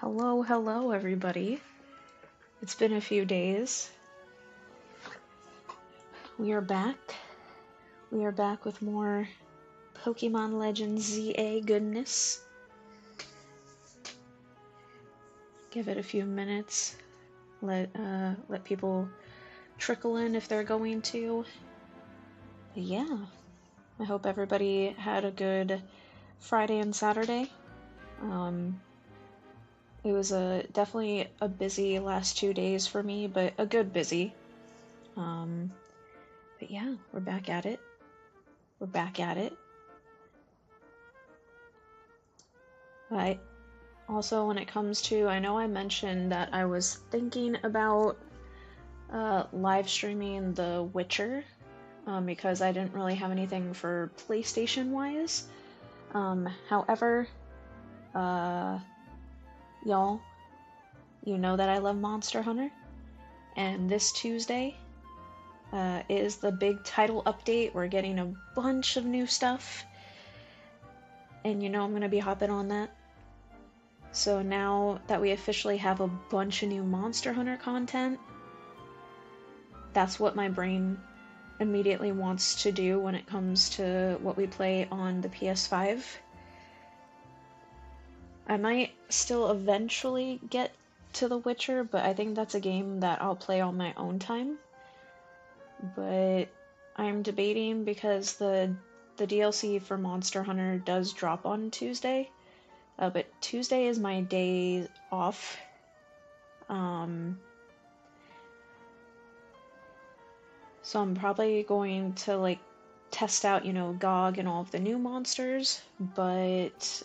Hello everybody. It's been a few days. We are back. We are back with more Pokemon Legends ZA goodness. Give it a few minutes. Let people trickle in if they're going to. But yeah, I hope everybody had a good Friday and Saturday. It was definitely a busy last 2 days for me, but a good busy. But yeah, we're back at it. We're back at it. Also, when it comes to, I know I mentioned that I was thinking about live streaming The Witcher because I didn't really have anything for PlayStation wise. However, y'all, you know that I love Monster Hunter, and this Tuesday is the big title update. We're getting a bunch of new stuff, and you know I'm going to be hopping on that. So now that we officially have a bunch of new Monster Hunter content, that's what my brain immediately wants to do when it comes to what we play on the PS5. I might still eventually get to The Witcher, but I think that's a game that I'll play on my own time. But I'm debating because the DLC for Monster Hunter does drop on Tuesday. But Tuesday is my day off. So I'm probably going to like test out, GOG and all of the new monsters, but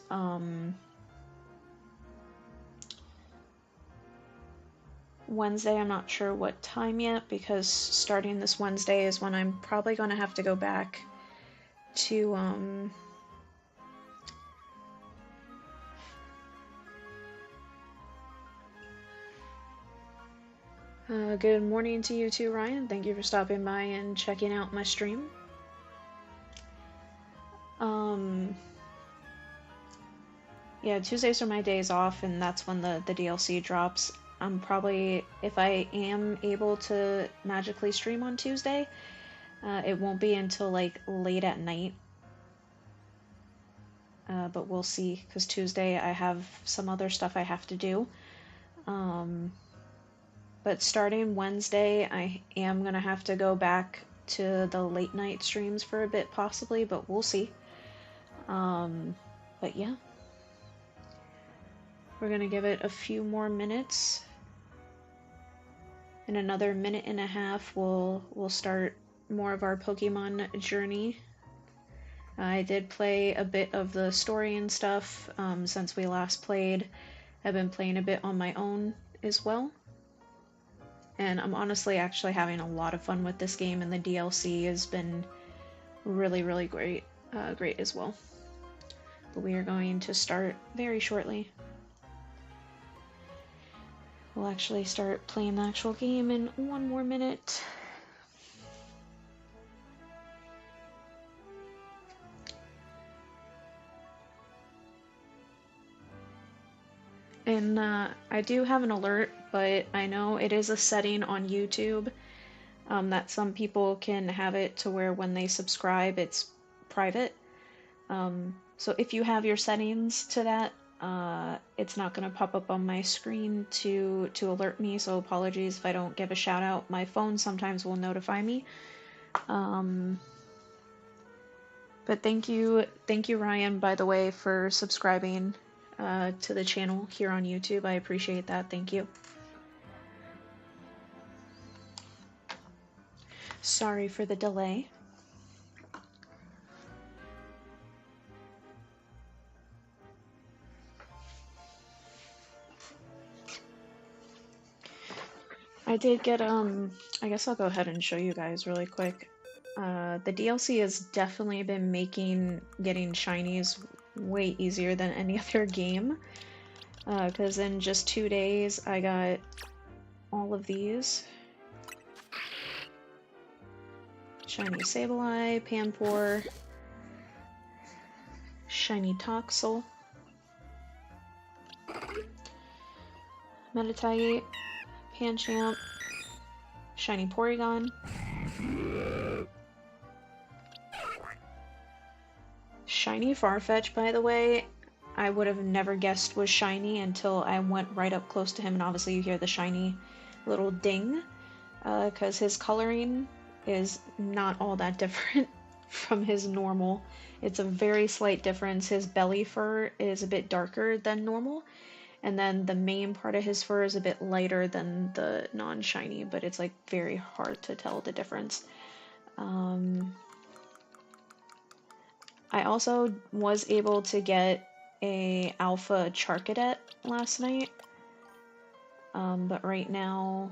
Wednesday I'm not sure what time yet, because starting this Wednesday is when I'm probably going to have to go back to good morning to you too, Ryan. Thank you for stopping by and checking out my stream. Yeah, Tuesdays are my days off, and that's when the DLC drops. I'm probably, if I am able to magically stream on Tuesday, it won't be until like late at night. But we'll see, because Tuesday I have some other stuff I have to do. But starting Wednesday, I am going to have to go back to the late night streams for a bit, possibly, but we'll see. But yeah. We're going to give it a few more minutes. In another minute and a half, we'll start more of our Pokemon journey. I did play a bit of the story and stuff since we last played. I've been playing a bit on my own as well. And I'm honestly actually having a lot of fun with this game, and the DLC has been really, really great as well. But we are going to start very shortly. We'll actually start playing the actual game in 1 more minute. And I do have an alert, but I know it is a setting on YouTube that some people can have it to where when they subscribe, it's private. So if you have your settings to that, it's not going to pop up on my screen to alert me, so apologies if I don't give a shout out. My phone sometimes will notify me. But thank you Ryan, by the way, for subscribing to the channel here on YouTube. I appreciate that. Thank you. Sorry for the delay. I did get I guess I'll go ahead and show you guys really quick. The DLC has definitely been making getting shinies way easier than any other game. Because in just 2 days I got all of these. Shiny Sableye, Panpour, Shiny Toxel. Meditite, Pancham, Shiny Porygon. Shiny Farfetch, by the way, I would have never guessed was shiny until I went right up close to him, and obviously you hear the shiny little ding, because his coloring is not all that different from his normal. It's a very slight difference. His belly fur is a bit darker than normal, and then the main part of his fur is a bit lighter than the non-shiny, but it's like very hard to tell the difference. I also was able to get a alpha Charcadet last night, but right now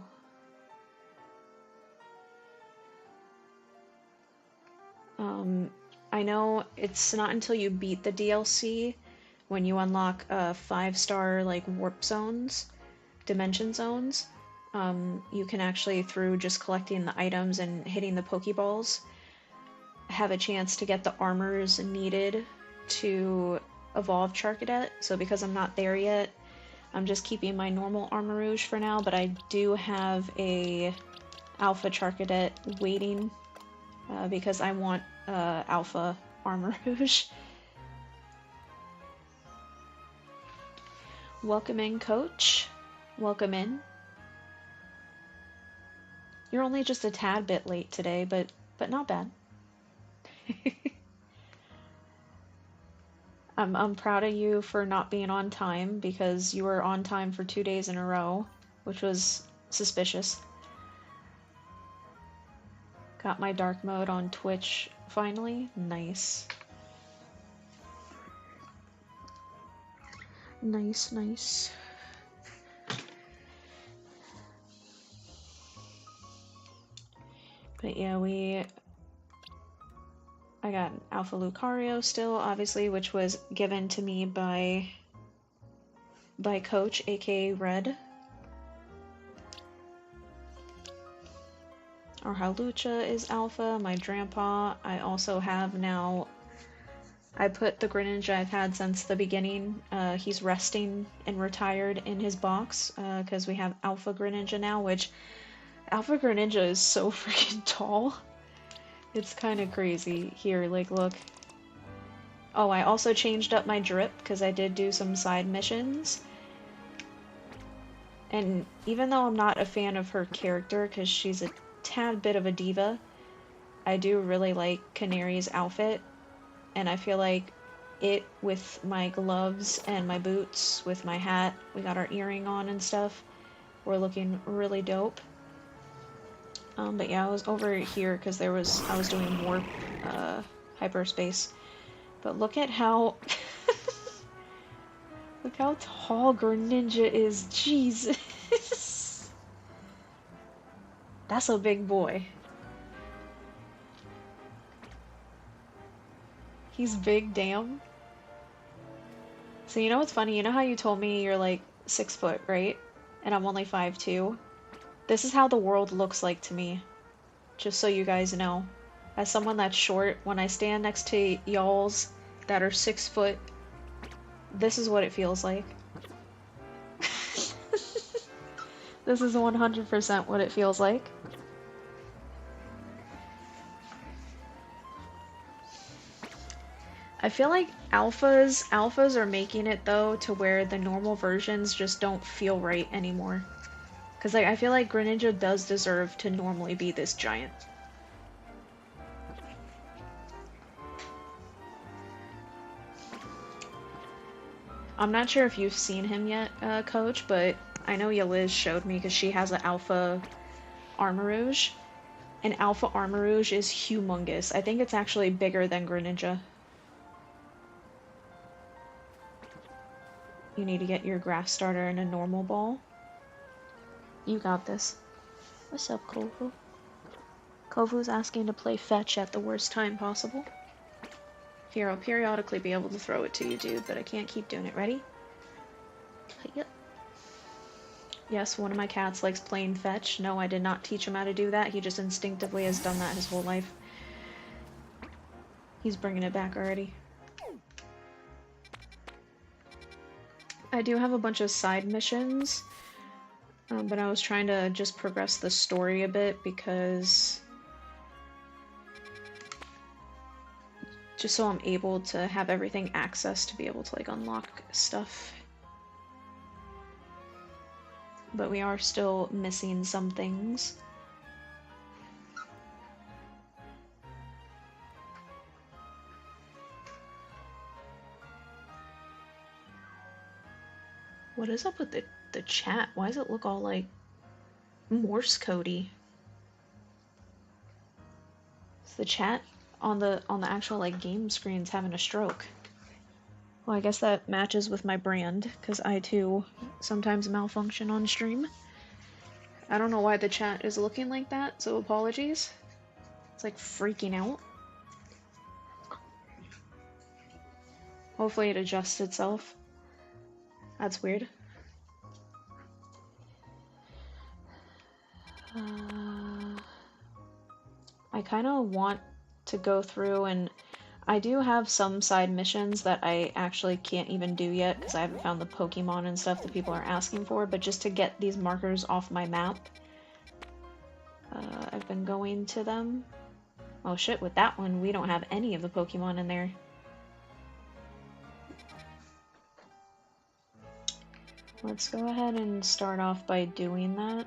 I know it's not until you beat the DLC when you unlock 5-star like warp zones, dimension zones. You can actually, through just collecting the items and hitting the Pokeballs, have a chance to get the armors needed to evolve Charcadet. So because I'm not there yet, I'm just keeping my normal Armarouge for now, but I do have a Alpha Charcadet waiting because I want Alpha Armarouge. Welcome in, Coach. Welcome in. You're only just a tad bit late today, but not bad. I'm proud of you for not being on time, because you were on time for 2 days in a row, which was suspicious. Got my dark mode on Twitch finally. Nice. Nice, nice. But yeah, I got Alpha Lucario still, obviously, which was given to me by Coach, aka Red. Our Halucha is Alpha. My Drampa, I also have now. I put the Greninja I've had since the beginning. He's resting and retired in his box, because we have Alpha Greninja now, which Alpha Greninja is so freaking tall. It's kind of crazy. Here, like, look. Oh, I also changed up my drip, because I did do some side missions. And even though I'm not a fan of her character, because she's a tad bit of a diva, I do really like Canary's outfit. And I feel like it, with my gloves and my boots, with my hat, we got our earring on and stuff, we're looking really dope. But yeah, I was over here because I was doing warp, hyperspace. But look at how, look how tall Greninja is, Jesus! That's a big boy. He's big, damn. So you know what's funny? You know how you told me you're like 6 foot, right? And I'm only 5'2"? This is how the world looks like to me. Just so you guys know. As someone that's short, when I stand next to y'alls that are 6 foot, this is what it feels like. This is 100% what it feels like. I feel like alphas are making it though to where the normal versions just don't feel right anymore. Because I feel like Greninja does deserve to normally be this giant. I'm not sure if you've seen him yet, Coach, but I know Yaliz showed me because she has an Alpha Armarouge. And Alpha Armarouge is humongous. I think it's actually bigger than Greninja. You need to get your grass starter in a normal ball. You got this. What's up, Kovu? Kovu's asking to play fetch at the worst time possible. Here, I'll periodically be able to throw it to you, dude, but I can't keep doing it. Ready? Yep. Yes, one of my cats likes playing fetch. No, I did not teach him how to do that. He just instinctively has done that his whole life. He's bringing it back already. I do have a bunch of side missions But I was trying to just progress the story a bit because just so I'm able to have everything access to be able to like unlock stuff. But we are still missing some things. What is up with the chat? Why does it look all like Morse codey? Is the chat on the actual like game screen's having a stroke? Well, I guess that matches with my brand, because I too sometimes malfunction on stream. I don't know why the chat is looking like that, so apologies. It's like freaking out. Hopefully it adjusts itself. That's weird. I kind of want to go through, and I do have some side missions that I actually can't even do yet because I haven't found the Pokemon and stuff that people are asking for, but just to get these markers off my map, I've been going to them. Oh shit, with that one, we don't have any of the Pokemon in there. Let's go ahead and start off by doing that.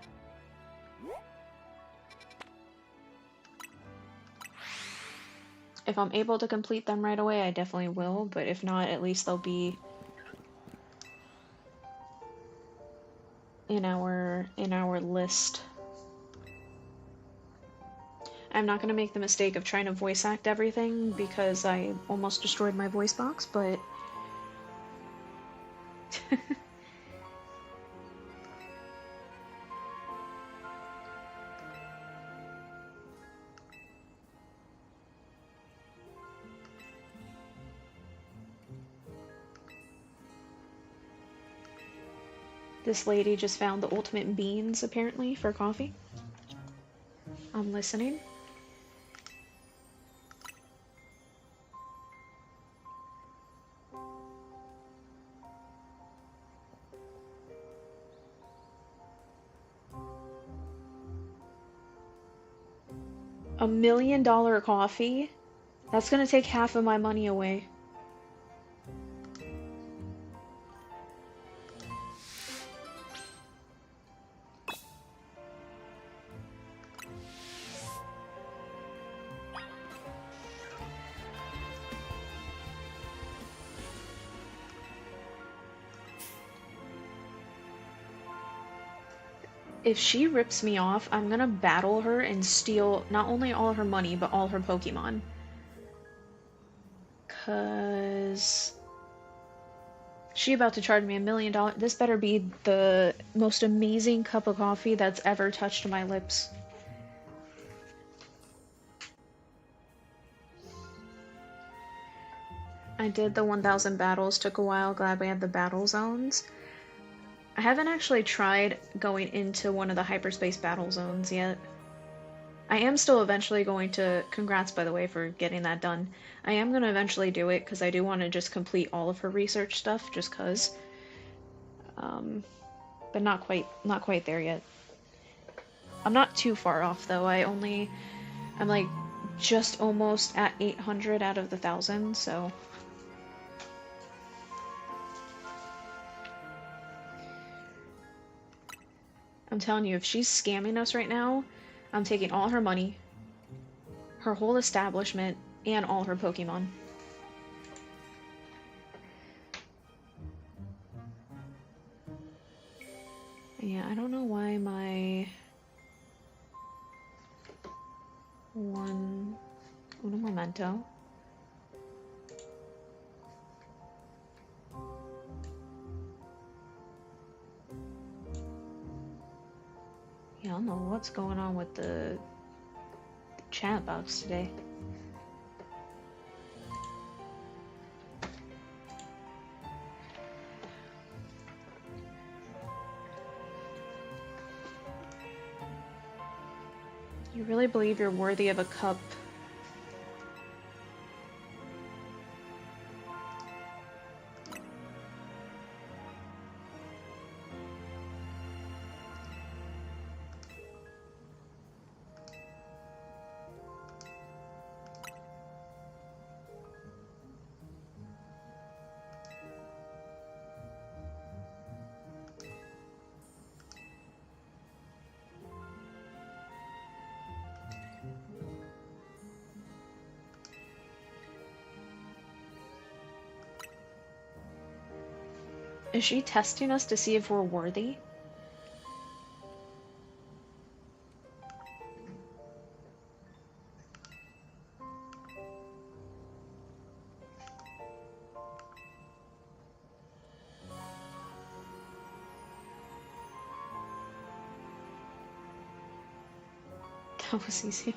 If I'm able to complete them right away, I definitely will, but if not, at least they'll be in our list. I'm not gonna make the mistake of trying to voice act everything because I almost destroyed my voice box, but this lady just found the ultimate beans, apparently, for coffee. I'm listening. $1 million coffee? That's gonna take half of my money away. If she rips me off, I'm gonna battle her and steal not only all her money, but all her Pokemon. 'Cause she about to charge me $1 million. This better be the most amazing cup of coffee that's ever touched my lips. I did the 1000 battles, took a while, glad we had the battle zones. I haven't actually tried going into one of the hyperspace battle zones yet. I am still eventually going to, congrats by the way for getting that done. I am going to eventually do it because I do want to just complete all of her research stuff just cuz. But not quite there yet. I'm not too far off though. I'm like just almost at 800 out of the 1000, so. I'm telling you, if she's scamming us right now, I'm taking all her money, her whole establishment, and all her Pokemon. Yeah, I don't know why my uno momento. Yeah, I don't know what's going on with the chat box today. You really believe you're worthy of a cup? Is she testing us to see if we're worthy? That was easy.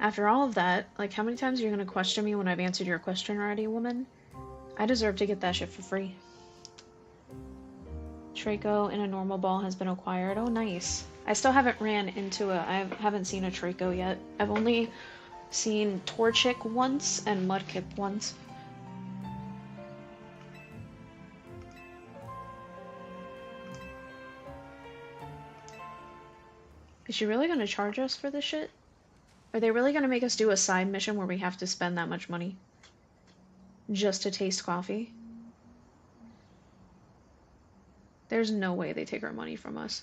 After all of that, like, how many times are you gonna question me when I've answered your question already, woman? I deserve to get that shit for free. Traco in a normal ball has been acquired. Oh, nice. I still haven't ran into I haven't seen a Traco yet. I've only seen Torchic once and Mudkip once. Is she really gonna charge us for this shit? Are they really gonna make us do a side mission where we have to spend that much money? Just to taste coffee? There's no way they take our money from us.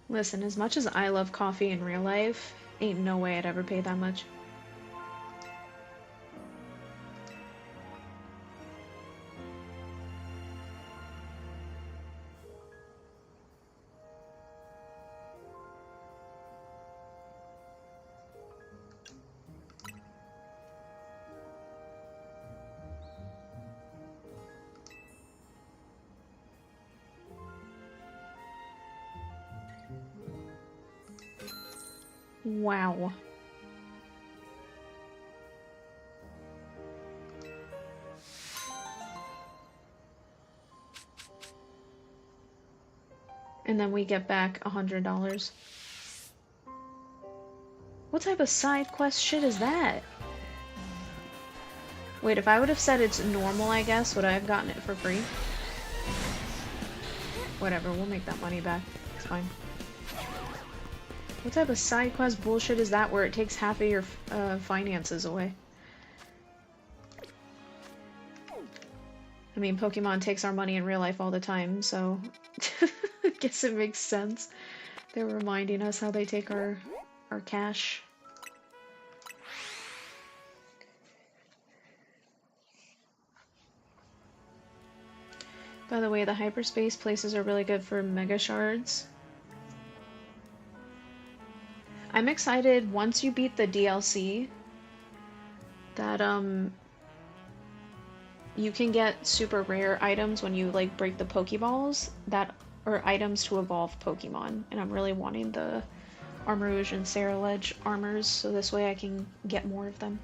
Listen, as much as I love coffee in real life, ain't no way I'd ever pay that much. Wow. And then we get back $100. What type of side quest shit is that? Wait, if I would have said it's normal, I guess, would I have gotten it for free? Whatever, we'll make that money back. It's fine. What type of side quest bullshit is that where it takes half of your finances away? I mean, Pokemon takes our money in real life all the time, so I guess it makes sense. They're reminding us how they take our cash. By the way, the hyperspace places are really good for mega shards. I'm excited once you beat the DLC that you can get super rare items when you like break the Pokeballs that are items to evolve Pokemon, and I'm really wanting the Armarouge and Ceruledge armors so this way I can get more of them.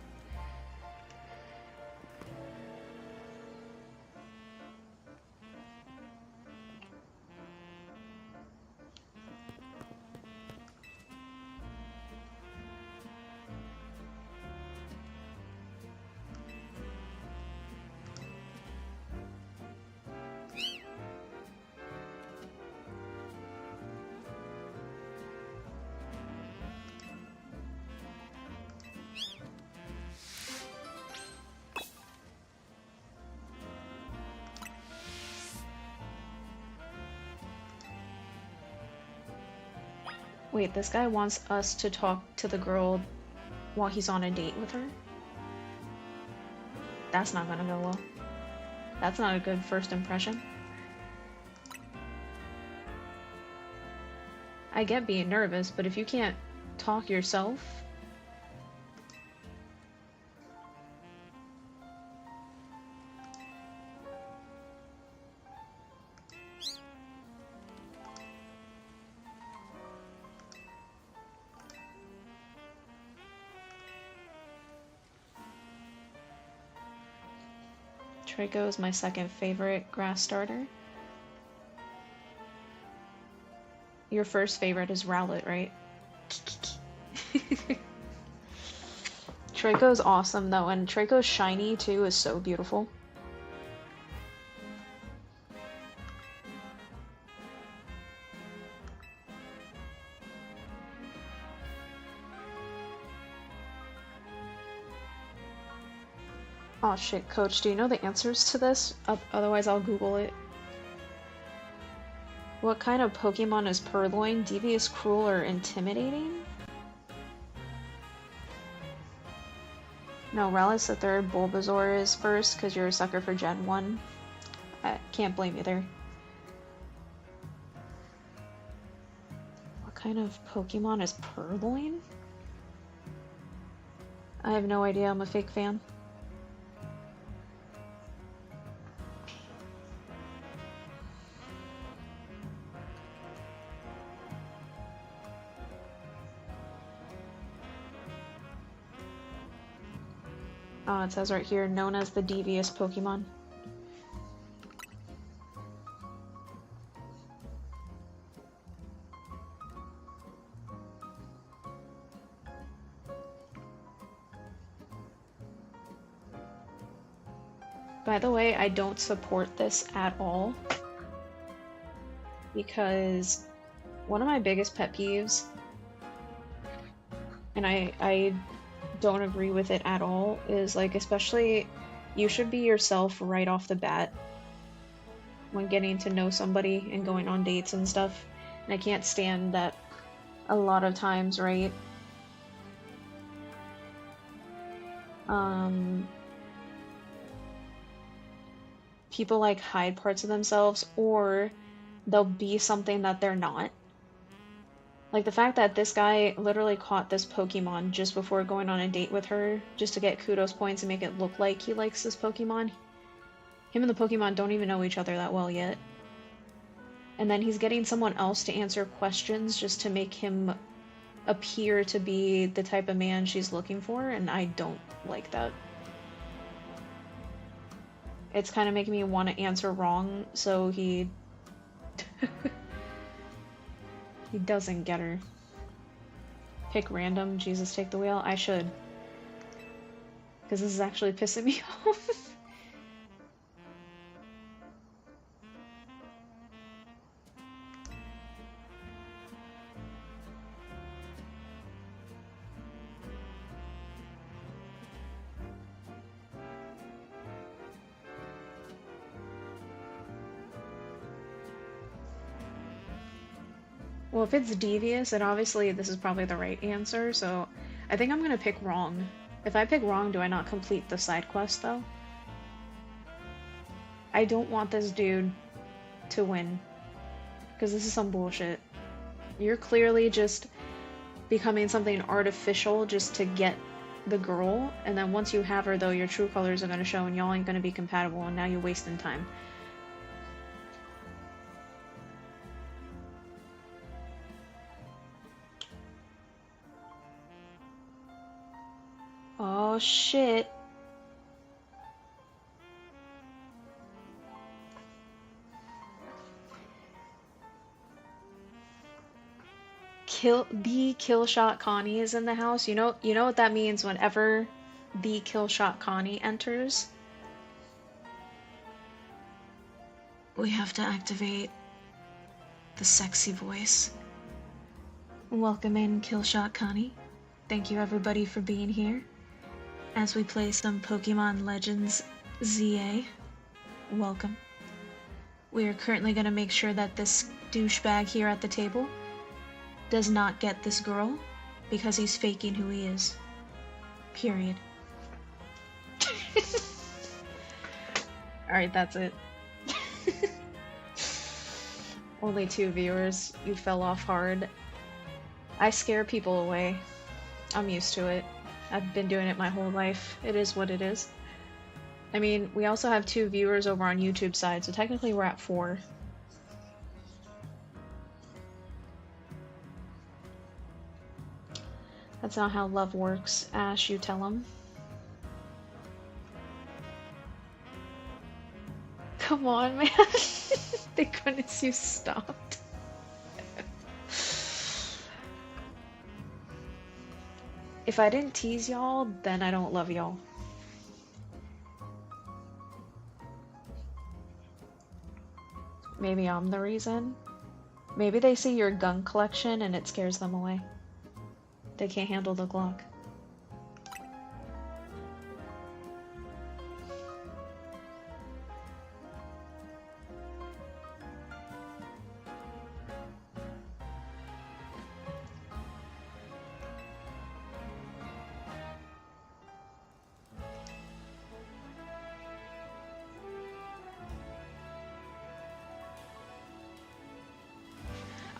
Wait, this guy wants us to talk to the girl while he's on a date with her? That's not gonna go well. That's not a good first impression. I get being nervous, but if you can't talk yourself... Draco is my second favorite grass starter. Your first favorite is Rowlet, right? Draco's awesome though, and Draco's shiny too is so beautiful. Oh shit, Coach, do you know the answers to this? Otherwise I'll Google it. What kind of Pokemon is Purloin? Devious, cruel, or intimidating? No, Rowlet's the third, Bulbasaur is first, because you're a sucker for Gen 1. I can't blame you there. What kind of Pokemon is Purloin? I have no idea, I'm a fake fan. Oh, it says right here, known as the devious Pokemon. By the way, I don't support this at all, because one of my biggest pet peeves, and I don't agree with it at all, is like, especially, you should be yourself right off the bat when getting to know somebody and going on dates and stuff. And I can't stand that a lot of times, right? People like hide parts of themselves, or they'll be something that they're not. Like the fact that this guy literally caught this Pokemon just before going on a date with her, just to get kudos points and make it look like he likes this Pokemon. Him and the Pokemon don't even know each other that well yet. And then he's getting someone else to answer questions just to make him appear to be the type of man she's looking for, and I don't like that. It's kind of making me want to answer wrong, so he... he doesn't get her. Pick random, Jesus take the wheel. I should. Because this is actually pissing me off. Well, if it's devious, then obviously this is probably the right answer, so I think I'm gonna pick wrong. If I pick wrong, do I not complete the side quest, though? I don't want this dude to win, because this is some bullshit. You're clearly just becoming something artificial just to get the girl, and then once you have her, though, your true colors are gonna show and y'all ain't gonna be compatible, and now you're wasting time. Oh shit. The Killshot Connie is in the house. You know what that means whenever the Killshot Connie enters? We have to activate the sexy voice. Welcome in, Killshot Connie. Thank you everybody for being here. As we play some Pokemon Legends ZA. Welcome. We are currently going to make sure that this douchebag here at the table does not get this girl, because he's faking who he is. Period. Alright, that's it. Only 2 viewers. You fell off hard. I scare people away. I'm used to it. I've been doing it my whole life. It is what it is. I mean, we also have 2 viewers over on YouTube side, so technically we're at 4. That's not how love works, Ash, you tell him. Come on, man. Thank goodness you stopped. If I didn't tease y'all, then I don't love y'all. Maybe I'm the reason. Maybe they see your gun collection and it scares them away. They can't handle the Glock.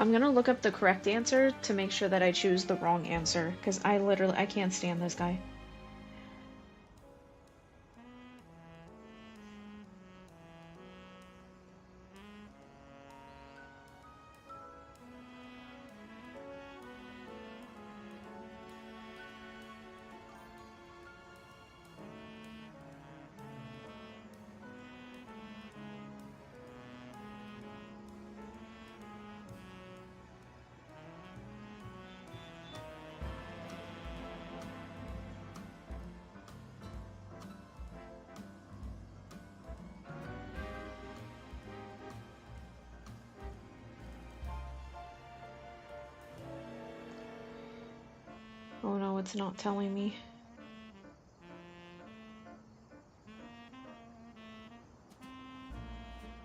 I'm gonna look up the correct answer to make sure that I choose the wrong answer, because I can't stand this guy. Oh no, it's not telling me.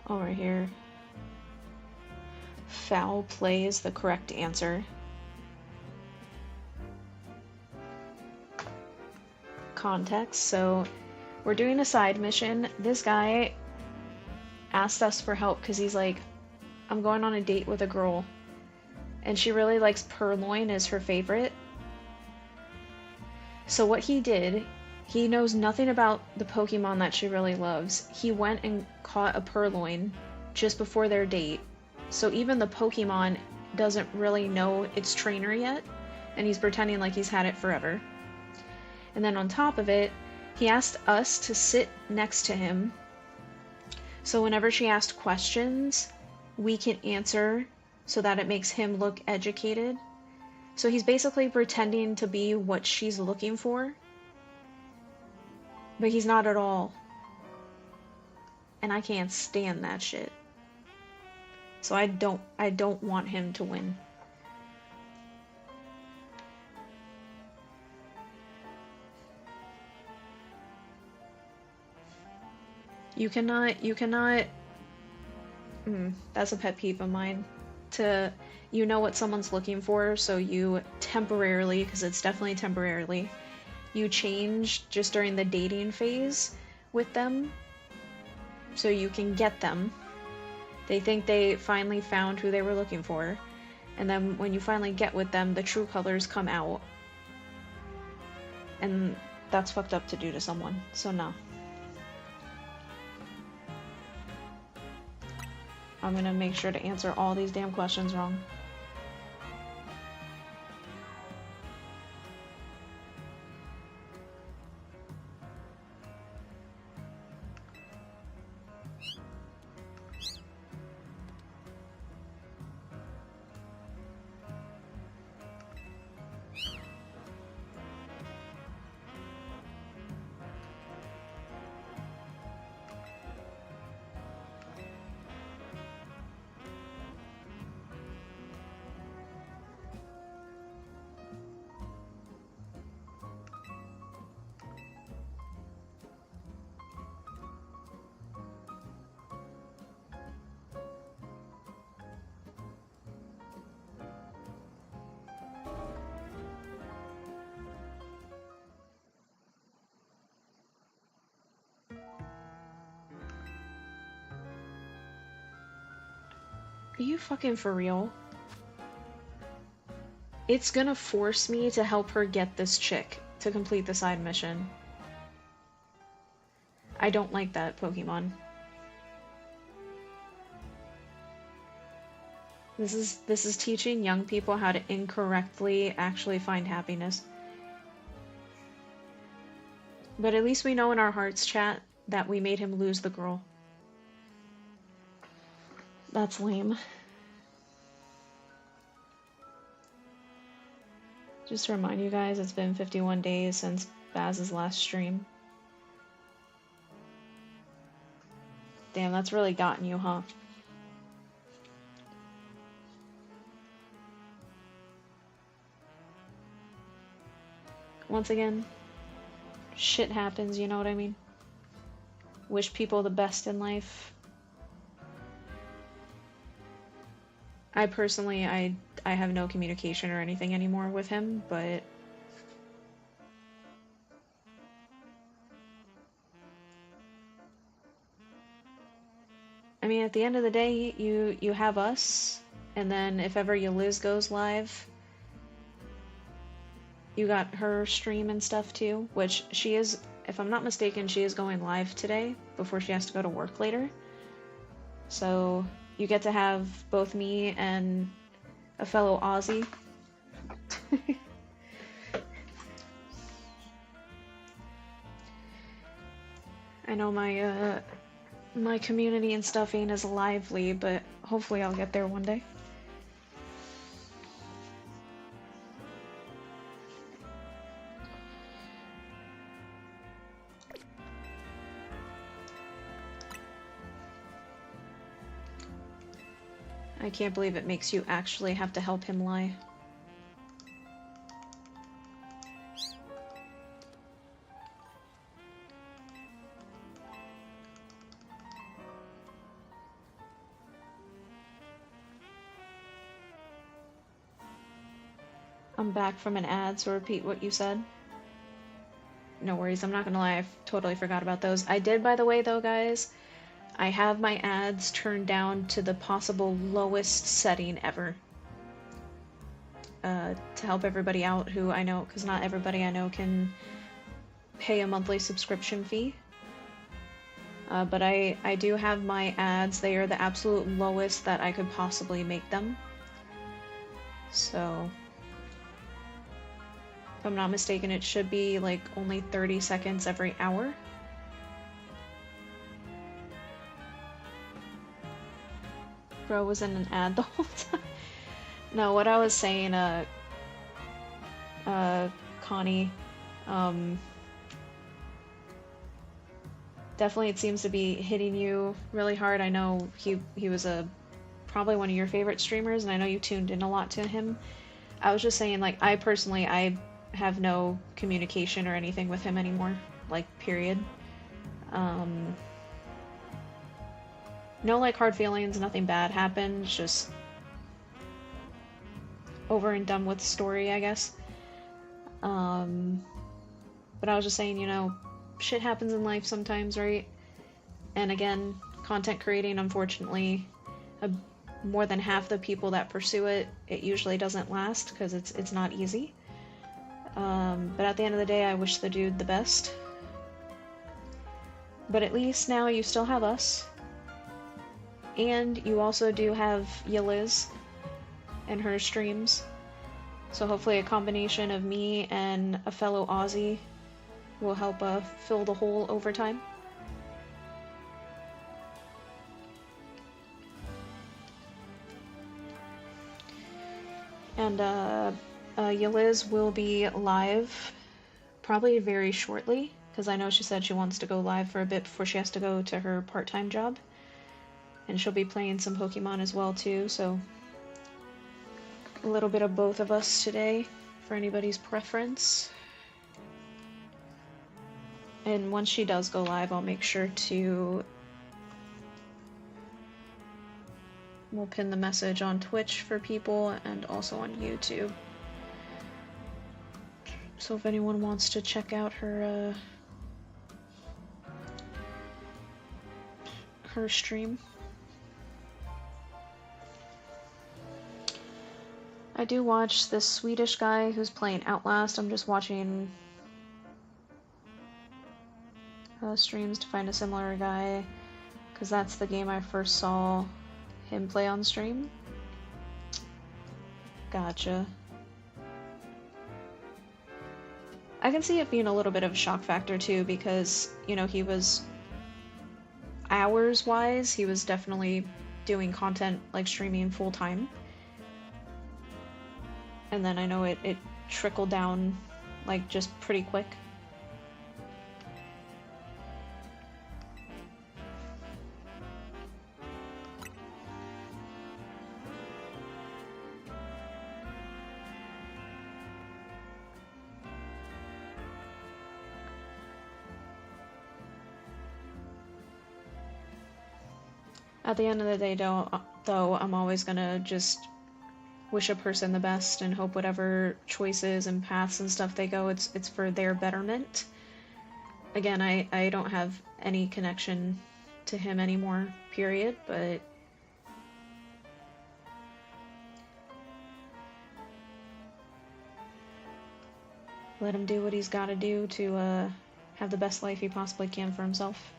Oh, right here. Foul play is the correct answer. Context. So, we're doing a side mission. This guy asked us for help because he's like, I'm going on a date with a girl, and she really likes purloin as her favorite. So what he did, he knows nothing about the Pokemon that she really loves. He went and caught a purloin just before their date. So even the Pokemon doesn't really know its trainer yet, and he's pretending like he's had it forever. And then on top of it, he asked us to sit next to him. So whenever she asked questions, we can answer so that it makes him look educated. So he's basically pretending to be what she's looking for, but he's not at all. And I can't stand that shit. So I don't want him to win. You cannot, that's a pet peeve of mine. You know what someone's looking for, so you temporarily, because it's definitely temporarily, you change just during the dating phase with them, so you can get them. They think they finally found who they were looking for, and then when you finally get with them, the true colors come out. And that's fucked up to do to someone, so no. I'm gonna make sure to answer all these damn questions wrong. Are you fucking for real? It's gonna force me to help her get this chick to complete the side mission. I don't like that Pokemon. This is teaching young people how to incorrectly actually find happiness. But at least we know in our hearts, chat, that we made him lose the girl. That's lame. Just to remind you guys, it's been 51 days since Baz's last stream. Damn, that's really gotten you, huh? Once again, shit happens, you know what I mean? Wish people the best in life. I personally, I have no communication or anything anymore with him, but I mean, at the end of the day, you have us, and then if ever Liz goes live, you got her stream and stuff too, which she is, if I'm not mistaken, she is going live today before she has to go to work later. So you get to have both me and a fellow Aussie. I know my my community and stuff ain't as lively, but hopefully I'll get there one day. I can't believe it makes you actually have to help him lie. I'm back from an ad, so repeat what you said. No worries, I'm not gonna lie, I totally forgot about those. I did, by the way, though, guys. I have my ads turned down to the possible lowest setting ever. To help everybody out who I know, because not everybody I know can pay a monthly subscription fee. But I do have my ads, they are the absolute lowest that I could possibly make them. So, if I'm not mistaken, it should be like only 30 seconds every hour. Bro was in an ad the whole time. No, what I was saying, Connie, definitely it seems to be hitting you really hard. I know he was probably one of your favorite streamers, and I know you tuned in a lot to him. I was just saying, like, I personally, I have no communication or anything with him anymore, like, period. No, like, hard feelings, nothing bad happened, just over and done with story, I guess. But I was just saying, you know, shit happens in life sometimes, right? And again, content creating, unfortunately, more than half the people that pursue it, it usually doesn't last, because it's not easy. But at the end of the day, I wish the dude the best. But at least now you still have us. And you also do have Liz and her streams. So hopefully a combination of me and a fellow Aussie will help fill the hole over time. And Liz will be live probably very shortly, because I know she said she wants to go live for a bit before she has to go to her part-time job. And she'll be playing some Pokemon as well too, so a little bit of both of us today for anybody's preference. And once she does go live, I'll make sure to... We'll pin the message on Twitch for people and also on YouTube. So if anyone wants to check out her stream. I do watch this Swedish guy who's playing Outlast. I'm just watching streams to find a similar guy, because that's the game I first saw him play on stream. Gotcha. I can see it being a little bit of a shock factor too, because, you know, he was... hours-wise, he was definitely doing content, like streaming full time. And then I know it trickled down, like, just pretty quick. At the end of the day, though, I'm always gonna just wish a person the best and hope whatever choices and paths and stuff they go, it's for their betterment. Again, I don't have any connection to him anymore, period, but let him do what he's gotta do to have the best life he possibly can for himself.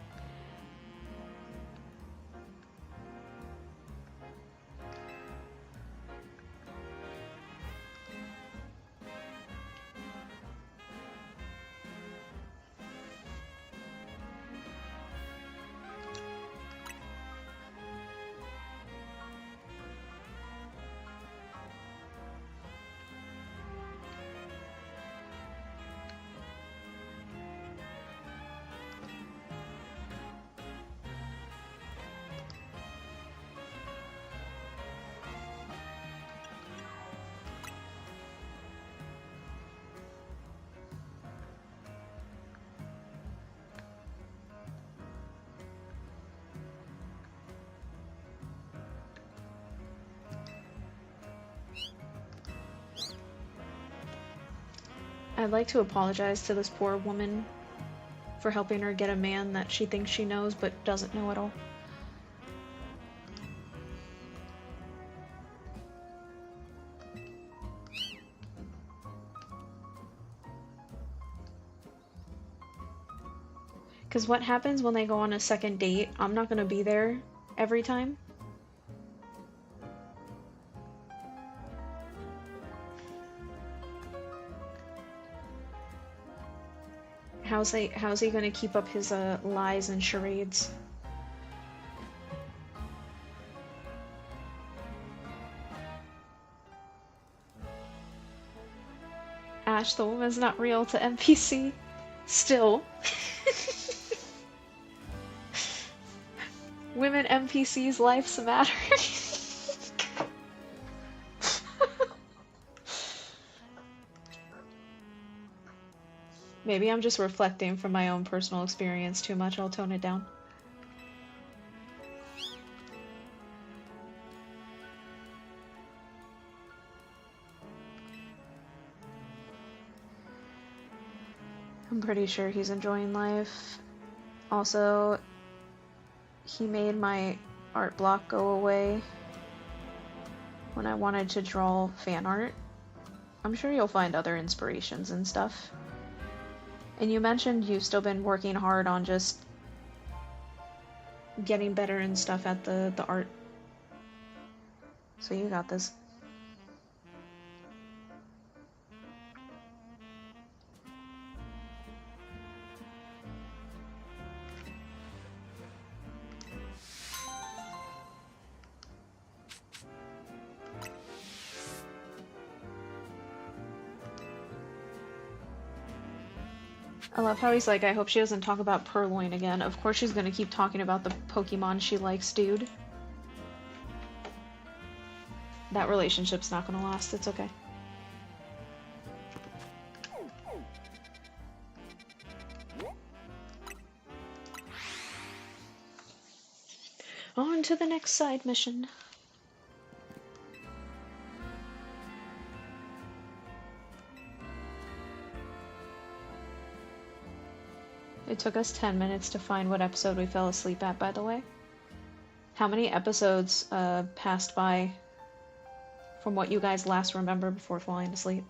I'd like to apologize to this poor woman for helping her get a man that she thinks she knows but doesn't know at all. Because what happens when they go on a second date? I'm not gonna be there every time. How's he gonna keep up his lies and charades? Ash, the woman's not real to NPC. Still. Women NPCs' lives matter. Maybe I'm just reflecting from my own personal experience too much. I'll tone it down. I'm pretty sure he's enjoying life. Also, he made my art block go away when I wanted to draw fan art. I'm sure you'll find other inspirations and stuff. And you mentioned you've still been working hard on just getting better and stuff at the art. So you got this. I love how he's like, I hope she doesn't talk about Purloin again. Of course she's gonna keep talking about the Pokemon she likes, dude. That relationship's not gonna last, it's okay. On to the next side mission. It took us 10 minutes to find what episode we fell asleep at, by the way. How many episodes passed by from what you guys last remember before falling asleep?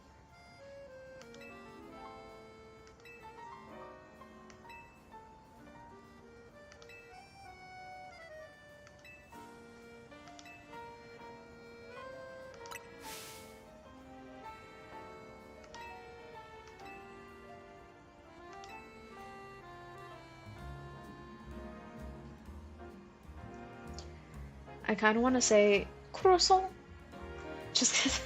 I kind of want to say croissant. Just 'cause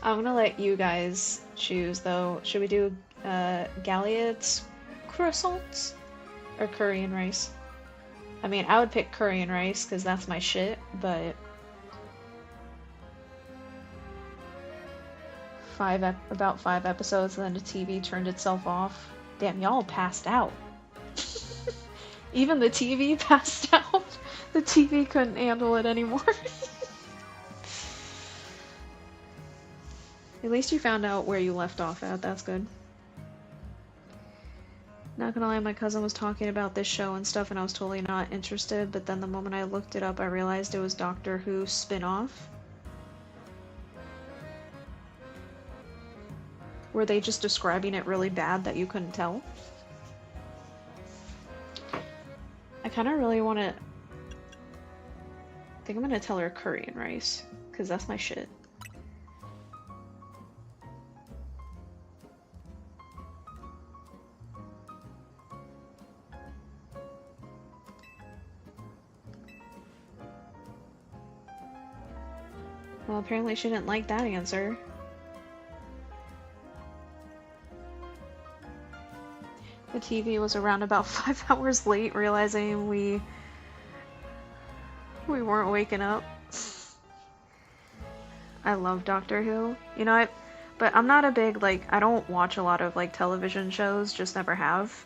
I'm gonna let you guys choose though. Should we do Galliot's croissants or curry and rice? I mean, I would pick curry and rice because that's my shit, but about 5 episodes, and then the TV turned itself off. Damn, y'all passed out. Even the TV passed out. The TV couldn't handle it anymore. At least you found out where you left off at, that's good. Not gonna lie, my cousin was talking about this show and stuff and I was totally not interested, but then the moment I looked it up I realized it was Doctor Who spin-off. Were they just describing it really bad that you couldn't tell? I kinda really wanna... I think I'm gonna tell her curry and rice, because that's my shit. Well, apparently she didn't like that answer. The TV was around about 5 hours late, realizing we weren't waking up. I love Doctor Who. You know, but I'm not a big, like, I don't watch a lot of, like, television shows, just never have.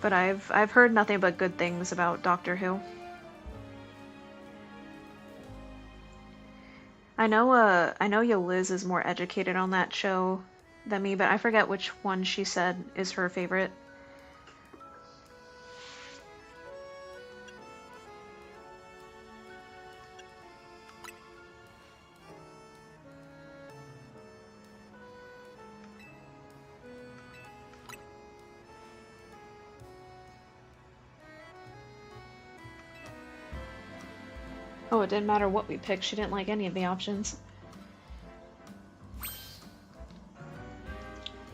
But I've heard nothing but good things about Doctor Who. I know your Liz is more educated on that show than me, but I forget which one she said is her favorite. Oh, it didn't matter what we picked. She didn't like any of the options.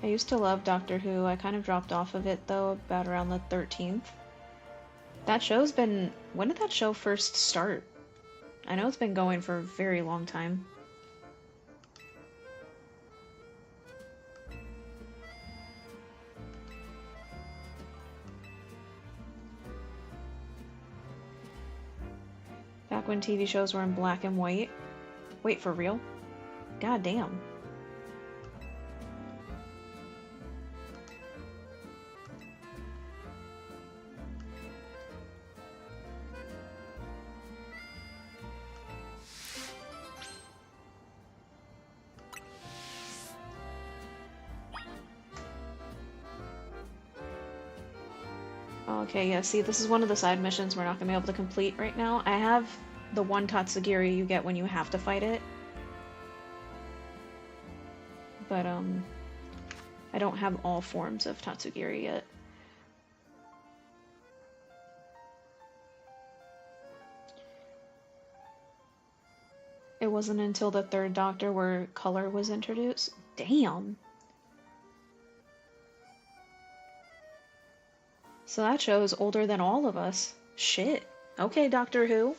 I used to love Doctor Who. I kind of dropped off of it, though, about around the 13th. That show's been... When did that show first start? I know it's been going for a very long time. Back when TV shows were in black and white. Wait, for real? God damn. Okay, yeah, see, this is one of the side missions we're not gonna be able to complete right now. I have the one Tatsugiri you get when you have to fight it. But, I don't have all forms of Tatsugiri yet. It wasn't until the third Doctor where color was introduced. Damn! So that show is older than all of us. Shit. Okay, Doctor Who.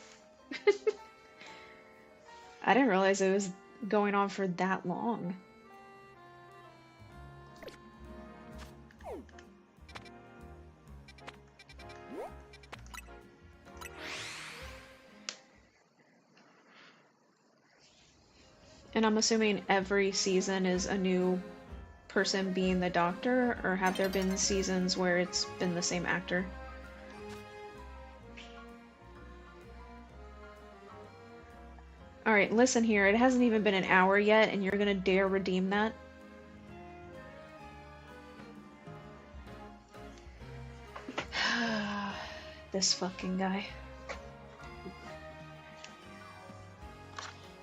I didn't realize it was going on for that long. And I'm assuming every season is a new person being the Doctor, or have there been seasons where it's been the same actor? Alright, listen here, it hasn't even been an hour yet, and you're gonna dare redeem that? This fucking guy.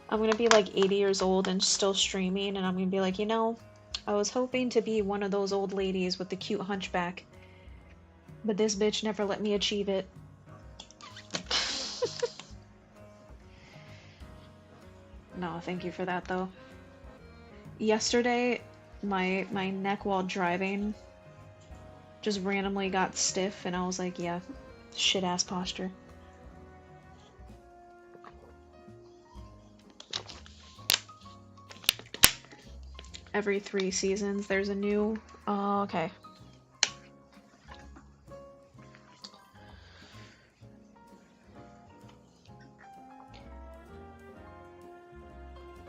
I'm gonna be like 80 years old and still streaming, and I'm gonna be like, you know, I was hoping to be one of those old ladies with the cute hunchback, but this bitch never let me achieve it. No, thank you for that, though. Yesterday, my neck while driving just randomly got stiff, and I was like, yeah, shit-ass posture. every 3 seasons there's a new... Oh, okay.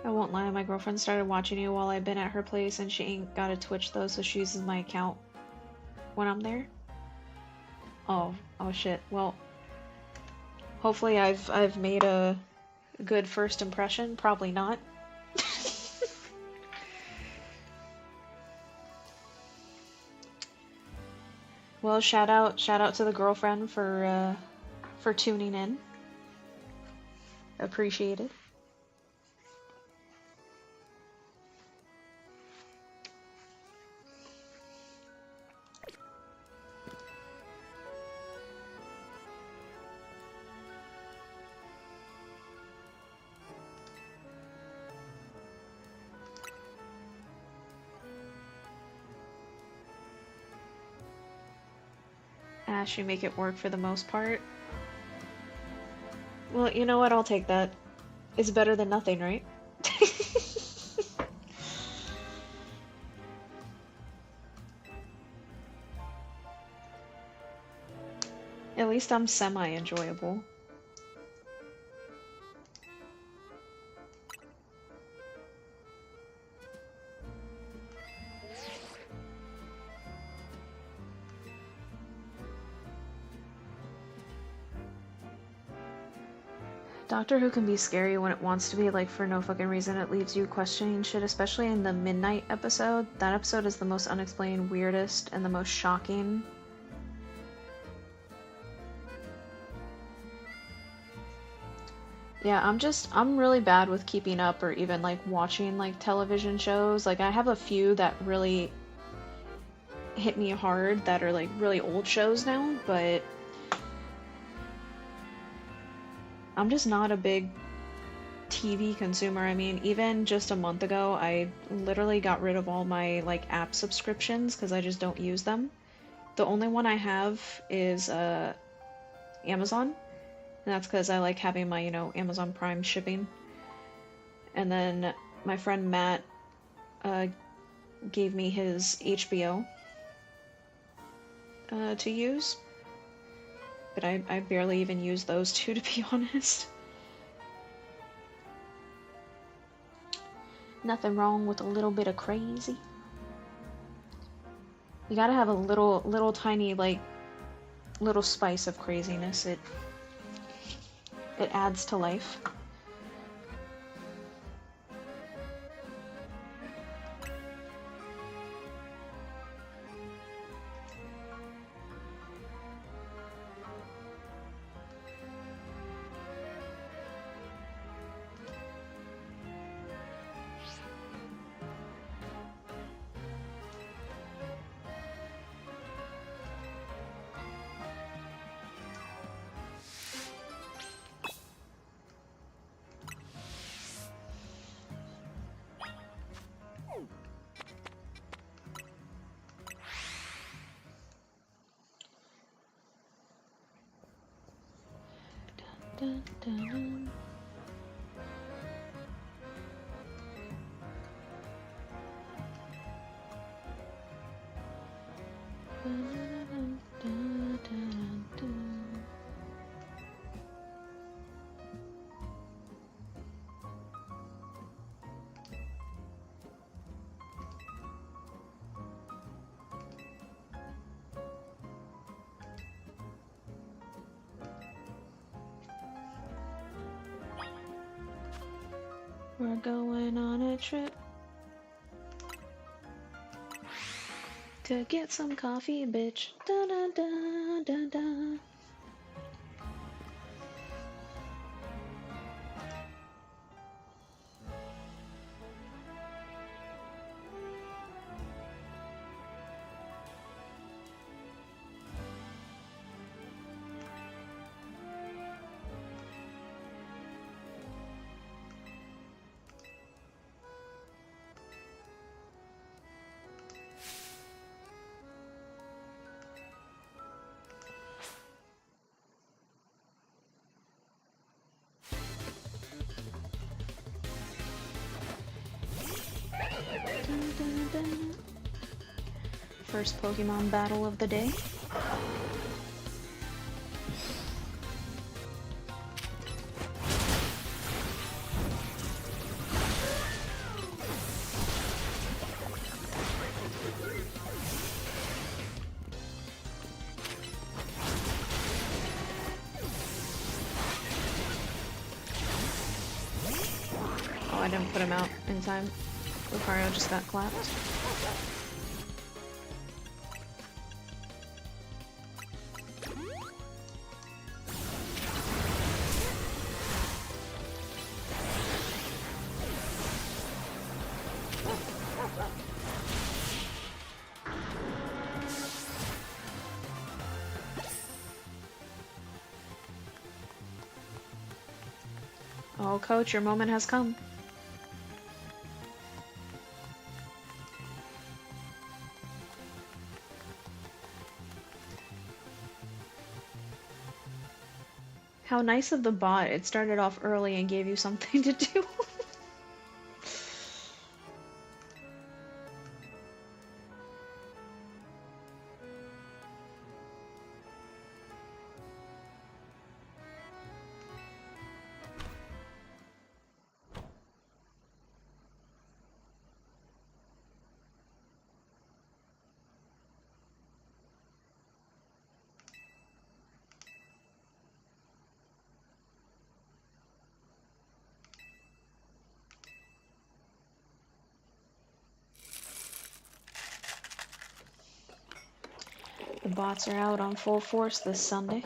I won't lie, my girlfriend started watching you while I've been at her place, and she ain't got a Twitch though, so she uses my account when I'm there. Oh shit. Well, hopefully I've made a good first impression. Probably not. Well, shout out to the girlfriend for tuning in. Appreciated. Ash, you make it work for the most part. Well, you know what? I'll take that. It's better than nothing, right? At least I'm semi-enjoyable. Doctor Who can be scary when it wants to be, like, for no fucking reason. It leaves you questioning shit, especially in the Midnight episode. That episode is the most unexplained, weirdest, and the most shocking. Yeah, I'm really bad with keeping up or even, like, watching, like, television shows. Like, I have a few that really hit me hard that are, like, really old shows now, but I'm just not a big TV consumer. I mean, even just a month ago, I literally got rid of all my, like, app subscriptions because I just don't use them. The only one I have is Amazon, and that's because I like having my, you know, Amazon Prime shipping. And then my friend Matt gave me his HBO to use, but I barely even use those two, to be honest. Nothing wrong with a little bit of crazy. You gotta have a little tiny, like, little spice of craziness. It adds to life. Dun, dun, dun. Dun, dun, dun, dun. We're going on a trip to get some coffee, bitch. Da da da da da. First Pokemon battle of the day. Oh, I didn't put him out in time. Lucario just got clapped. Oh, coach, your moment has come. How nice of the bot. It started off early and gave you something to do. The bots are out on full force this Sunday.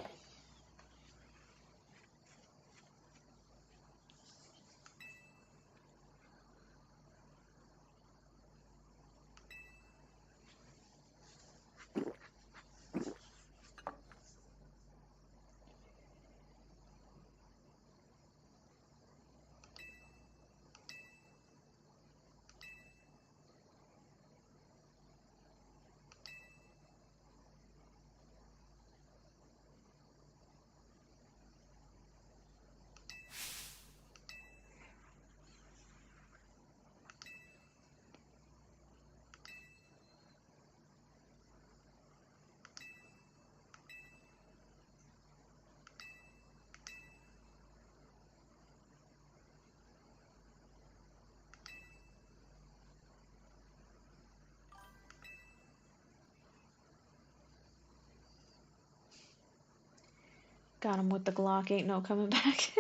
Got him with the Glock, ain't no coming back.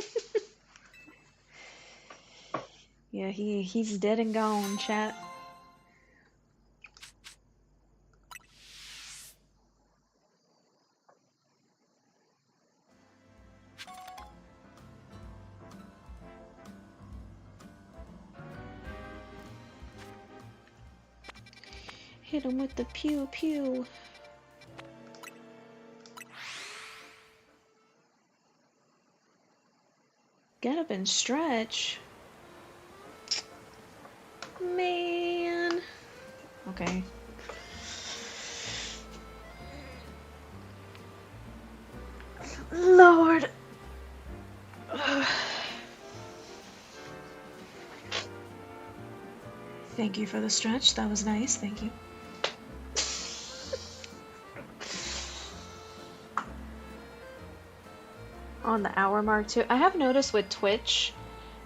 Yeah, he's dead and gone, chat. Hit him with the pew pew. Get up and stretch. Man. Okay. Lord. Thank you for the stretch. That was nice. Thank you. On the hour mark too. I have noticed with Twitch,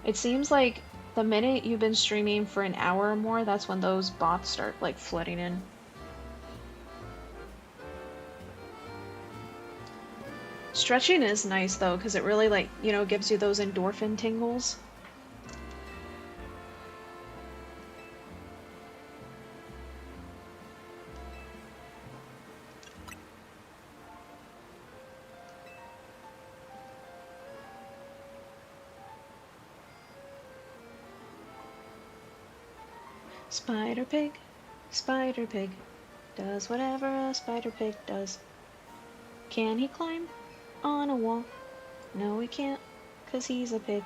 it seems like the minute you've been streaming for an hour or more, that's when those bots start like flooding in. Stretching is nice though, because it really like, you know, gives you those endorphin tingles. Spider pig, does whatever a spider pig does. Can he climb on a wall? No, he can't, 'cause he's a pig.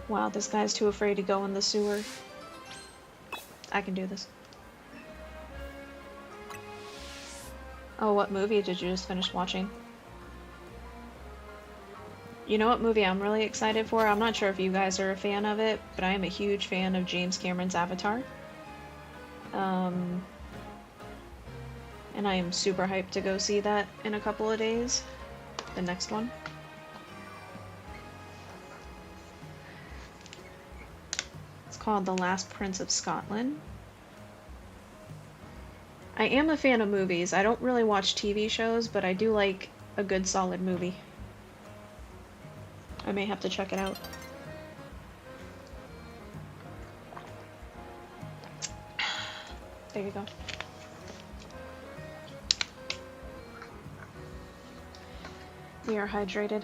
Wow, this guy's too afraid to go in the sewer. I can do this. Oh, what movie did you just finish watching? You know what movie I'm really excited for? I'm not sure if you guys are a fan of it, but I am a huge fan of James Cameron's Avatar. And I am super hyped to go see that in a couple of days. The next one. It's called The Last Prince of Scotland. I am a fan of movies. I don't really watch TV shows, but I do like a good solid movie. I may have to check it out. There you go. We are hydrated.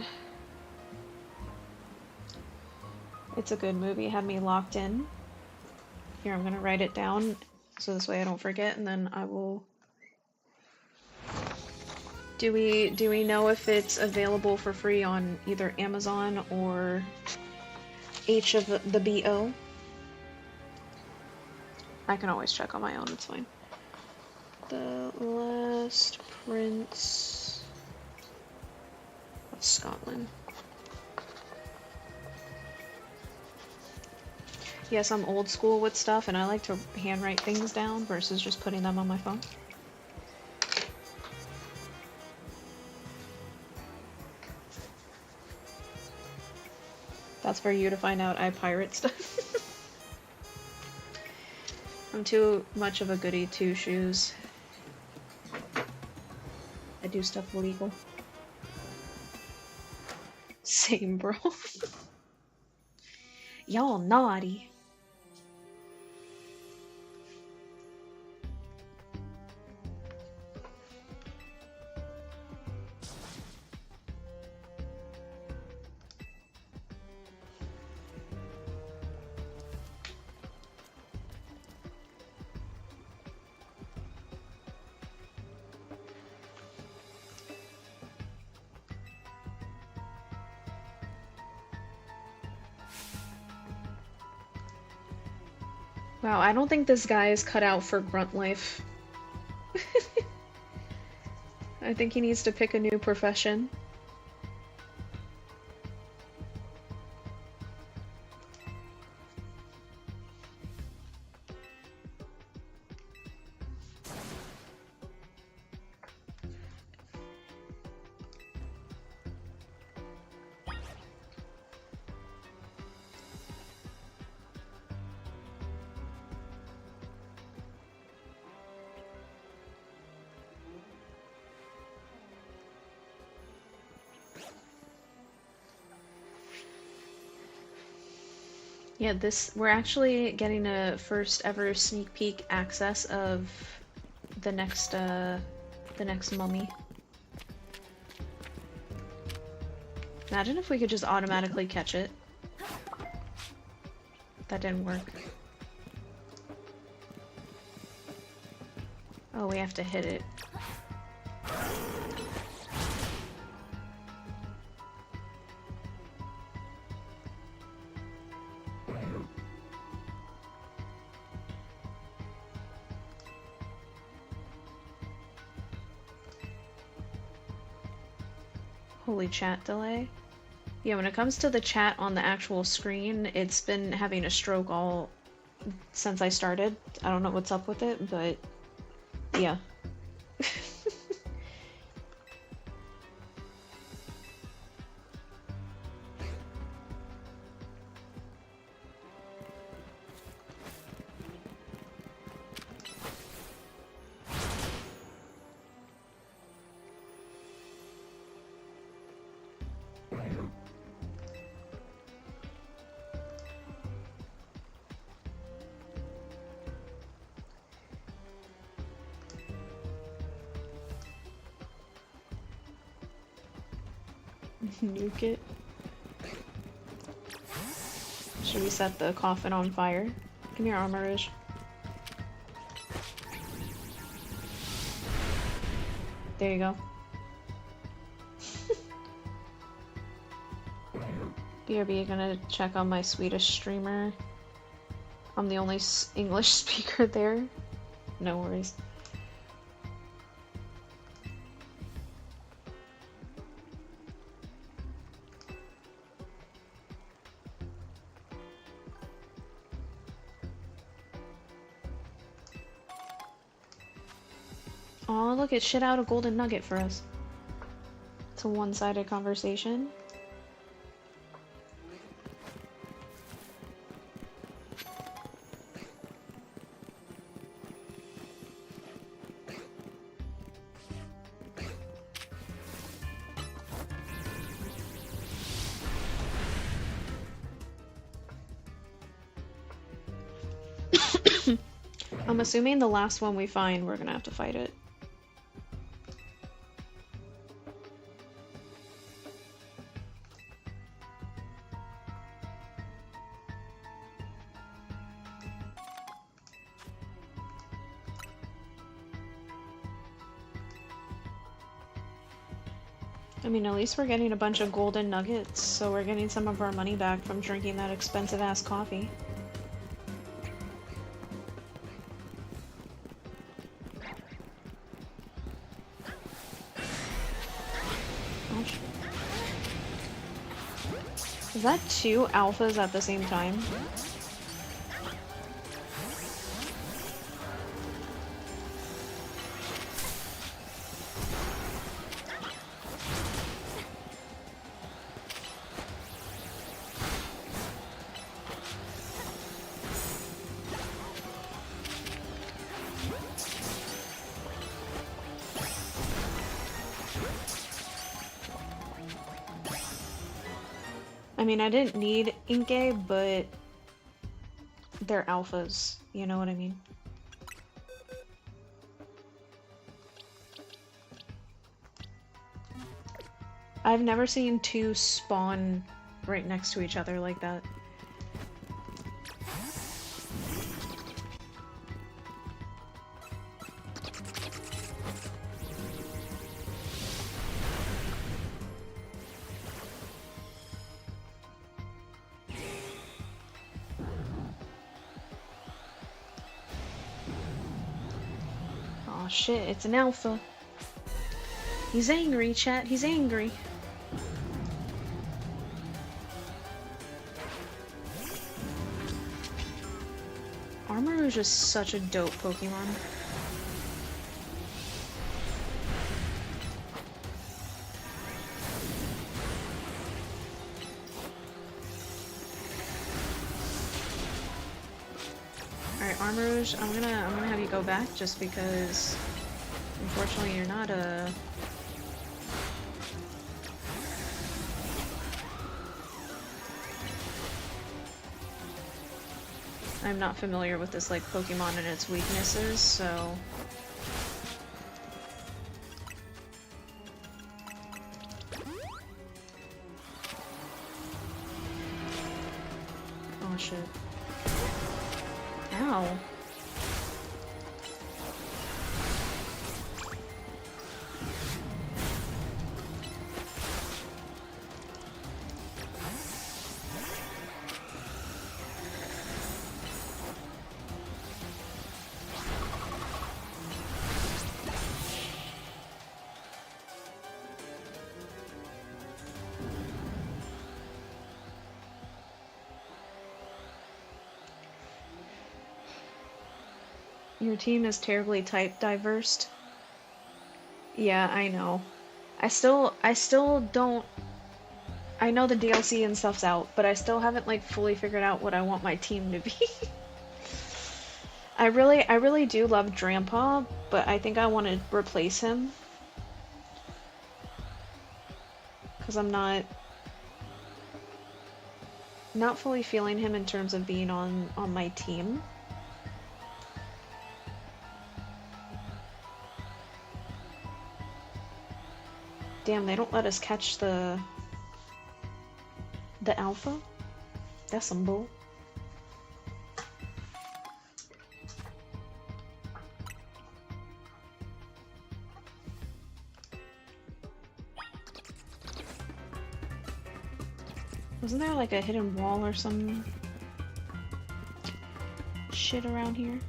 It's a good movie. It had me locked in. Here, I'm gonna write it down so this way I don't forget, and then I will... Do we know if it's available for free on either Amazon or H of the BO? I can always check on my own, it's fine. The Last Prince of Scotland. Yes, I'm old school with stuff, and I like to handwrite things down versus just putting them on my phone. That's for you to find out I pirate stuff. I'm too much of a goody two-shoes. I do stuff illegal. Same, bro. Y'all naughty. Wow, I don't think this guy is cut out for grunt life. I think he needs to pick a new profession. Yeah, we're actually getting a first ever sneak peek access of the next mummy. Imagine if we could just automatically catch it. That didn't work. Oh, we have to hit it. Holy chat delay. Yeah, when it comes to the chat on the actual screen, it's been having a stroke all since I started. I don't know what's up with it, but yeah. Nuke it. Should we set the coffin on fire? Come here, Armor Ridge. There you go. BRB, gonna check on my Swedish streamer. I'm the only English speaker there. No worries. Aw, look, it shit out a golden nugget for us. It's a one-sided conversation. I'm assuming the last one we find, we're gonna have to fight it. I mean, at least we're getting a bunch of golden nuggets, so we're getting some of our money back from drinking that expensive-ass coffee. Ouch. Is that 2 alphas at the same time? I mean, I didn't need Inkay, but they're alphas, you know what I mean? I've never seen 2 spawn right next to each other like that. Aw, shit, it's an alpha. He's angry, chat. He's angry. Armor is just such a dope Pokemon. Alright, Armourouge, I'm gonna have you go back just because unfortunately you're not a I'm not familiar with this like Pokemon and its weaknesses, so oh shit. Ow. Your team is terribly type diverse. Yeah, I know. I still don't. I know the DLC and stuff's out, but I still haven't like fully figured out what I want my team to be. I really do love Drampa, but I think I want to replace him. Because I'm not fully feeling him in terms of being on my team. Damn, they don't let us catch the alpha? That's some bull. Wasn't there like a hidden wall or some shit around here?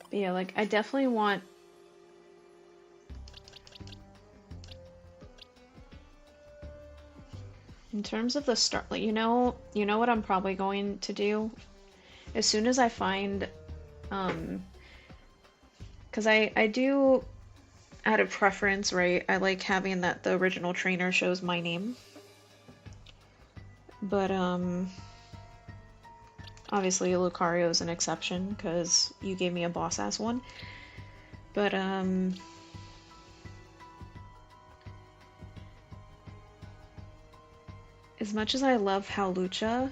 But yeah, like I definitely want In terms of the start, like, you know what I'm probably going to do? As soon as I find, because I do, out of preference, right, I like having that the original trainer shows my name. But, obviously Lucario is an exception, because you gave me a boss-ass one. But, as much as I love Hawlucha,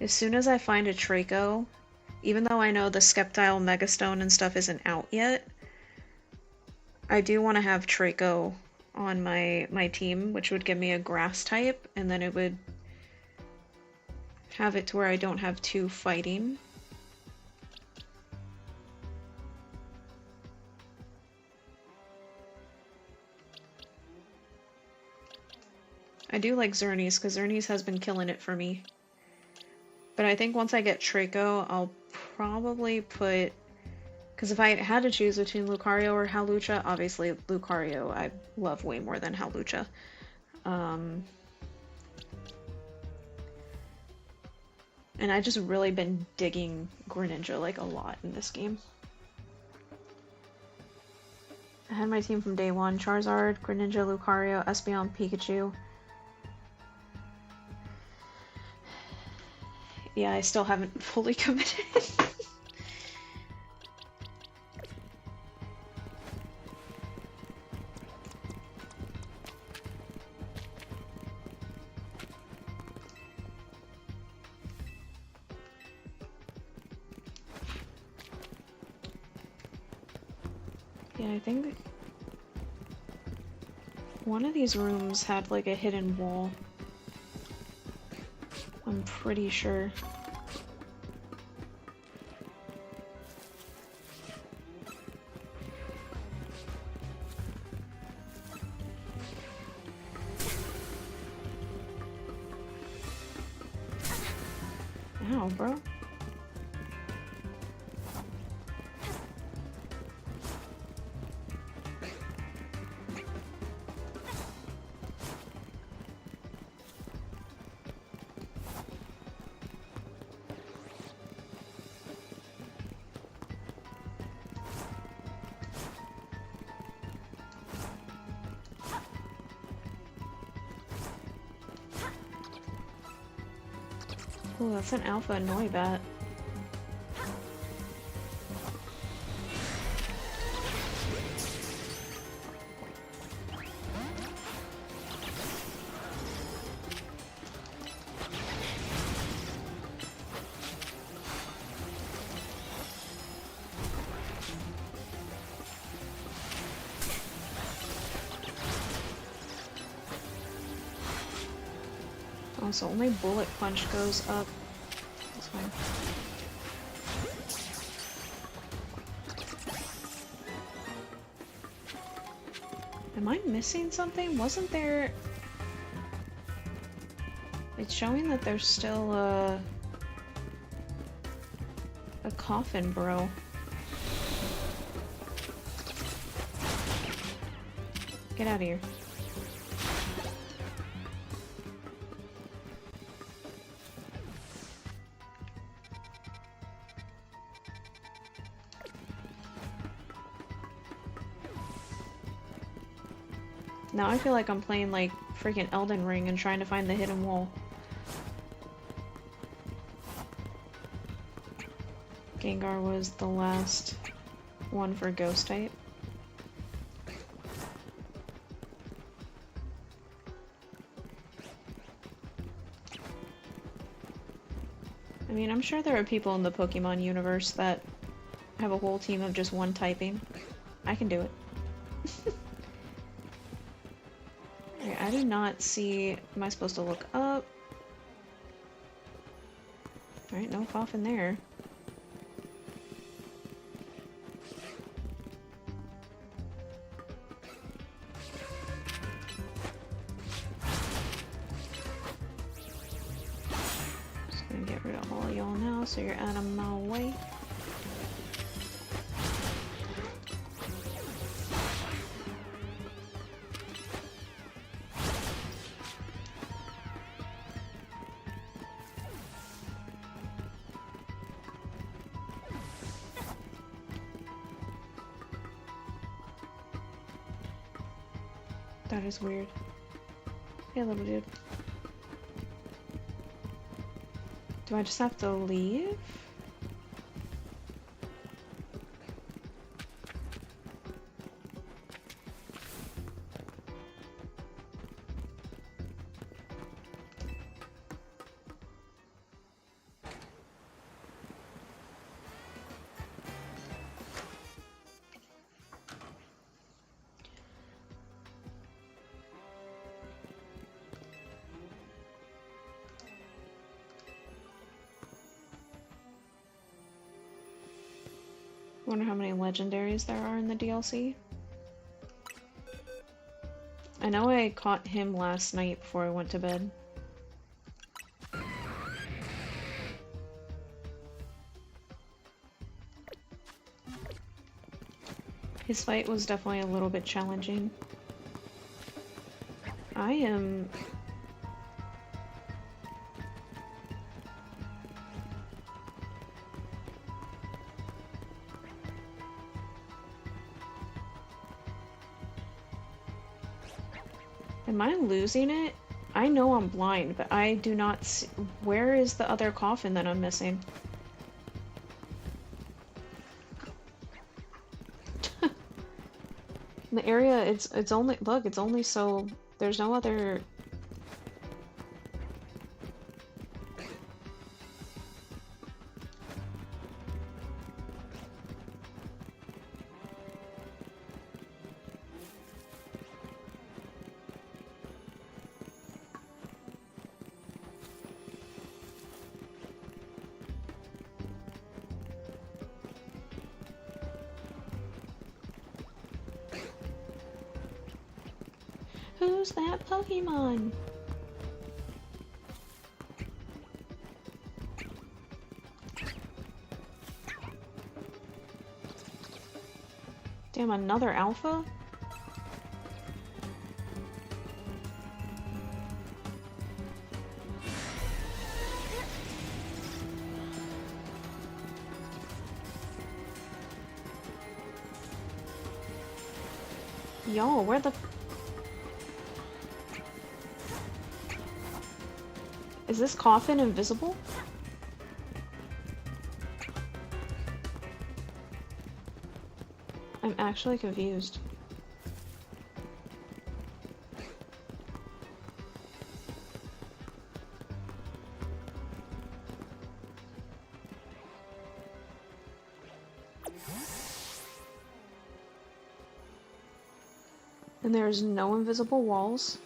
as soon as I find a Draco, even though I know the Sceptile Megastone and stuff isn't out yet, I do want to have Draco on my team, which would give me a grass type, and then it would have it to where I don't have two fighting. I do like Xerneas, because Xerneas has been killing it for me. But I think once I get Draco, I'll probably put... Because if I had to choose between Lucario or Hawlucha, obviously Lucario I love way more than Hawlucha. And I've just really been digging Greninja like a lot in this game. I had my team from day one: Charizard, Greninja, Lucario, Espeon, Pikachu. Yeah, I still haven't fully committed. Yeah, I think one of these rooms had like a hidden wall. I'm pretty sure. Ow, bro. Ooh, that's an alpha Noibat. Oh, so only Bullet Punch goes up. That's fine. Am I missing something? Wasn't there... It's showing that there's still a coffin, bro. Get out of here. Now I feel like I'm playing like freaking Elden Ring and trying to find the hidden wall. Gengar was the last one for Ghost type. I mean, I'm sure there are people in the Pokemon universe that have a whole team of just one typing. I can do it. Okay, I do not see... Am I supposed to look up? Alright, no coffin there. Just gonna get rid of all y'all now so you're out of my way. That is weird. Hey, little dude. Do I just have to leave? Wonder how many legendaries there are in the DLC. I know I caught him last night before I went to bed. His fight was definitely a little bit challenging. I am... Am I losing it? I know I'm blind, but I do not see... Where is the other coffin that I'm missing? The area, it's only... Look, it's only so... There's no other... Who's that Pokemon? Damn, another alpha? Yo, where the... Is this coffin invisible? I'm actually confused. And there's no invisible walls.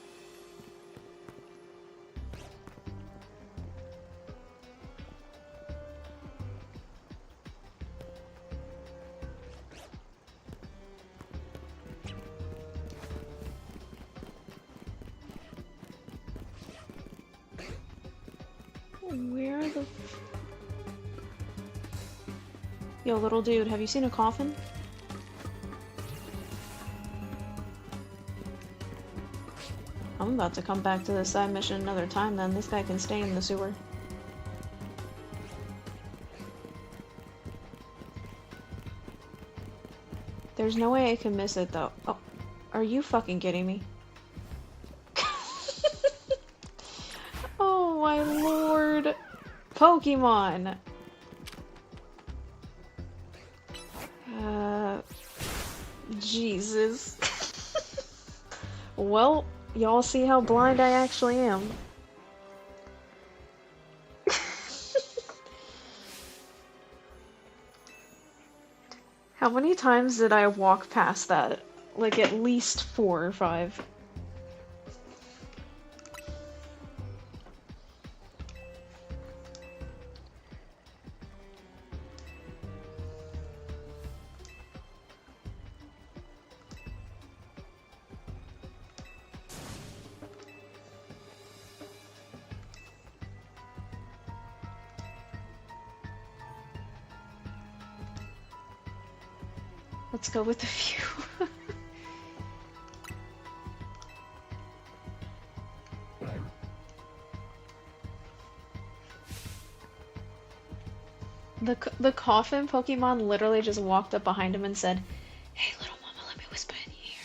Where the... Yo, little dude, have you seen a coffin? I'm about to come back to this side mission another time, then. This guy can stay in the sewer. There's no way I can miss it, though. Oh, are you fucking kidding me? Oh my lord! Pokemon! Jesus. Well, y'all see how blind I actually am. How many times did I walk past that? Like at least 4 or 5. Let's go with the view. The coffin Pokemon literally just walked up behind him and said, "Hey, little mama, let me whisper in your ear."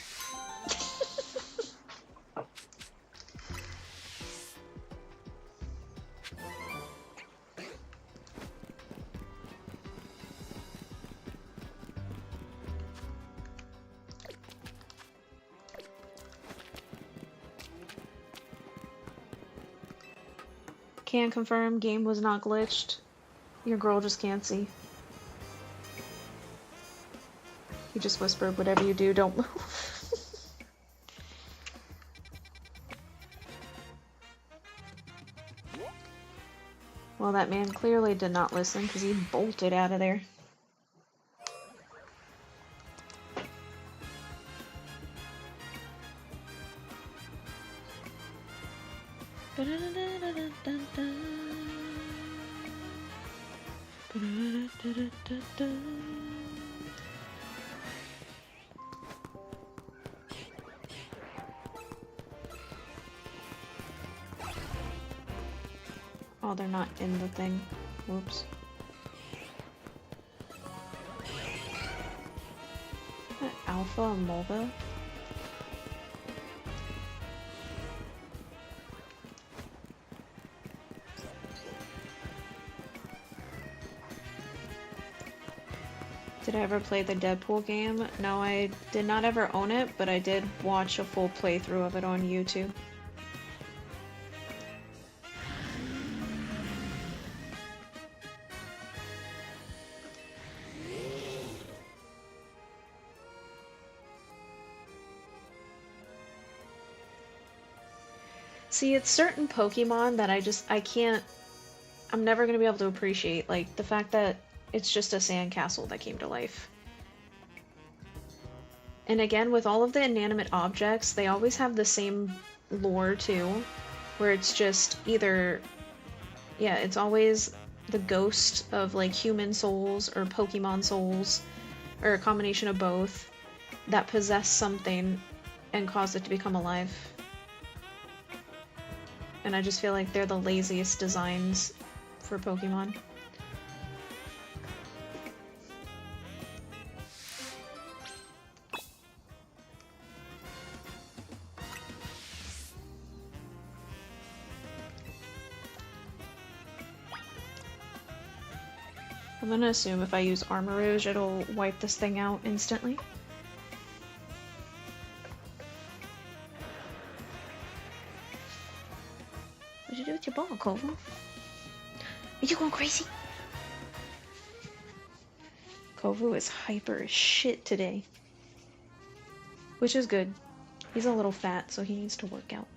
Can confirm, game was not glitched. Your girl just can't see. He just whispered, whatever you do, don't move. Well, that man clearly did not listen because he bolted out of there. Oh, they're not in the thing. Whoops. Alpha Mulva? Did I ever play the Deadpool game? No, I did not ever own it, but I did watch a full playthrough of it on YouTube. See, it's certain Pokemon that I'm never gonna be able to appreciate, like the fact that it's just a sandcastle that came to life. And again, with all of the inanimate objects, they always have the same lore too, where it's just either, yeah, it's always the ghost of like human souls or Pokemon souls, or a combination of both, that possess something and cause it to become alive. And I just feel like they're the laziest designs for Pokemon. I'm gonna assume if I use Armor Rouge, it'll wipe this thing out instantly. What'd you do with your ball, Kovu? Are you going crazy? Kovu is hyper as shit today. Which is good. He's a little fat, so he needs to work out.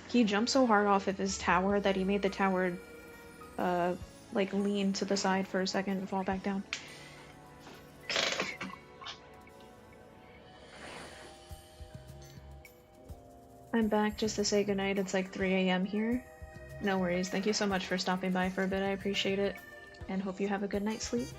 He jumped so hard off of his tower that he made the tower, like lean to the side for a second and fall back down. I'm back just to say goodnight. It's like 3 AM here. No worries. Thank you so much for stopping by for a bit. I appreciate it. And hope you have a good night's sleep.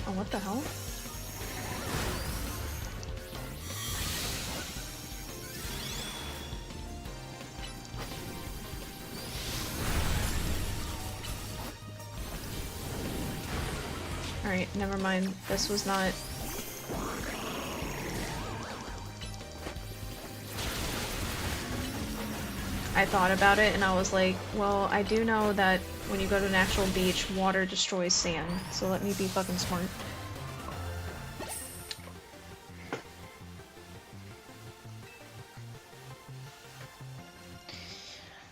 Oh, what the hell? Alright, never mind. This was not... I thought about it and I was like, well, I do know that when you go to an actual beach, water destroys sand, so let me be fucking smart.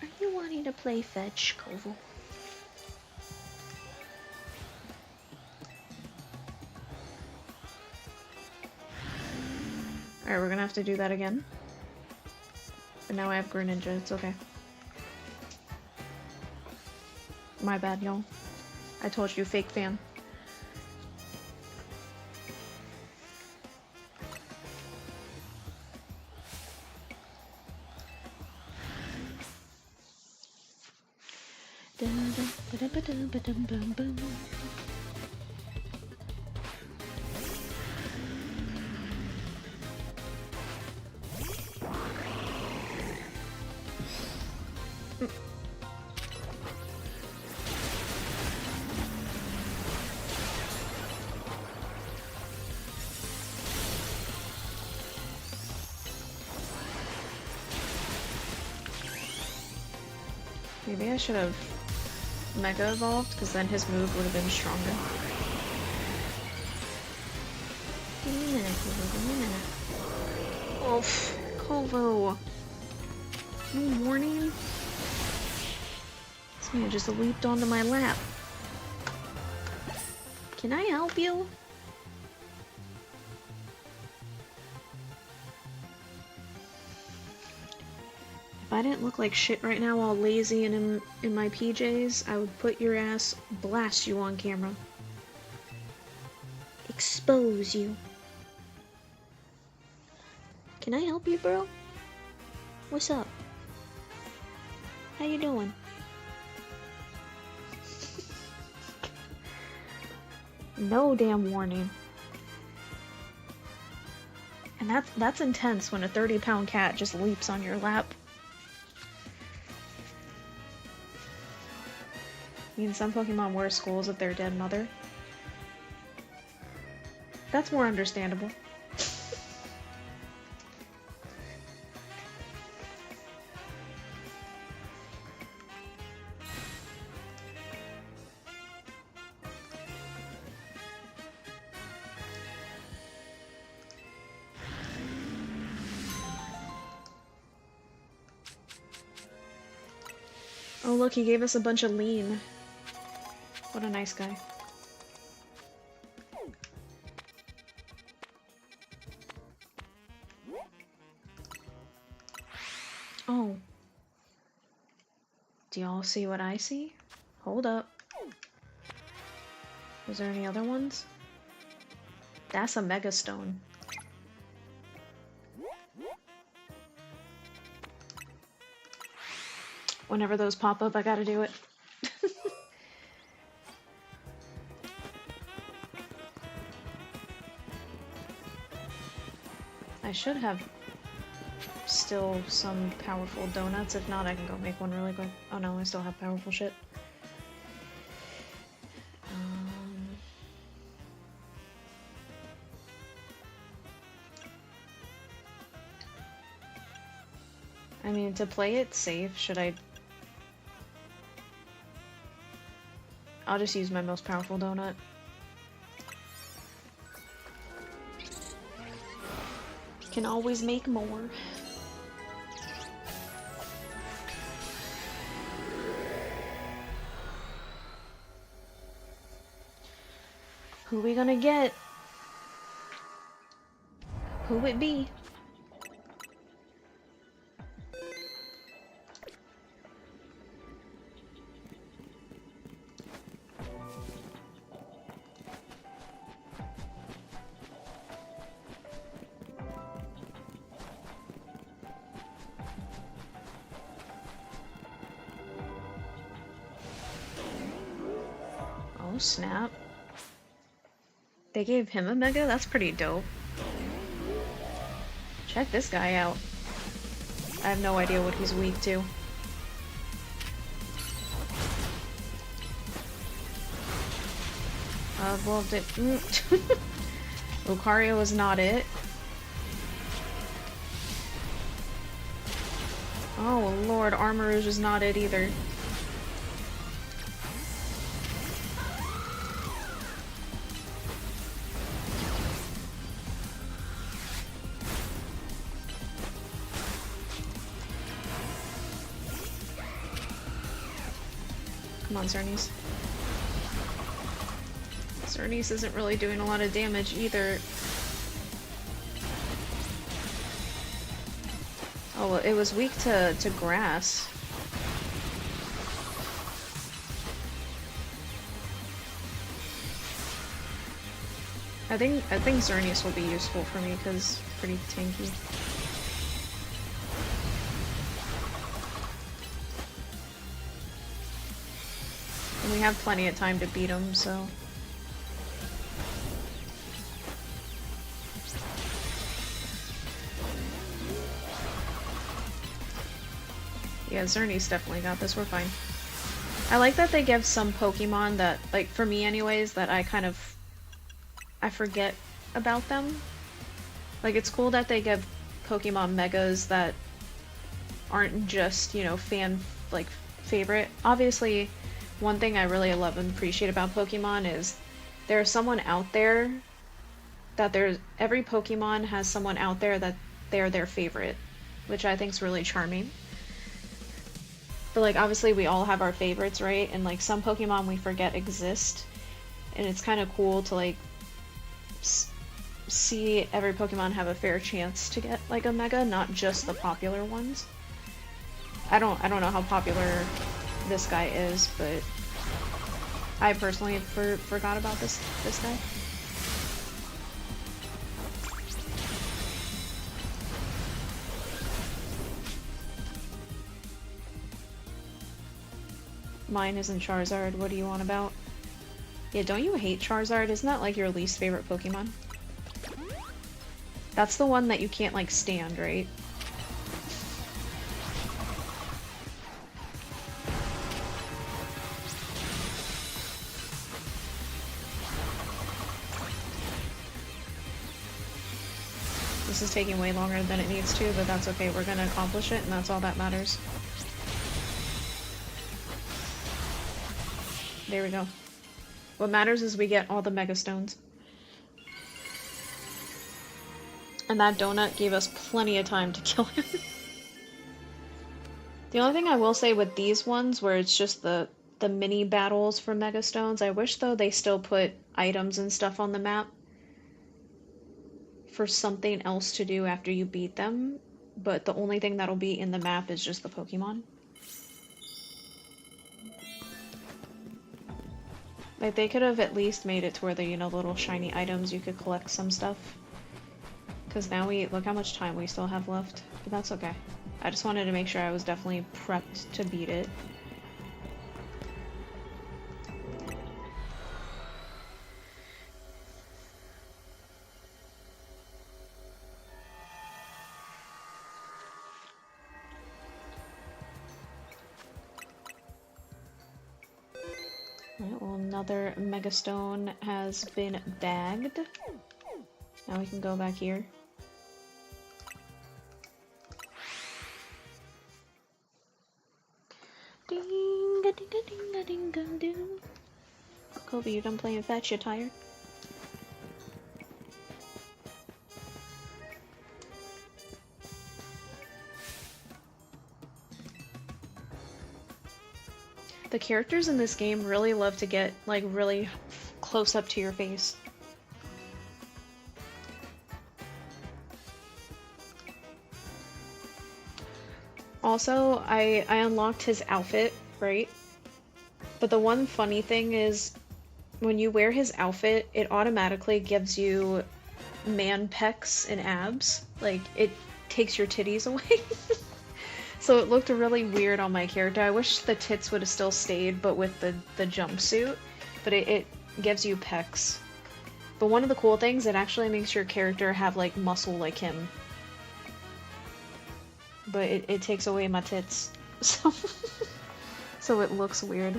Are you wanting to play fetch, Koval? Alright, we're gonna have to do that again. But now I have Greninja, it's okay. My bad, y'all. I told you, fake fan. Maybe I should have Mega Evolved, because then his move would have been stronger. Give me a minute, Kovo, give me a minute. Oof, Kovo. No warning? This man just leaped onto my lap. Can I help you? If I didn't look like shit right now all lazy and in my PJs, I would put your ass, blast you on camera. Expose you. Can I help you, bro? What's up? How you doing? No damn warning. And that's intense when a 30-pound cat just leaps on your lap. I mean, some Pokemon wear skulls of their dead mother. That's more understandable. Oh look, he gave us a bunch of lean. What a nice guy. Oh. Do y'all see what I see? Hold up. Was there any other ones? That's a Mega Stone. Whenever those pop up, I gotta do it. I should have still some powerful donuts. If not, I can go make one really quick. Oh no, I still have powerful shit. I mean, to play it safe, should I... I'll just use my most powerful donut. Can always make more. Who we gonna get? Who it be? Oh snap. They gave him a Mega? That's pretty dope. Check this guy out. I have no idea what he's weak to. Well, Lucario is not it. Oh lord, Armarouge is not it either. Come on, Xerneas. Xerneas isn't really doing a lot of damage either. Oh, well, it was weak to grass. I think Xerneas will be useful for me because it's pretty tanky. And we have plenty of time to beat him, so... Yeah, Xerneas definitely got this, we're fine. I like that they give some Pokemon that, like, for me anyways, that I forget about them. Like, it's cool that they give Pokemon Megas that aren't just, you know, favorite. Obviously, one thing I really love and appreciate about Pokemon is there's someone out there that every Pokemon has someone out there that they're their favorite, which I think is really charming. But like obviously we all have our favorites, right? And like some Pokemon we forget exist, and it's kind of cool to like see every Pokemon have a fair chance to get like a Mega, not just the popular ones. I don't know how popular this guy is, but I personally forgot about this guy. Mine isn't Charizard. What do you want about? Yeah, don't you hate Charizard? Isn't that like your least favorite Pokemon? That's the one that you can't like stand, right? This is taking way longer than it needs to, but that's okay. We're gonna accomplish it, and that's all that matters. There we go. What matters is we get all the Mega Stones. And that donut gave us plenty of time to kill him. The only thing I will say with these ones, where it's just the mini battles for Mega Stones, I wish though they still put items and stuff on the map for something else to do after you beat them, but the only thing that'll be in the map is just the Pokemon. Like, they could have at least made it to where the, you know, little shiny items, you could collect some stuff. Because now look how much time we still have left, but that's okay. I just wanted to make sure I was definitely prepped to beat it. Alright, well, another Mega Stone has been bagged. Now we can go back here. Ding-a-ding-a-ding-a-ding-a-ding. Kobe, you done playing fetch? You tired? The characters in this game really love to get, like, really close up to your face. Also, I unlocked his outfit, right? But the one funny thing is, when you wear his outfit, it automatically gives you man pecs and abs. Like, it takes your titties away. So it looked really weird on my character. I wish the tits would have still stayed, but with the jumpsuit. But it gives you pecs. But one of the cool things, it actually makes your character have, like, muscle like him. But it takes away my tits. So, so it looks weird.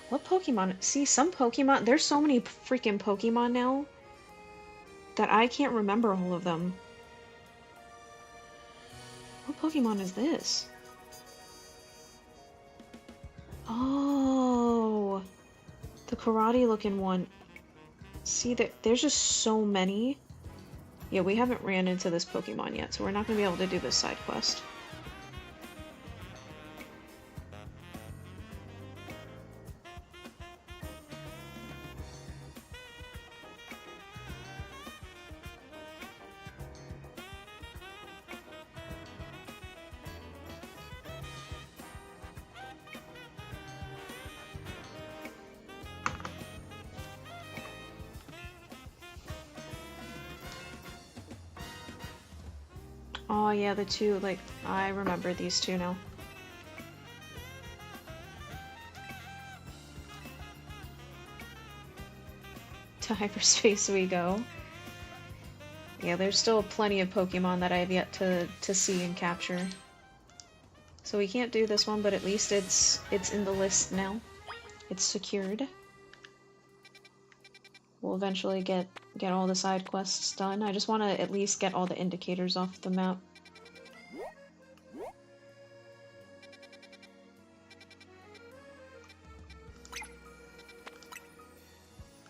What Pokemon? See, some Pokemon... There's so many freaking Pokemon now that I can't remember all of them. What Pokemon is this? Oh, the karate-looking one. See, there's just so many. Yeah, we haven't ran into this Pokemon yet, so we're not going to be able to do this side quest. Oh yeah, the two, like, I remember these two now. To hyperspace we go. Yeah, there's still plenty of Pokemon that I have yet to see and capture. So we can't do this one, but at least it's in the list now. It's secured. We'll eventually get all the side quests done. I just want to at least get all the indicators off the map.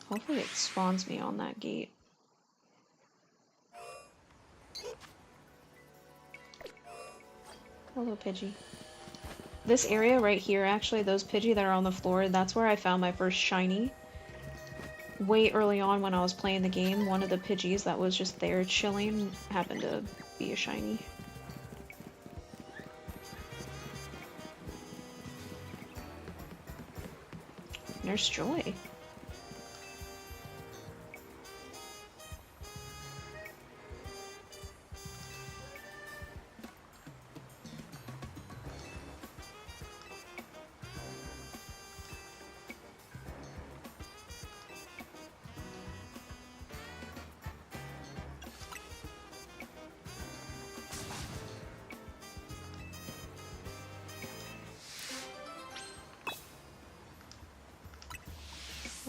Hopefully it spawns me on that gate. Hello, Pidgey. This area right here, actually, those Pidgey that are on the floor, that's where I found my first shiny. Way early on when I was playing the game, one of the Pidgeys that was just there chilling happened to be a shiny. Nurse Joy.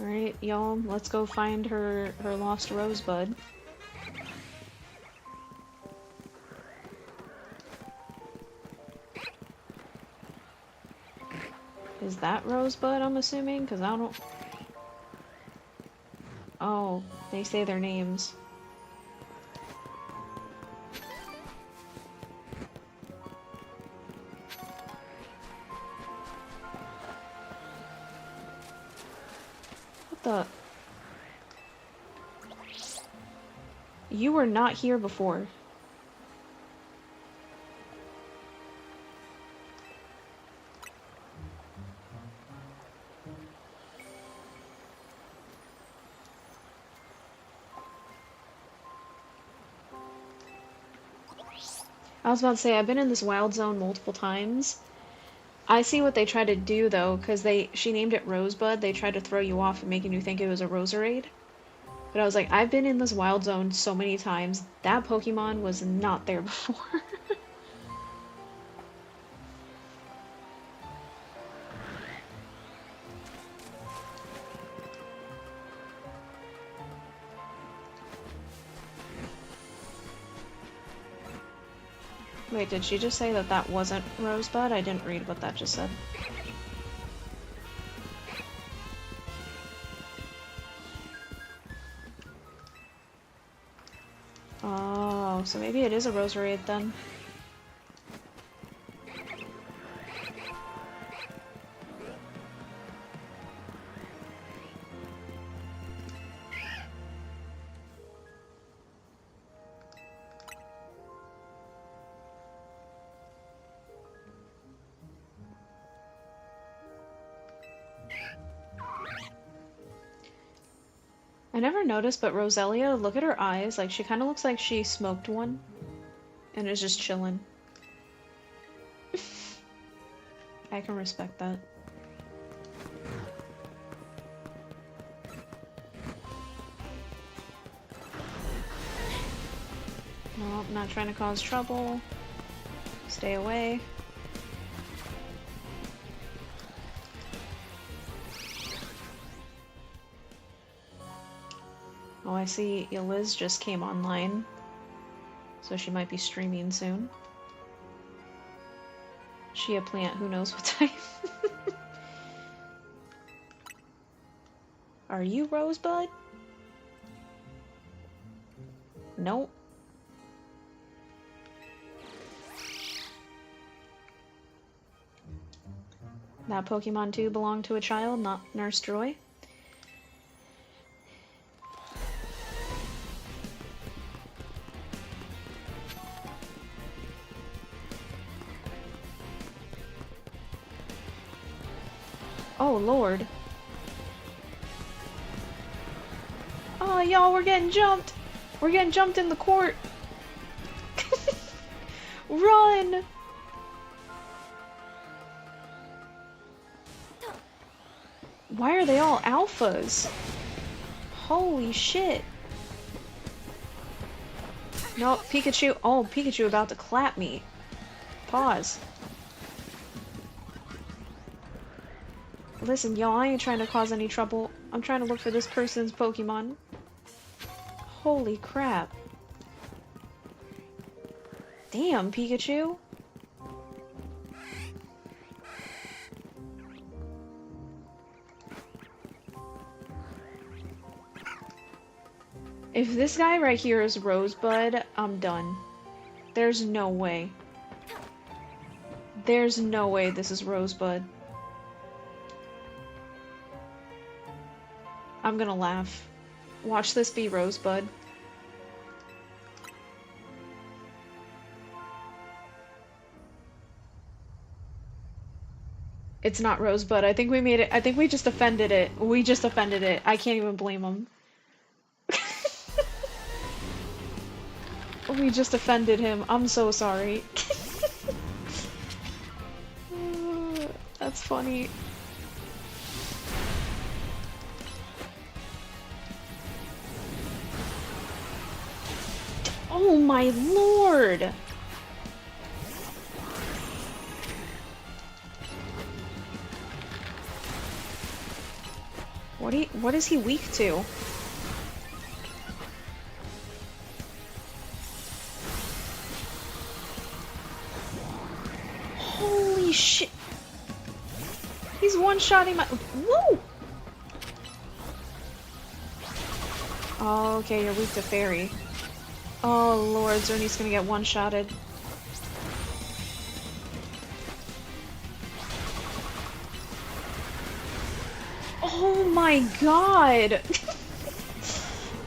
Alright, y'all, let's go find her lost rosebud. Is that Rosebud, I'm assuming? Because I don't... Oh, they say their names. What the... You were not here before. I was about to say, I've been in this wild zone multiple times. I see what they try to do, though, because she named it Rosebud. They tried to throw you off and making you think it was a Roserade. But I was like, I've been in this wild zone so many times. That Pokemon was not there before. Wait, did she just say that that wasn't Rosebud? I didn't read what that just said. Oh, so maybe it is a Roserade then. I never noticed, but Roselia, look at her eyes. Like, she kind of looks like she smoked one and is just chilling. I can respect that. No, I'm not trying to cause trouble. Stay away. Oh, I see Liz just came online, so she might be streaming soon. She a plant, who knows what type. Are you Rosebud? Nope. That Pokemon too belonged to a child, not Nurse Joy. Oh, Lord. Oh, y'all, we're getting jumped. We're getting jumped in the court. Run! Why are they all alphas? Holy shit. No, Pikachu. Oh, Pikachu about to clap me. Pause. Listen, y'all, I ain't trying to cause any trouble. I'm trying to look for this person's Pokemon. Holy crap. Damn, Pikachu. If this guy right here is Rosebud, I'm done. There's no way. There's no way this is Rosebud. I'm gonna laugh. Watch this be Rosebud. It's not Rosebud. I think we made it. I think we just offended it. We just offended it. I can't even blame him. We just offended him. I'm so sorry. That's funny. Oh my lord! What is he weak to? Holy shit! He's one-shotting my- Woo! Oh, okay, you're weak to fairy. Oh lord, Zernie's gonna get one-shotted. Oh my god!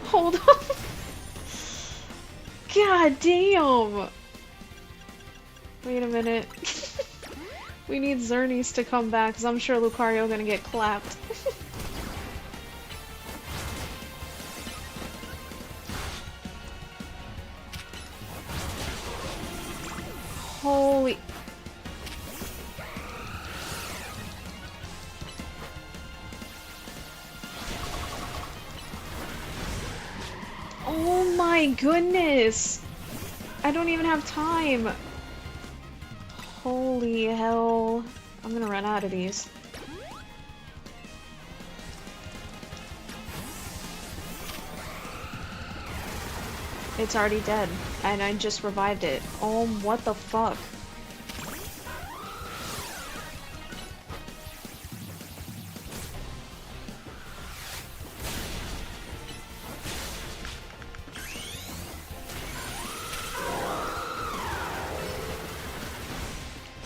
Hold on. God damn! Wait a minute. We need Zernies to come back, because I'm sure Lucario gonna get clapped. Holy... Oh my goodness! I don't even have time! Holy hell. I'm gonna run out of these. It's already dead, and I just revived it. Oh, what the fuck?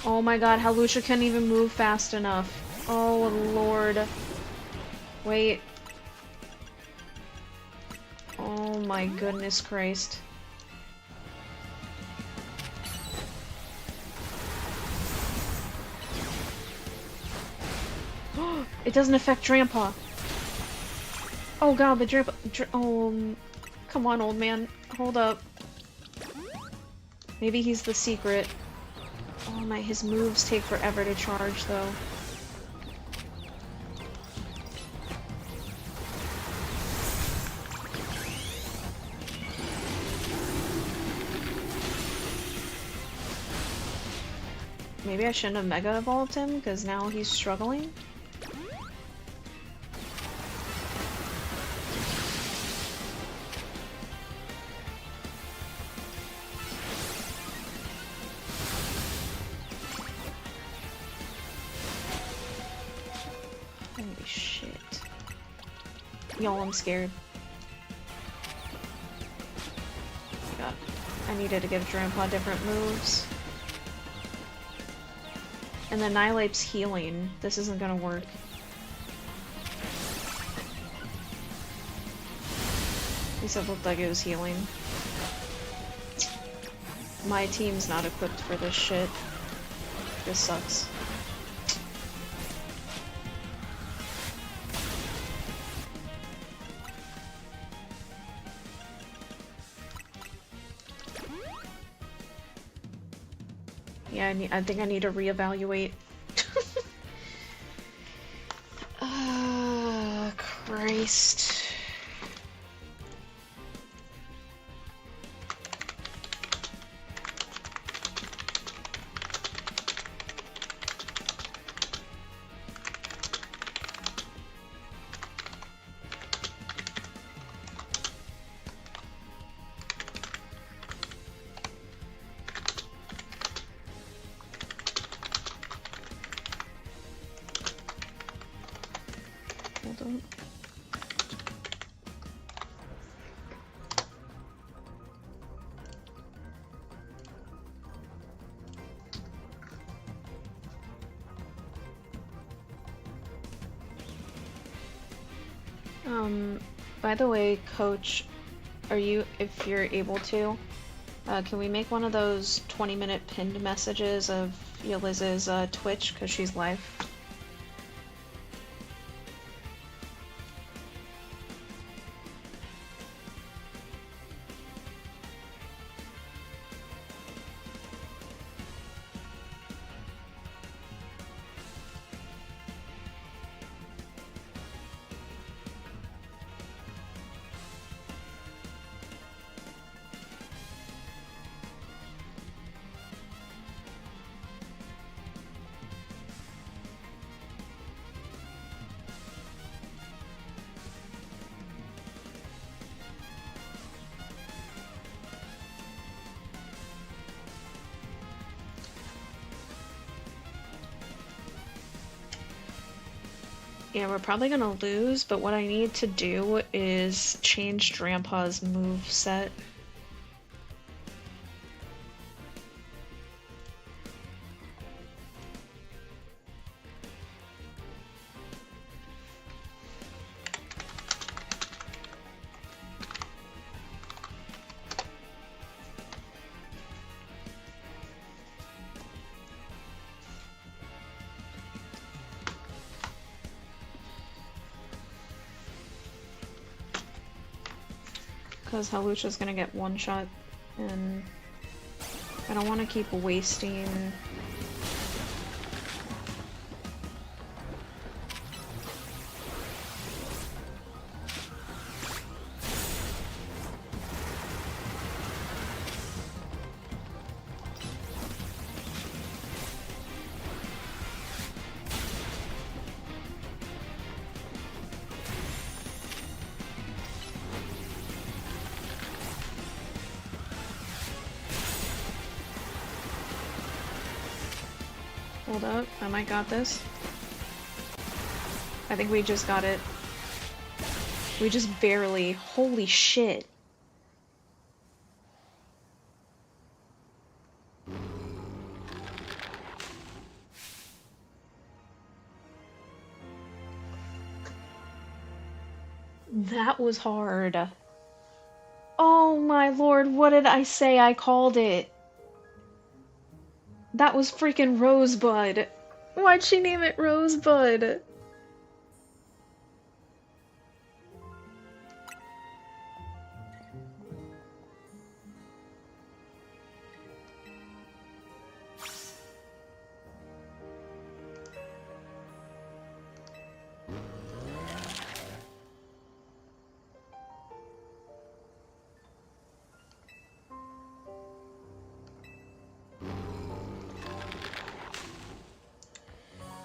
Oh my god, Halusha couldn't even move fast enough. Oh lord. Wait. Oh my goodness Christ. It doesn't affect Drampa. Oh god, the Drampa... oh, come on, old man. Hold up. Maybe he's the secret. Oh my, his moves take forever to charge, though. Maybe I shouldn't have Mega Evolved him, because now he's struggling? Holy shit. Y'all, I'm scared. God. I needed to give Grandpa different moves. And then Nilape's healing. This isn't gonna work. At least it looked like it was healing. My team's not equipped for this shit. This sucks. Yeah, I think I need to reevaluate. Christ. don't. By the way, Coach, if you're able to, can we make one of those 20-minute pinned messages of Yeliz's Twitch, because she's live? Yeah, we're probably gonna lose, but what I need to do is change Grandpa's move set. Because Halucha's gonna get one shot, and I don't want to keep wasting. Hold up, I might got this. I think we just got it. We just barely. Holy shit. That was hard. Oh my lord, what did I say I called it? That was freaking Rosebud. Why'd she name it Rosebud?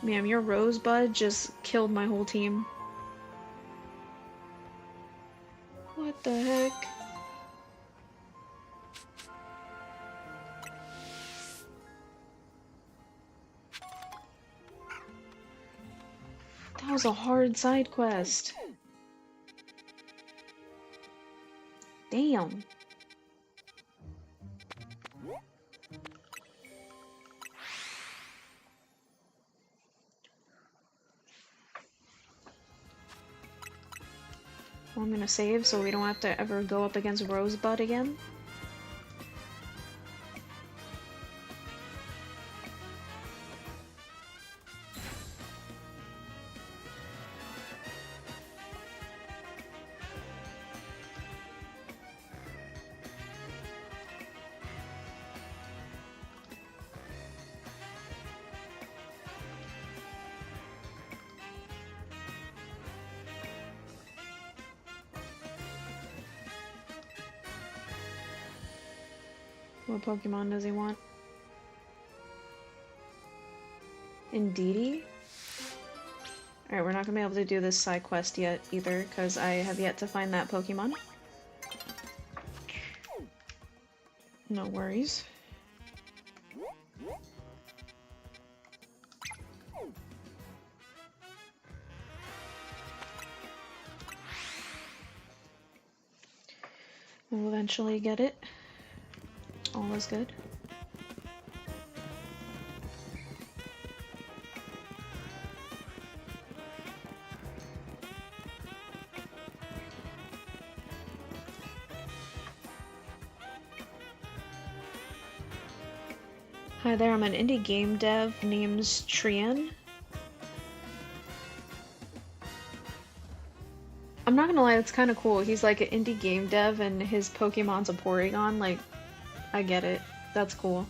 Ma'am, your Rosebud just killed my whole team. What the heck? That was a hard side quest. Damn. Well, I'm gonna save so we don't have to ever go up against Rosebud again. What Pokemon does he want? Indeedee? Alright, we're not gonna be able to do this side quest yet either, because I have yet to find that Pokemon. No worries. We'll eventually get it. All is good. Hi there, I'm an indie game dev named Trian. I'm not gonna lie, it's kind of cool. He's like an indie game dev and his Pokemon's a Porygon. Like, I get it. That's cool.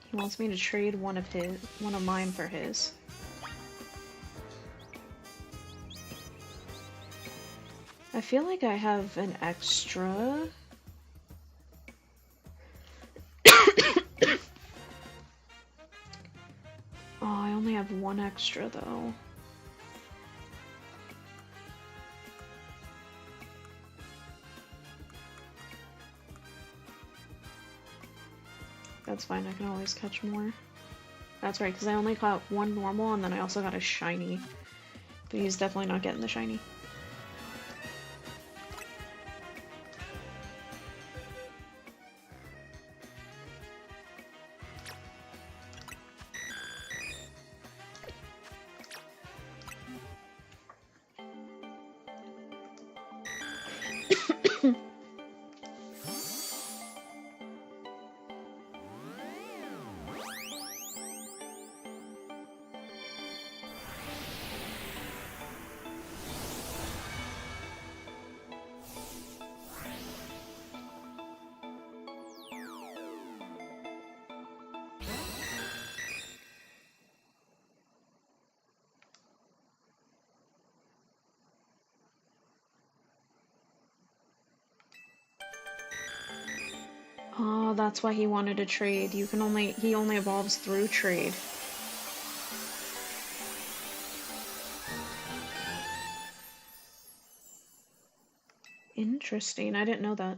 He wants me to trade one of mine for his. I feel like I have an extra. Oh, I only have one extra though. That's fine, I can always catch more. That's right, because I only caught one normal and then I also got a shiny. But he's definitely not getting the shiny. Oh, that's why he wanted to trade. He only evolves through trade. Interesting, I didn't know that.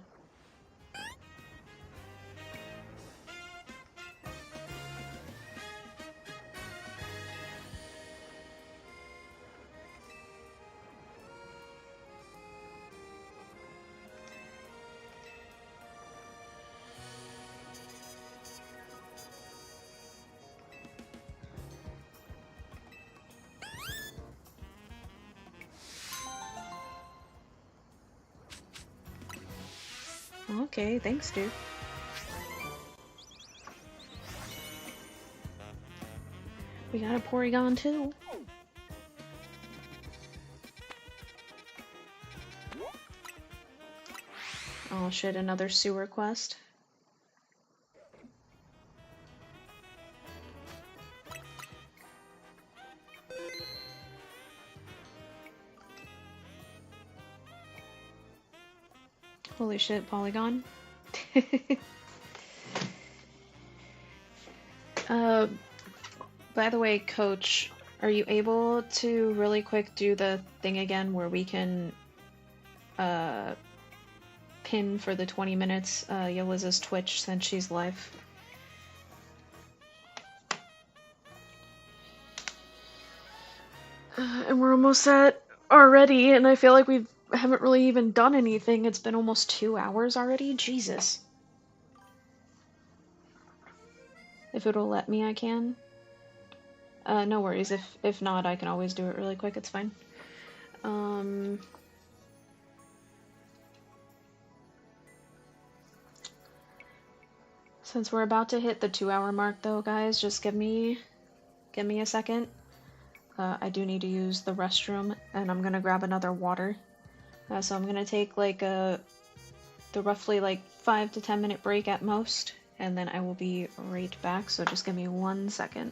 Okay, thanks, dude. We got a Porygon too. Oh shit, another sewer quest. Holy shit, Polygon. By the way, Coach, are you able to really quick do the thing again where we can pin for the 20 minutes Yaliza's Twitch since she's live? And we're almost at already, and I feel like we've haven't really even done anything. It's been almost 2 hours already. Jesus. If it'll let me, I can. No worries. If not, I can always do it really quick. It's fine. Since we're about to hit the 2-hour mark, though, guys, just give me a second. I do need to use the restroom, and I'm gonna grab another water. So I'm gonna take like the roughly like 5 to 10 minute break at most, and then I will be right back. So just give me 1 second.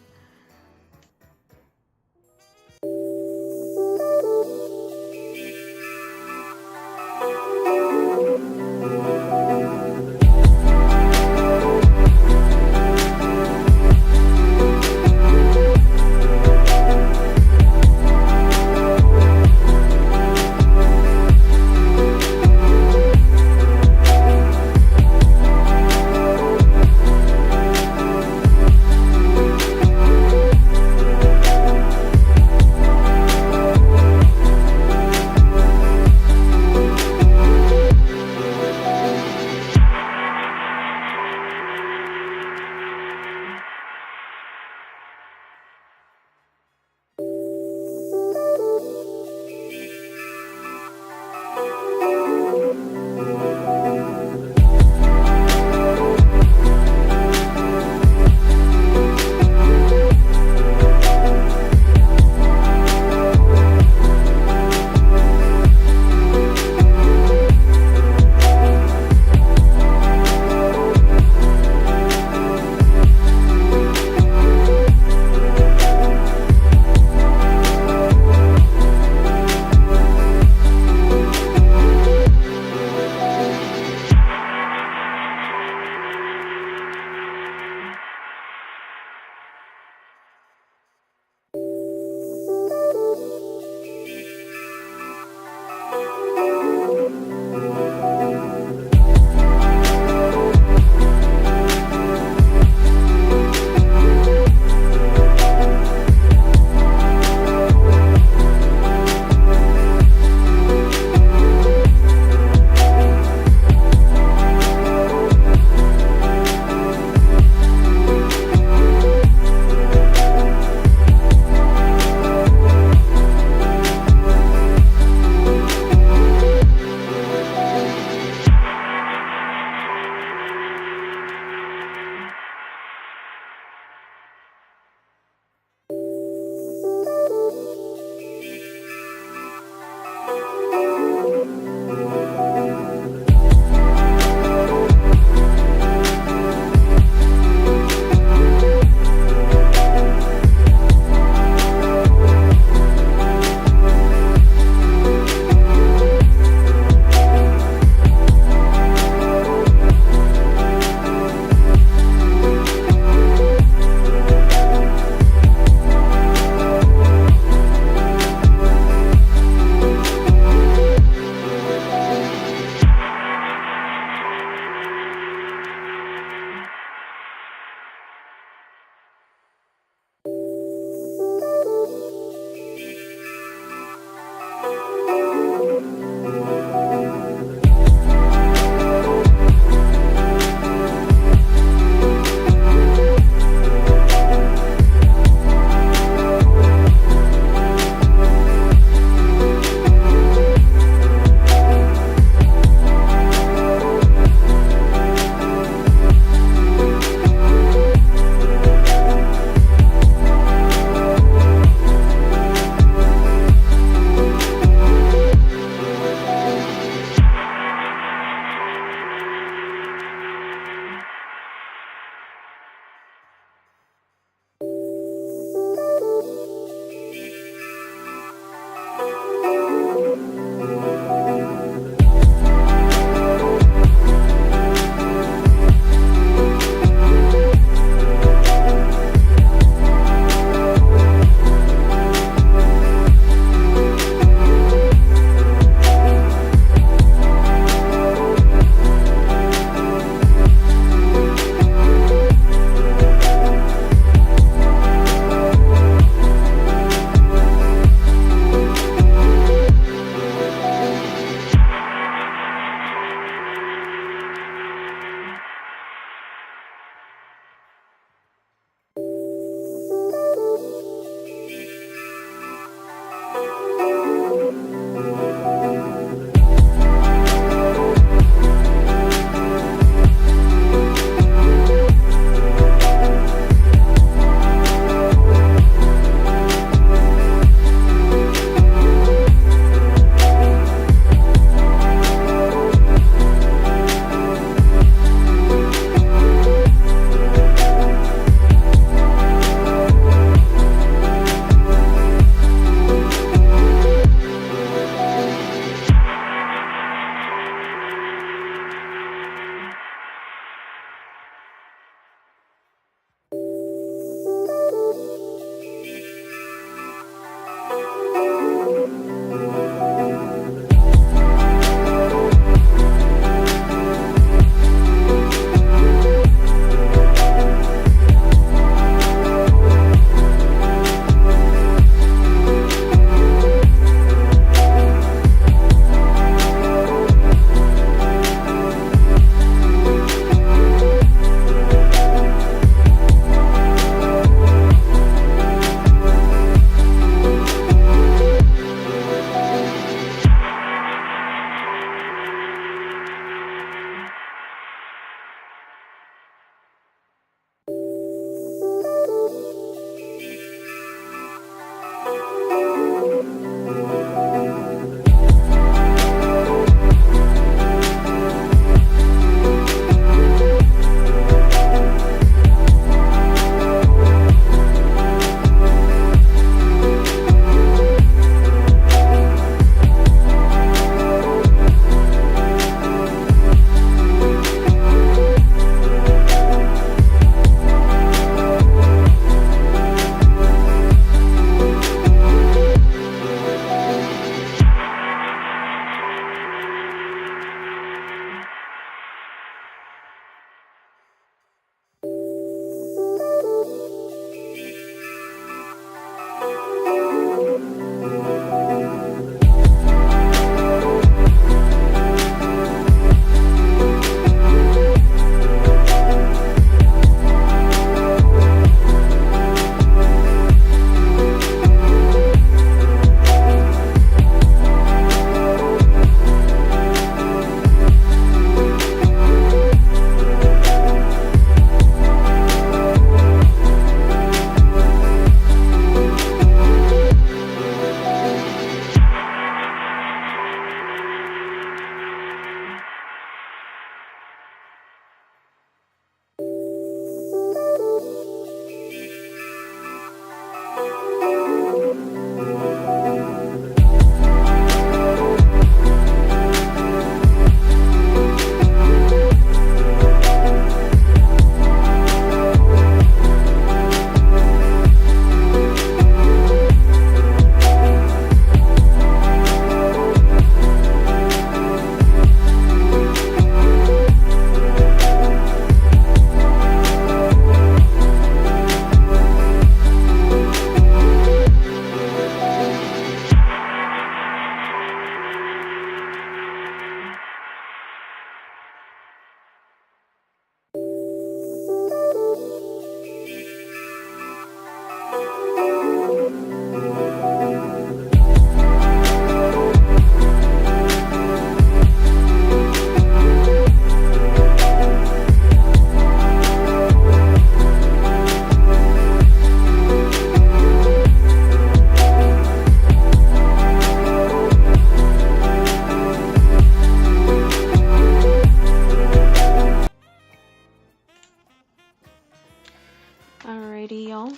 Alrighty, y'all.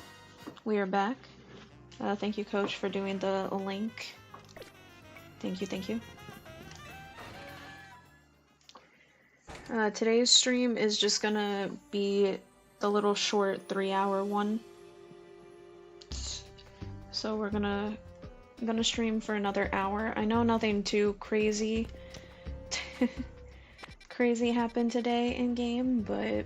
We are back. Thank you, Coach, for doing the link. Thank you, thank you. Today's stream is just gonna be a little short 3-hour one. So we're gonna stream for another hour. I know nothing too crazy crazy happened today in game, but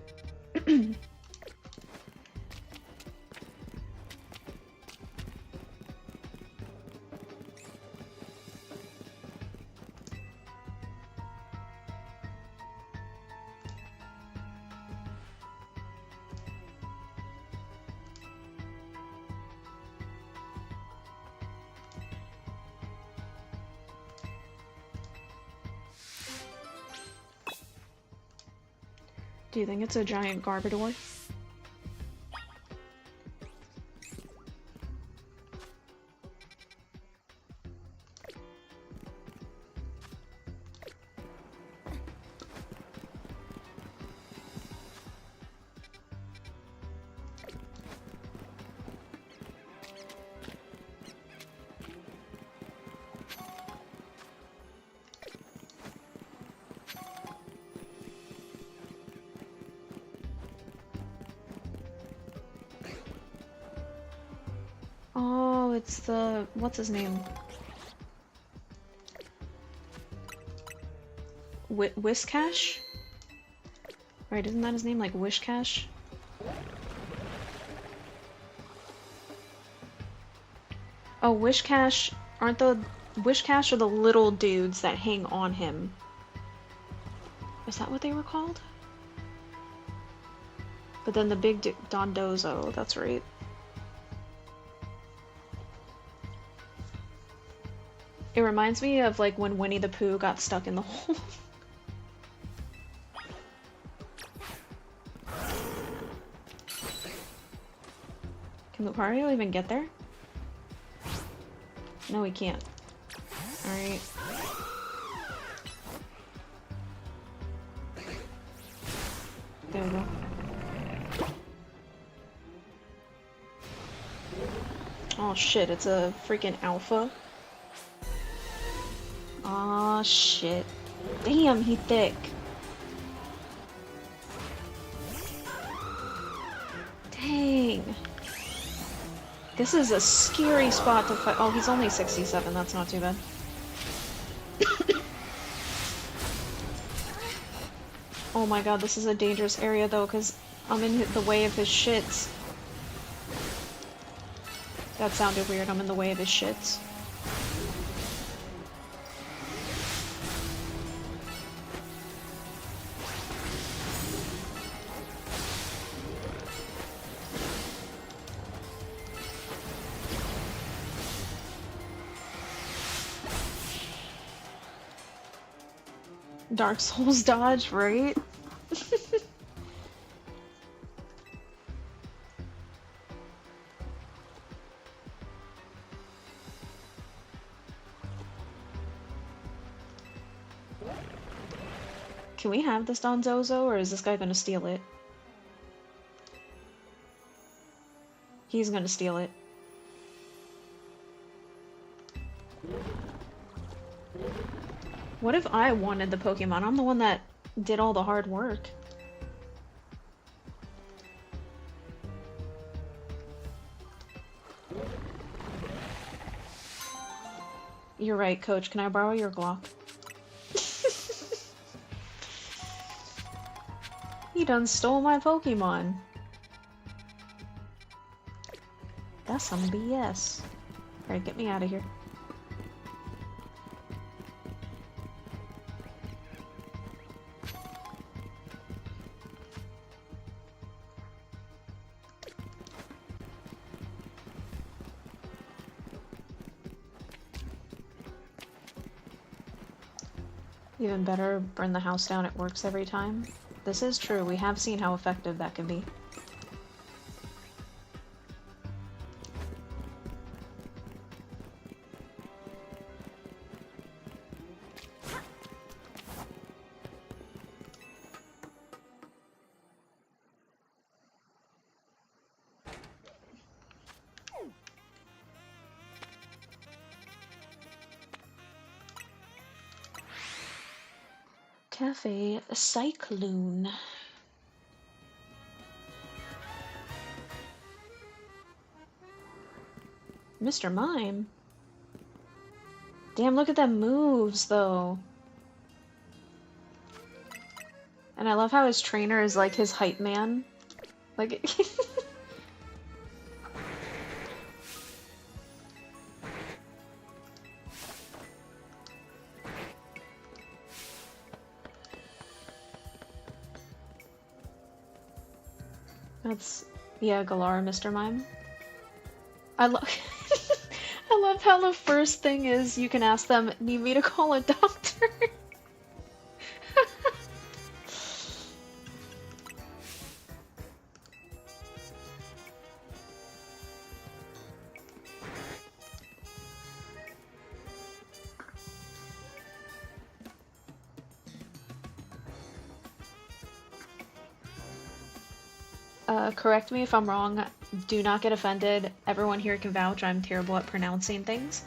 do you think it's a giant Garbodor? Oh, it's the... what's his name? Whiscash? Right, isn't that his name? Like Wishcash? Oh, Wishcash... aren't the... Wishcash are the little dudes that hang on him. Is that what they were called? But then the big Dondozo, that's right. It reminds me of like when Winnie the Pooh got stuck in the hole. Can Lucario even get there? No, he can't. Alright. There we go. Oh shit, it's a freaking alpha. Aw, shit. Damn, he thick. Dang. This is a scary spot to fight. Oh, he's only 67, that's not too bad. Oh my god, this is a dangerous area though, because I'm in the way of his shits. That sounded weird, I'm in the way of his shits. Dark Souls dodge, right? Can we have this Donzozo, or is this guy gonna steal it? He's gonna steal it. What if I wanted the Pokemon? I'm the one that did all the hard work. You're right, Coach. Can I borrow your Glock? He done stole my Pokemon. That's some BS. Alright, get me out of here. Even better, burn the house down, it works every time. This is true, we have seen how effective that can be. Cafe Cyclone. Mr. Mime? Damn, look at them moves, though. And I love how his trainer is like his hype man. Like... That's... yeah, Galar, Mr. Mime. I love... I love how the first thing is you can ask them, need me to call a doctor? Correct me if I'm wrong. Do not get offended. Everyone here can vouch I'm terrible at pronouncing things.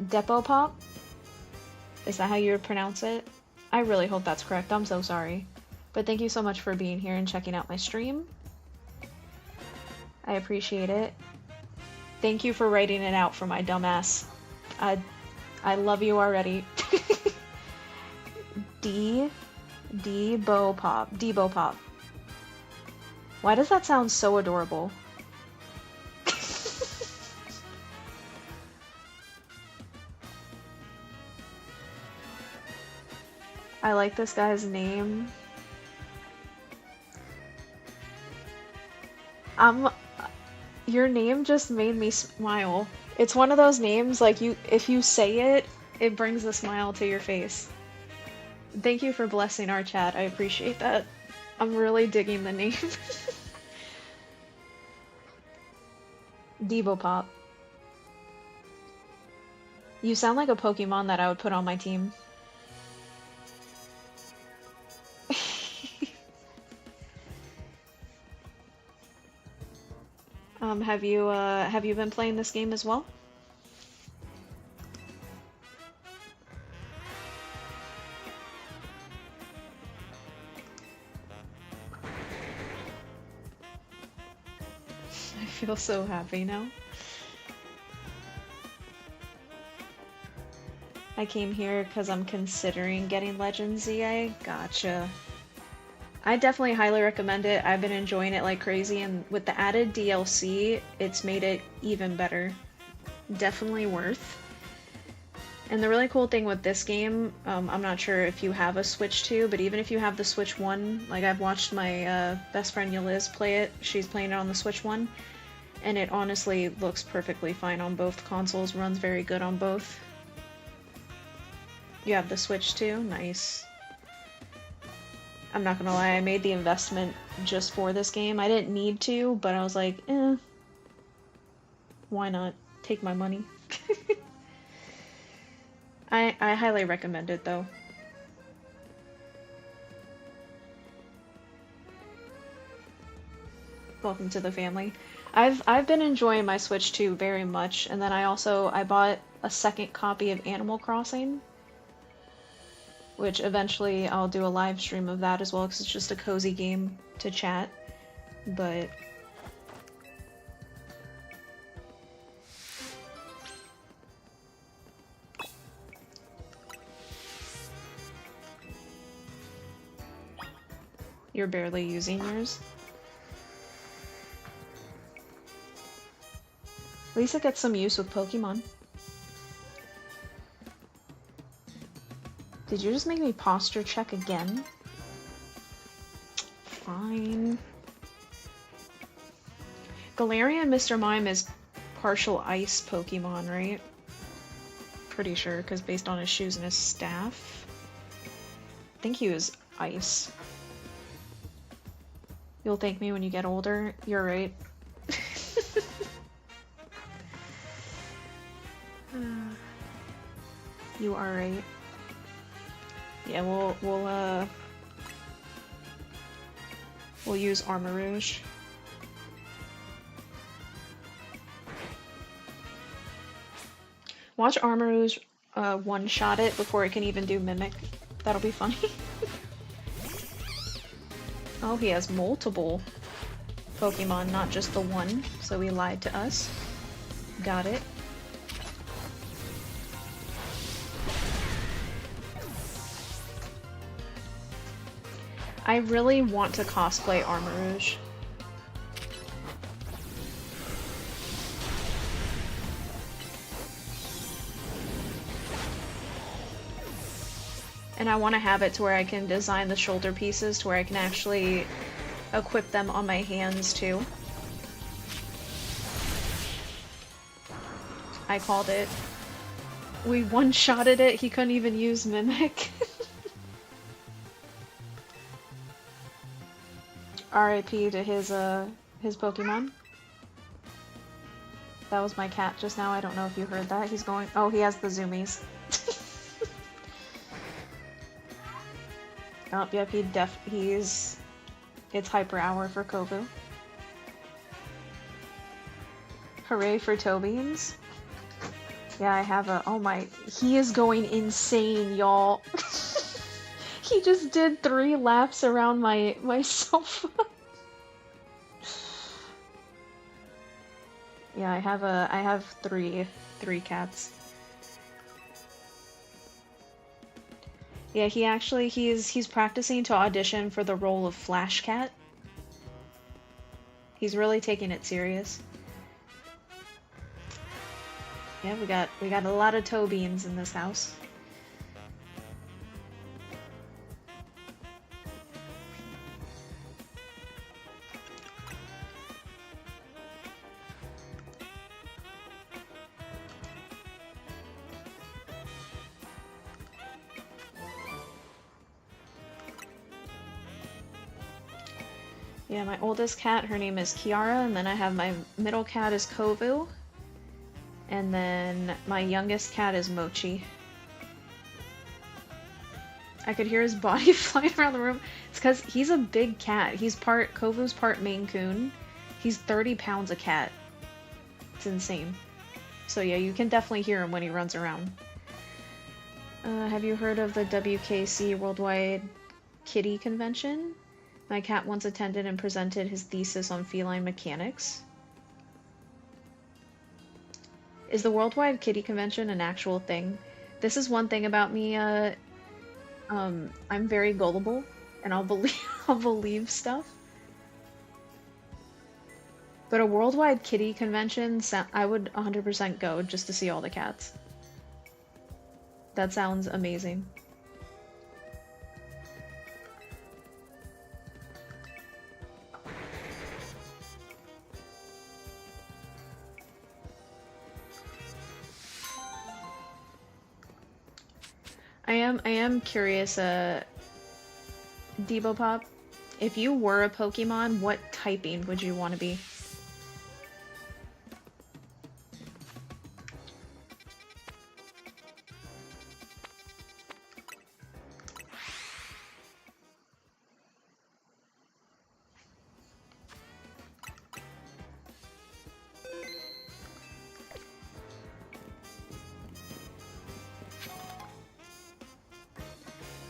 Depot-pop? Is that how you would pronounce it? I really hope that's correct. I'm so sorry. But thank you so much for being here and checking out my stream. I appreciate it. Thank you for writing it out for my dumbass. I love you already. Debo-pop. Debo-pop. Why does that sound so adorable? I like this guy's name. Your name just made me smile. It's one of those names, like, if you say it, it brings a smile to your face. Thank you for blessing our chat, I appreciate that. I'm really digging the name. Debo-pop. You sound like a Pokemon that I would put on my team. Have you been playing this game as well? I feel so happy now. I came here because I'm considering getting Legend ZA. Gotcha. I definitely highly recommend it. I've been enjoying it like crazy, and with the added DLC, it's made it even better. Definitely worth. And the really cool thing with this game, I'm not sure if you have a Switch 2, but even if you have the Switch 1, like I've watched my best friend Yaliz play it, she's playing it on the Switch 1, and it honestly looks perfectly fine on both consoles, runs very good on both. You have the Switch 2? Nice. I'm not gonna lie, I made the investment just for this game. I didn't need to, but I was like, why not? Take my money. I highly recommend it, though. Welcome to the family. I've been enjoying my Switch 2 very much, and then I bought a second copy of Animal Crossing, which eventually I'll do a live stream of that as well, because it's just a cozy game to chat, but... You're barely using yours? At least it gets some use with Pokemon. Did you just make me posture check again? Fine. Galarian Mr. Mime is partial ice Pokemon, right? Pretty sure, because based on his shoes and his staff. I think he was ice. You'll thank me when you get older. You're right. You are right. Yeah, we'll use Armarouge. Watch Armarouge one-shot it before it can even do Mimic. That'll be funny. Oh, he has multiple Pokemon, not just the one, so he lied to us. Got it. I really want to cosplay Armarouge. And I want to have it to where I can design the shoulder pieces to where I can actually equip them on my hands too. I called it. We one-shotted it, he couldn't even use Mimic. RIP to his Pokemon. That was my cat just now, I don't know if you heard that. He's going- oh, he has the zoomies. Oh, yep, he's... It's Hyper Hour for Kovu. Hooray for Tobeans. Yeah, I have a- oh my- he is going insane, y'all. He just did 3 laps around my sofa. Yeah, I have three cats. Yeah, he's practicing to audition for the role of Flash Cat. He's really taking it serious. Yeah, we got a lot of Tobeans in this house. Yeah, my oldest cat, her name is Kiara, and then I have my middle cat is Kovu. And then my youngest cat is Mochi. I could hear his body flying around the room. It's because he's a big cat. Kovu's part Maine Coon. He's 30 pounds a cat. It's insane. So yeah, you can definitely hear him when he runs around. Have you heard of the WKC Worldwide Kitty Convention? My cat once attended and presented his thesis on feline mechanics. Is the Worldwide Kitty Convention an actual thing? This is one thing about me, I'm very gullible, and I'll believe stuff. But a Worldwide Kitty Convention, I would 100% go just to see all the cats. That sounds amazing. I am curious, Debopop, if you were a Pokemon, what typing would you want to be?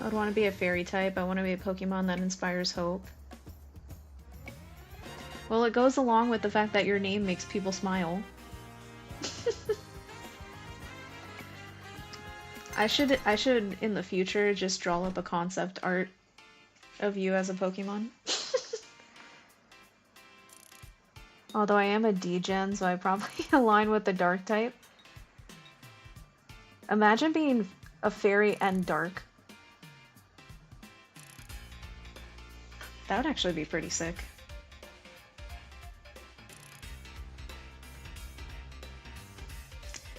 I would want to be a fairy type. I want to be a Pokemon that inspires hope. Well, it goes along with the fact that your name makes people smile. I should in the future just draw up a concept art of you as a Pokemon. Although I am a D-Gen, so I probably align with the dark type. Imagine being a fairy and dark. That would actually be pretty sick.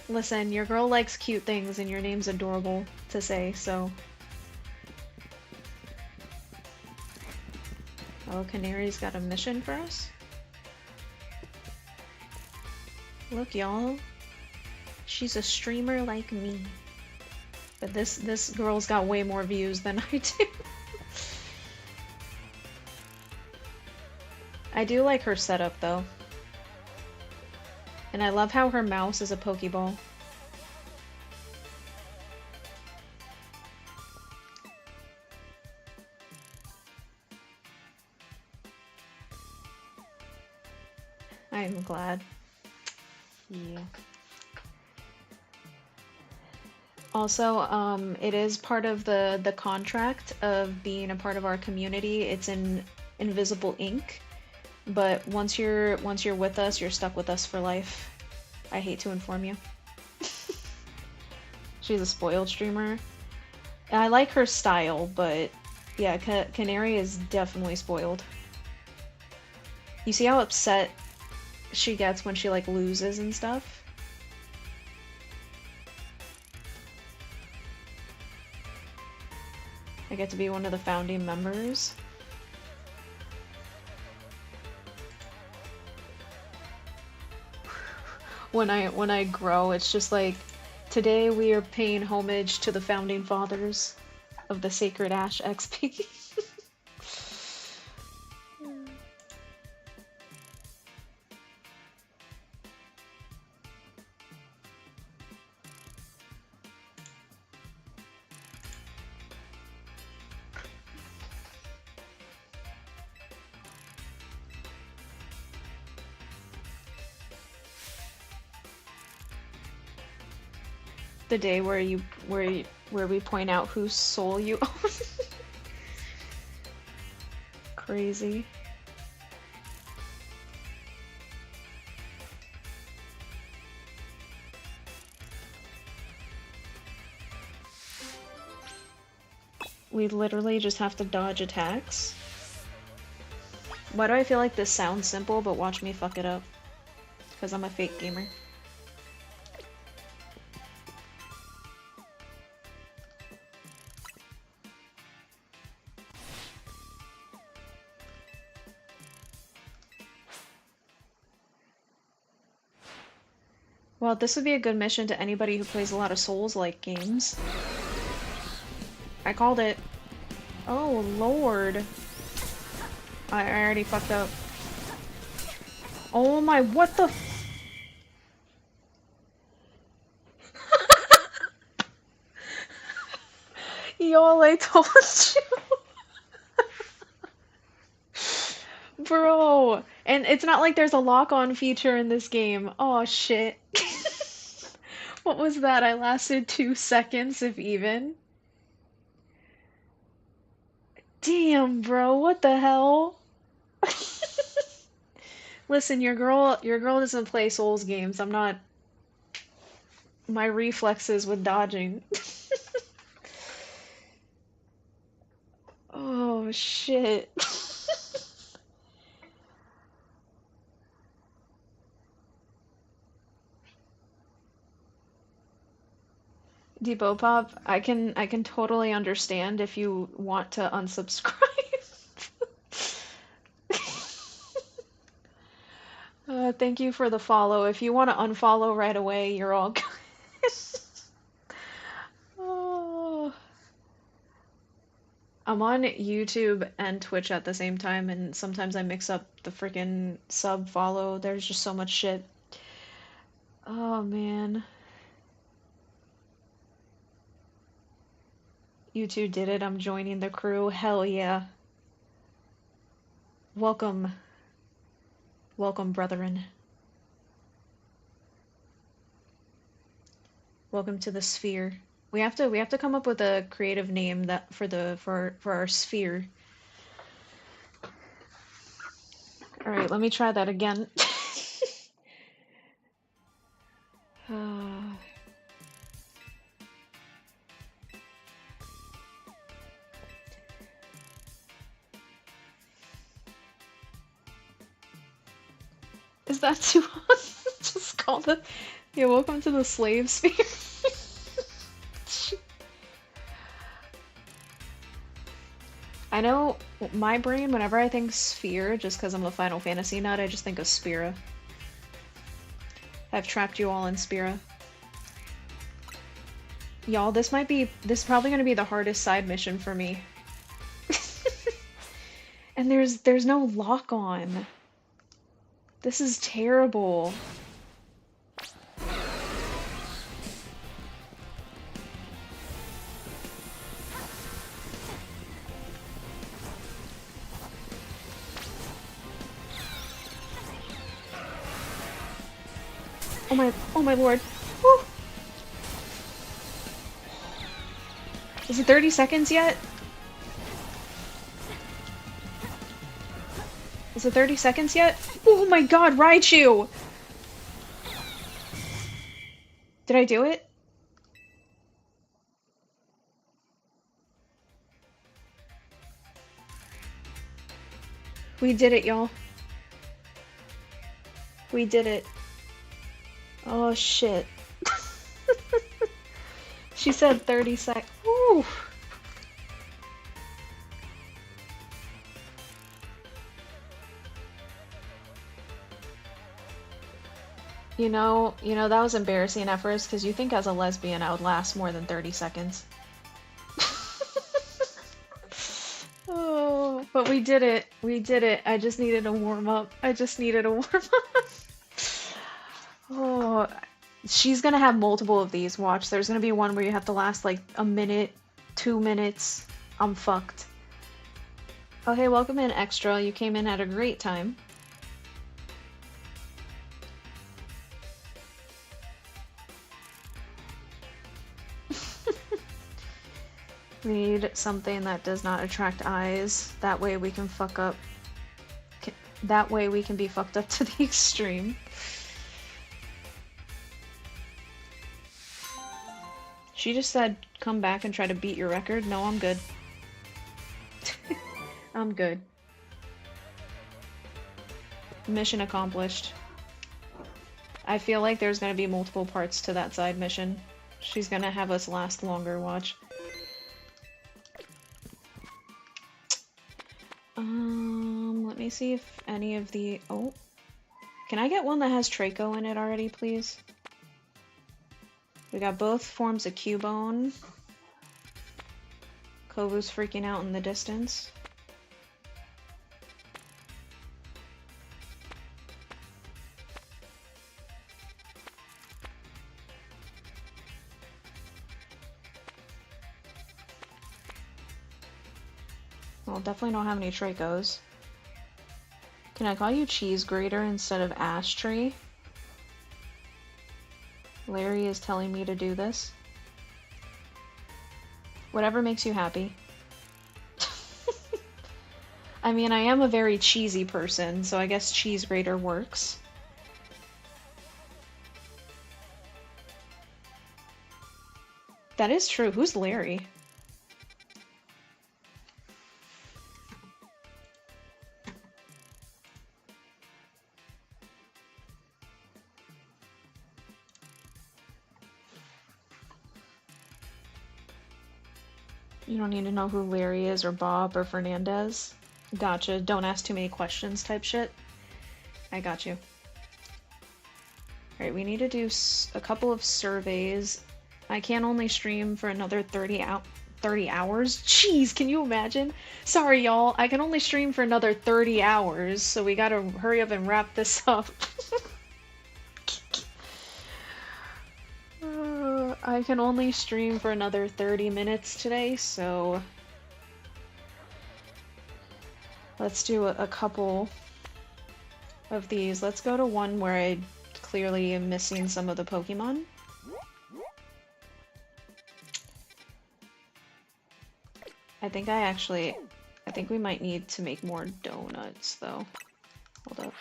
Listen, your girl likes cute things and your name's adorable to say, so... Oh, Canary's got a mission for us? Look, y'all. She's a streamer like me. But this girl's got way more views than I do. I do like her setup, though. And I love how her mouse is a Pokeball. I'm glad. Yeah. Also, it is part of the contract of being a part of our community. It's in invisible ink, but once you're with us, you're stuck with us for life. I hate to inform you. She's a spoiled streamer. I like her style, but yeah, Canary is definitely spoiled. You see how upset she gets when she like loses and stuff? I get to be one of the founding members. When I grow, it's just like, today we are paying homage to the founding fathers of the Sacred Ash XP. The day where we point out whose soul you own. Crazy. We literally just have to dodge attacks. Why do I feel like this sounds simple, but watch me fuck it up? Because I'm a fake gamer. Well, this would be a good mission to anybody who plays a lot of Souls-like games. I called it. Oh, Lord. I already fucked up. Oh my, what the f- Y'all, I told you. Bro. And it's not like there's a lock-on feature in this game. Oh, shit. What was that? I lasted 2 seconds, if even. Damn, bro, what the hell? Listen, your girl doesn't play Souls games. I'm not my reflexes with dodging. Oh shit. Depot Pop, I can totally understand if you want to unsubscribe. Thank you for the follow. If you want to unfollow right away, you're all good. Oh. I'm on YouTube and Twitch at the same time, and sometimes I mix up the freaking sub follow. There's just so much shit. Oh man. You two did it. I'm joining the crew. Hell yeah. Welcome. Welcome, brethren. Welcome to the sphere. We have to come up with a creative name that for our sphere. All right, let me try that again. Is that too hard? Just call it. Yeah, welcome to the slave sphere. I know my brain, whenever I think sphere, just because I'm a Final Fantasy nut, I just think of Spira. I've trapped you all in Spira. Y'all, this is probably gonna be the hardest side mission for me. And there's no lock on. This is terrible. oh my lord. Woo. Is it 30 seconds yet? Is it 30 seconds yet? Oh my god, Raichu! Did I do it? We did it, y'all. We did it. Oh shit. She said 30 seconds. Woo! That was embarrassing at first, because you think as a lesbian I would last more than 30 seconds. Oh, but we did it. We did it. I just needed a warm up. I just needed a warm up. Oh, she's gonna have multiple of these. Watch, there's gonna be one where you have to last like a minute, 2 minutes. I'm fucked. Oh, hey, welcome in, Extra. You came in at a great time. We need something that does not attract eyes. That way we can fuck up. That way we can be fucked up to the extreme. She just said, come back and try to beat your record. No, I'm good. I'm good. Mission accomplished. I feel like there's gonna be multiple parts to that side mission. She's gonna have us last longer, watch. Let me see if any of the... Oh. Can I get one that has Traco in it already, please? We got both forms of Cubone. Kovu's freaking out in the distance. Well, definitely don't have any Tracos. Can I call you Cheese Grater instead of Ashtray? Larry is telling me to do this. Whatever makes you happy. I mean, I am a very cheesy person, so I guess Cheese Grater works. That is true. Who's Larry? You don't need to know who Larry is, or Bob, or Fernandez. Gotcha. Don't ask too many questions type shit. I got you. Alright, we need to do a couple of surveys. I can only stream for another 30 hours? Jeez, can you imagine? Sorry, y'all. I can only stream for another 30 hours, so we gotta hurry up and wrap this up. I can only stream for another 30 minutes today, so let's do a couple of these. Let's go to one where I clearly am missing some of the Pokemon. I think we might need to make more donuts, though. Hold up.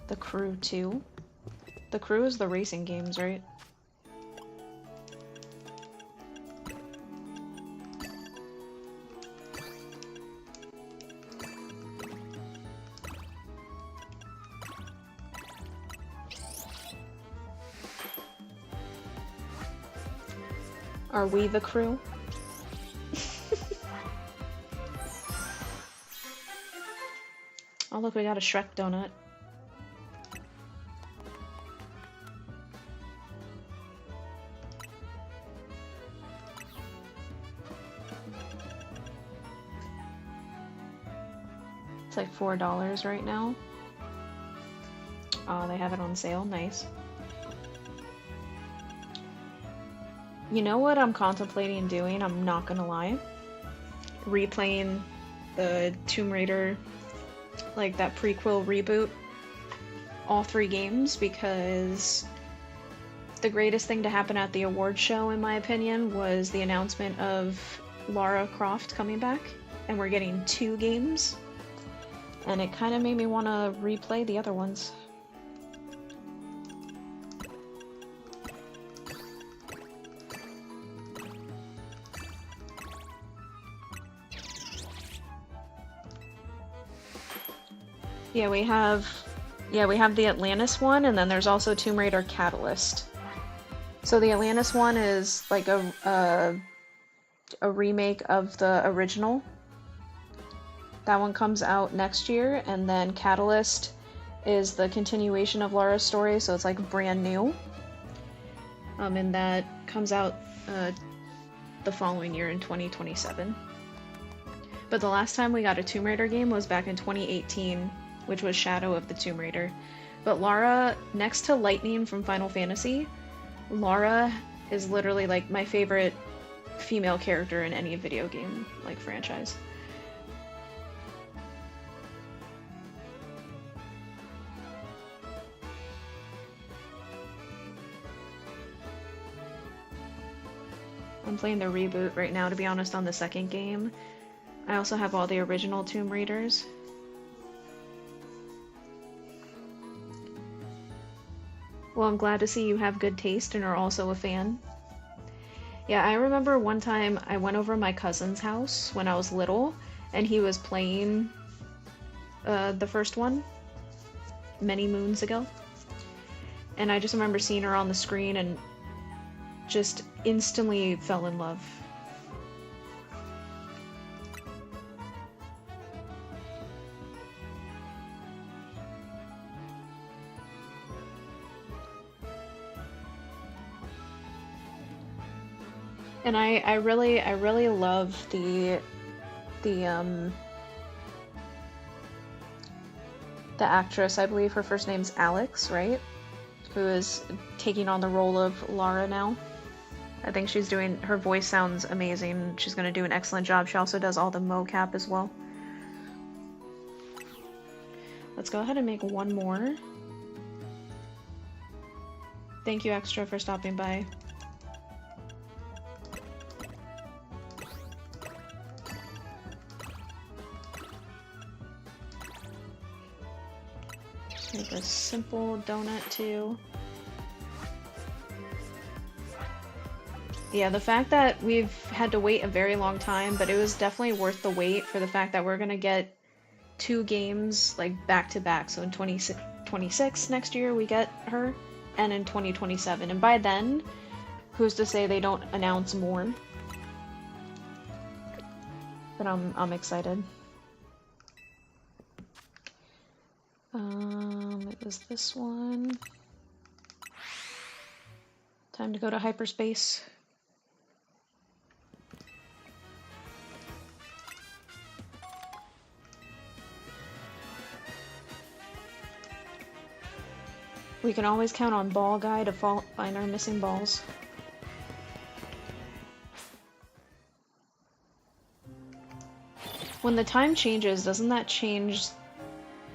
The Crew 2. The Crew is the racing games, right? Are we the Crew? Oh look, we got a Shrek donut. It's like $4 right now. Oh, they have it on sale. Nice. You know what I'm contemplating doing? I'm not gonna lie. Replaying the Tomb Raider, like that prequel reboot, all 3 games, because the greatest thing to happen at the award show, in my opinion, was the announcement of Lara Croft coming back, and we're getting 2 games, and it kind of made me want to replay the other ones. Yeah, we have the Atlantis one, and then there's also Tomb Raider Catalyst. So the Atlantis one is like a remake of the original. That one comes out next year, and then Catalyst is the continuation of Lara's story, so it's like brand new. And that comes out the following year in 2027. But the last time we got a Tomb Raider game was back in 2018, which was Shadow of the Tomb Raider. But Lara, next to Lightning from Final Fantasy, Lara is literally like my favorite female character in any video game like franchise. I'm playing the reboot right now, to be honest, on the second game. I also have all the original Tomb Raiders. Well, I'm glad to see you have good taste and are also a fan. Yeah, I remember one time I went over to my cousin's house when I was little, and he was playing the first one many moons ago. And I just remember seeing her on the screen and just instantly fell in love. And I really love the actress, I believe her first name's Alex, right? Who is taking on the role of Lara now. I think she's doing, her voice sounds amazing. She's going to do an excellent job. She also does all the mocap as well. Let's go ahead and make one more. Thank you, Extra, for stopping by. Just make a simple donut too. Yeah, the fact that we've had to wait a very long time, but it was definitely worth the wait for the fact that we're gonna get 2 games like back to back. So in 2026 next year we get her, and in 2027. And by then, who's to say they don't announce more? But I'm excited. It was this one. Time to go to hyperspace. We can always count on Ball Guy to find our missing balls. When the time changes, doesn't that change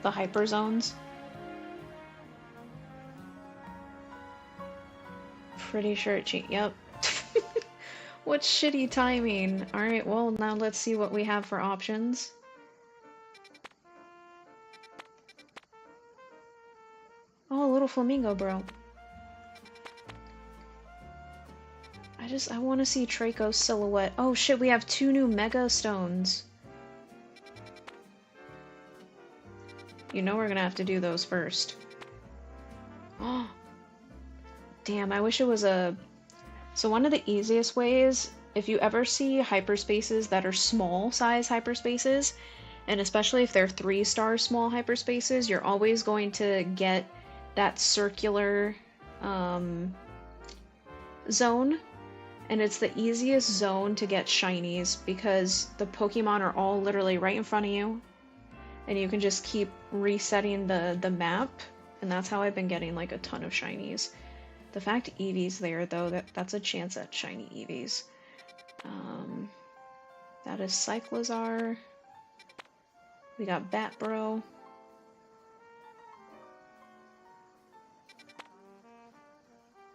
the hyper zones? Pretty sure it changed. Yep. What shitty timing. Alright, well, now let's see what we have for options. Oh, little flamingo, bro. I want to see Draco's silhouette. Oh shit, we have 2 new Mega Stones. You know we're gonna have to do those first. Oh. Damn, I wish it was a... So one of the easiest ways, if you ever see hyperspaces that are small size hyperspaces, and especially if they're 3-star small hyperspaces, you're always going to get that circular zone, and it's the easiest zone to get shinies because the Pokemon are all literally right in front of you, and you can just keep resetting the map, and that's how I've been getting like a ton of shinies. The fact Eevee's there, though, that's a chance at shiny Eevees. That is Cyclizar. We got Batbro.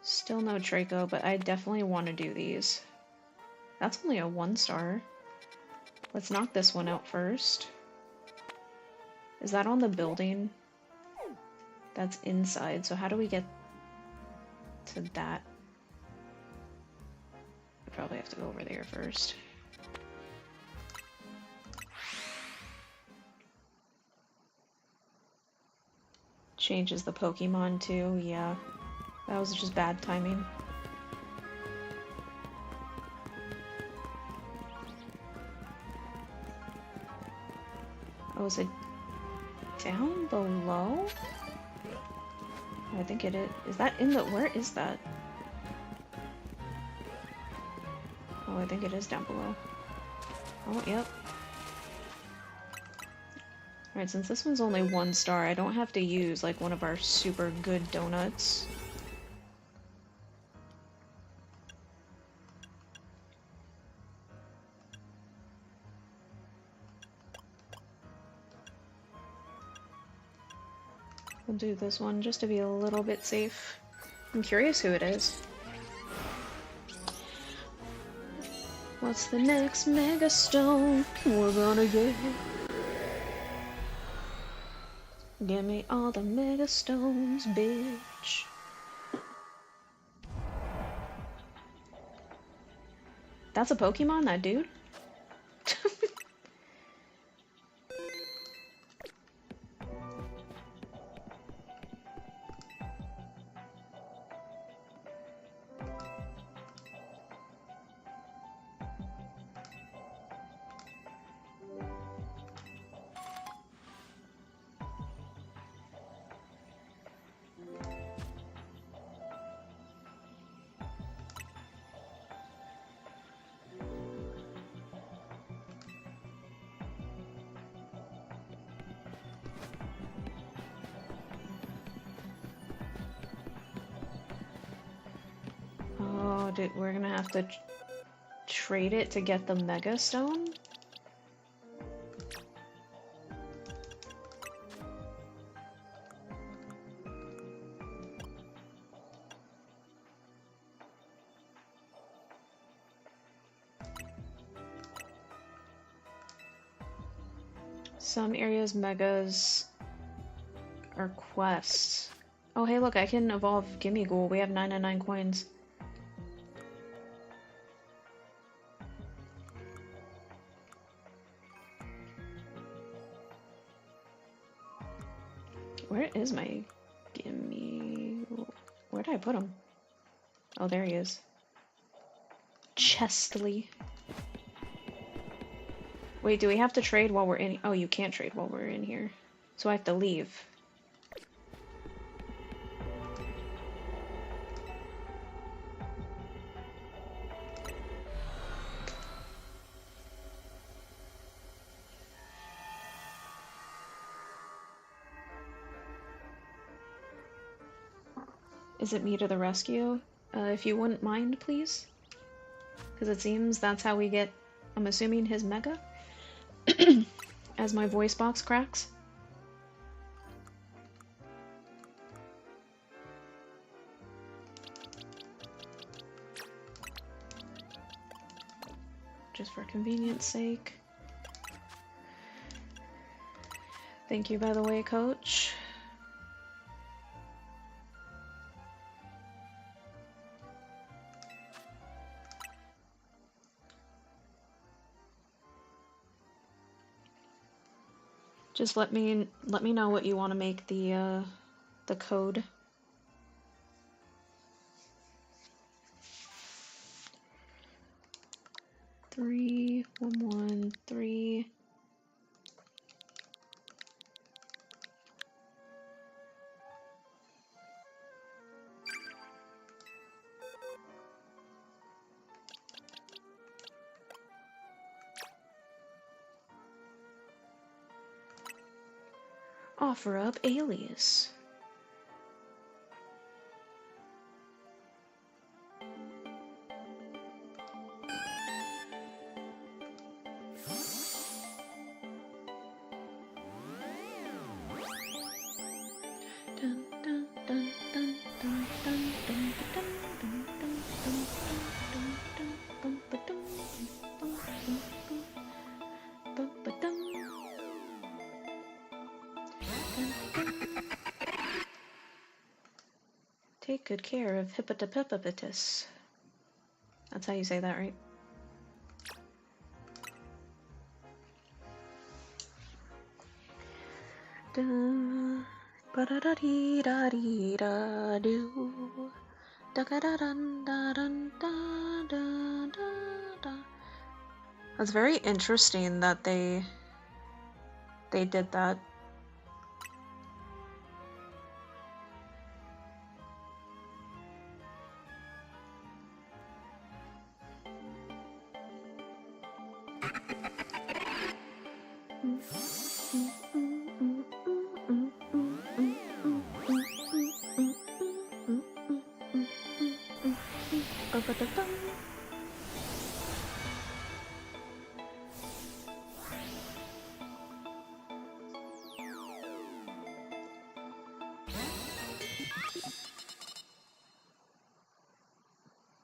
Still no Draco, but I definitely want to do these. That's only a 1-star. Let's knock this one out first. Is that on the building? That's inside, so how do we get to that? I probably have to go over there first. Changes the Pokemon too, yeah. That was just bad timing. Oh, is it down below? I think it is. Is that in the... Where is that? Oh, I think it is down below. Oh, yep. Alright, since this one's only 1-star, I don't have to use, like, one of our super good donuts. We'll do this one just to be a little bit safe. I'm curious who it is. What's the next Mega Stone we're gonna get? Give me all the Mega Stones, bitch. That's a Pokemon, that dude? Oh, dude, we're gonna have to trade it to get the Mega Stone? Some areas Megas are quests. Oh, hey, look, I can evolve Gimme Ghoul. We have 99 coins. Where is my Gimme? Where did I put him? Oh, there he is. Chestly. Wait, do we have to trade while we're in? Oh, you can't trade while we're in here. So I have to leave. Is it me to the rescue? If you wouldn't mind, please? Because it seems that's how we get, I'm assuming, his Mega? As my voice box cracks. Just for convenience sake. Thank you, by the way, Coach. Just let me know what you want to make the code. Three, 113. Offer up alias. good care of hippopotamus. That's how you say that, right? That's very interesting that they did that.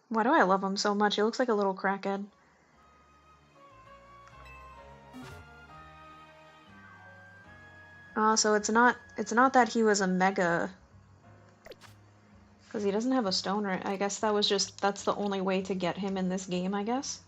Why do I love him so much? He looks like a little crackhead. So it's not that he was a mega, because he doesn't have a stone, right? I guess that's the only way to get him in this game, I guess.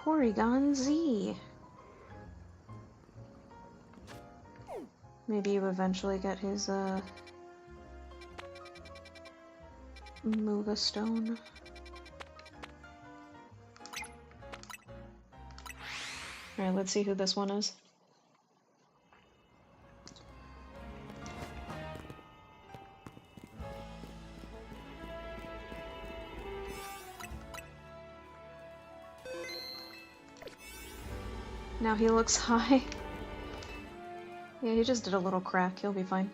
Porygon Z. Maybe you eventually get his, Muga Stone. Alright, let's see who this one is. Now he looks high. Yeah, he just did a little crack. He'll be fine.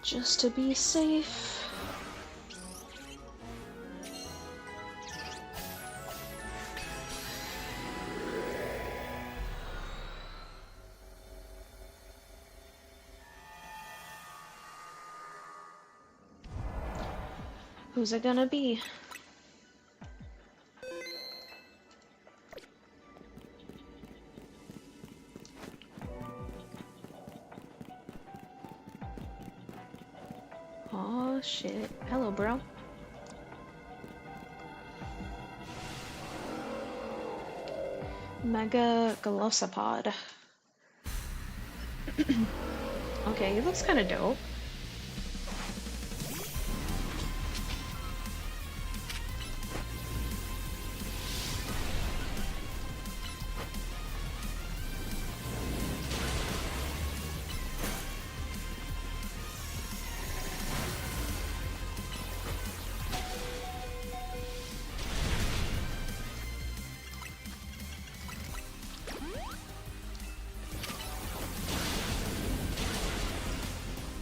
Just to be safe. Who's it gonna be? Oh shit. Hello, bro. Mega Glossopod. Okay, he looks kind of dope.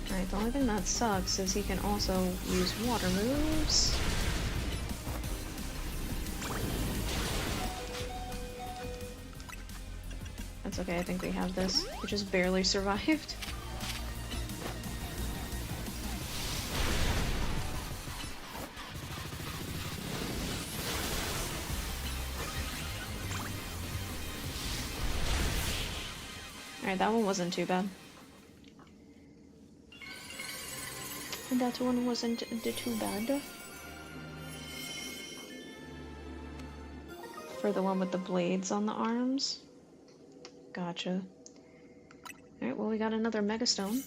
Alright, the only thing that sucks is he can also use water moves. That's okay, I think we have this. We just barely survived. Alright, that one wasn't too bad. That one wasn't too bad. For the one with the blades on the arms. Gotcha. Alright, well we got another Megastone.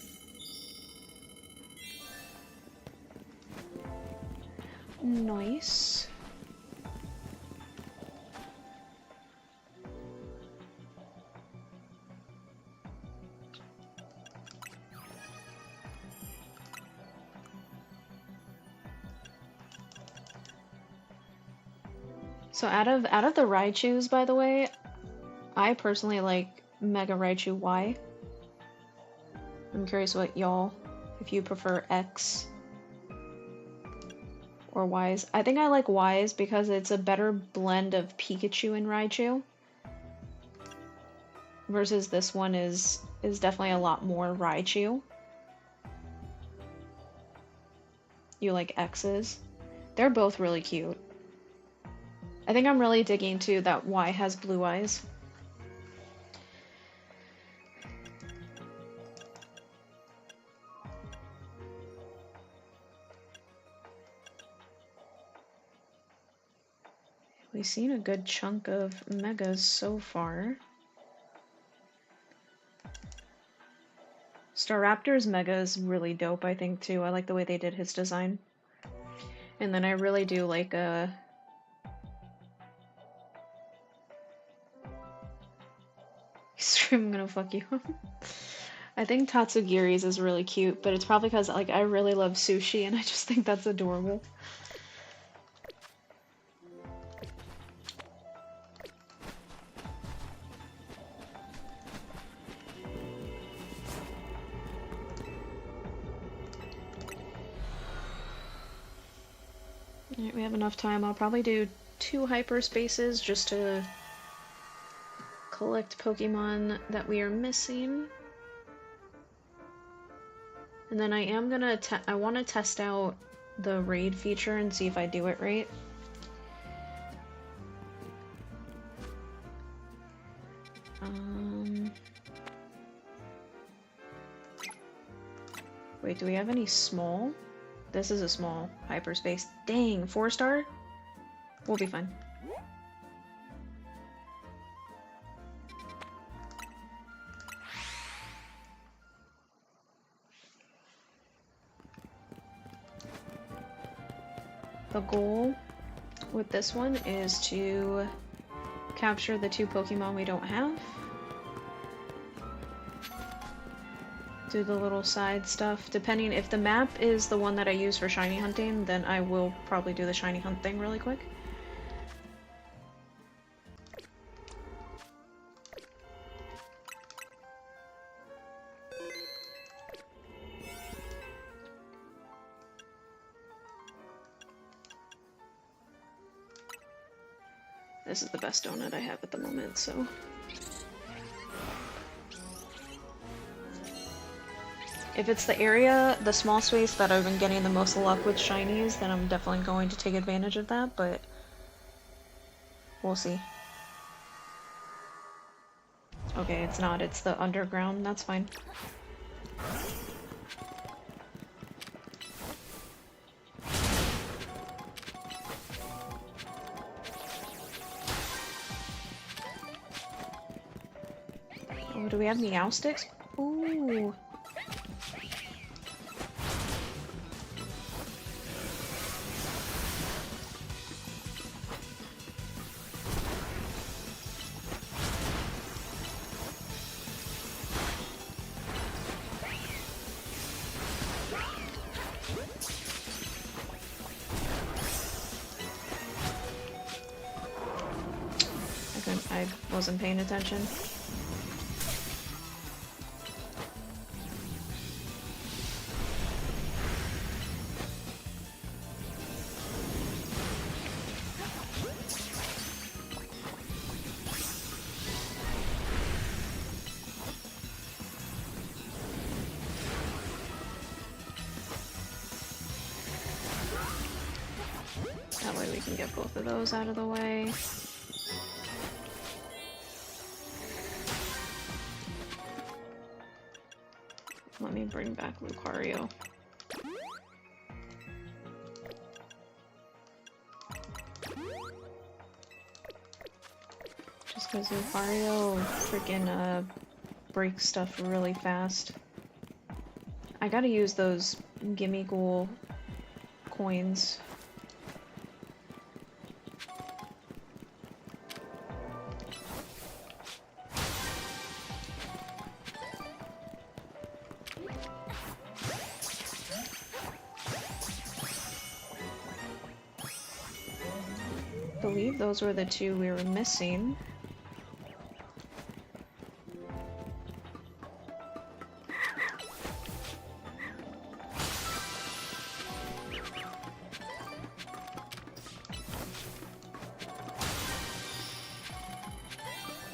Nice. So out of the Raichus, by the way, I personally like Mega Raichu Y. I'm curious what y'all, if you prefer X or Ys. I think I like Ys because it's a better blend of Pikachu and Raichu. Versus this one is definitely a lot more Raichu. You like X's? They're both really cute. I think I'm really digging too that Y has blue eyes. We've seen a good chunk of Megas so far. Staraptor's Mega is really dope, I think, too. I like the way they did his design. And then I really do like I'm gonna fuck you. I think Tatsugiri's is really cute, but it's probably because like I really love sushi and I just think that's adorable. Alright, we have enough time. I'll probably do 2 hyperspaces just to collect Pokemon that we are missing. And then I am gonna I want to test out the raid feature and see if I do it right. Wait, do we have any small? This is a small hyperspace. Dang, 4-star? We'll be fine. The goal with this one is to capture the 2 Pokemon we don't have. Do the little side stuff. Depending if the map is the one that I use for shiny hunting, then I will probably do the shiny hunt thing really quick. This is the best donut I have at the moment, so... If it's the area, the small space that I've been getting the most luck with shinies, then I'm definitely going to take advantage of that, but we'll see. Okay, it's not, it's the underground, that's fine. Oh, do we have Meow sticks? Ooh. I wasn't paying attention. That way we can get both of those out of the way. Let me bring back Lucario. Just because Lucario freaking breaks stuff really fast. I gotta use those Gimme Ghoul coins. believe those were the two we were missing.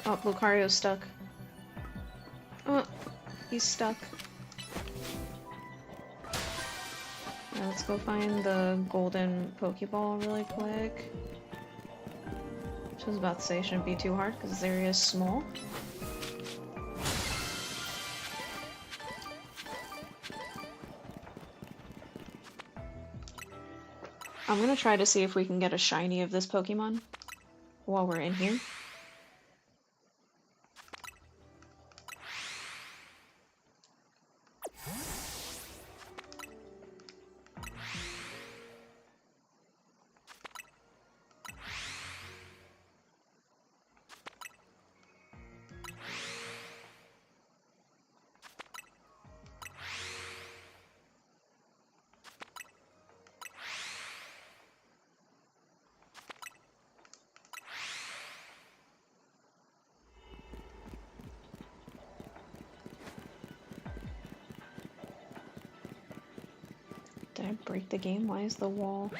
Oh, Lucario's stuck. Oh, he's stuck. Yeah, let's go find the golden Pokeball really quick. I was about to say it shouldn't be too hard because this area is small. I'm gonna try to see if we can get a shiny of this Pokemon while we're in here. Did I break the game? Why is the wall?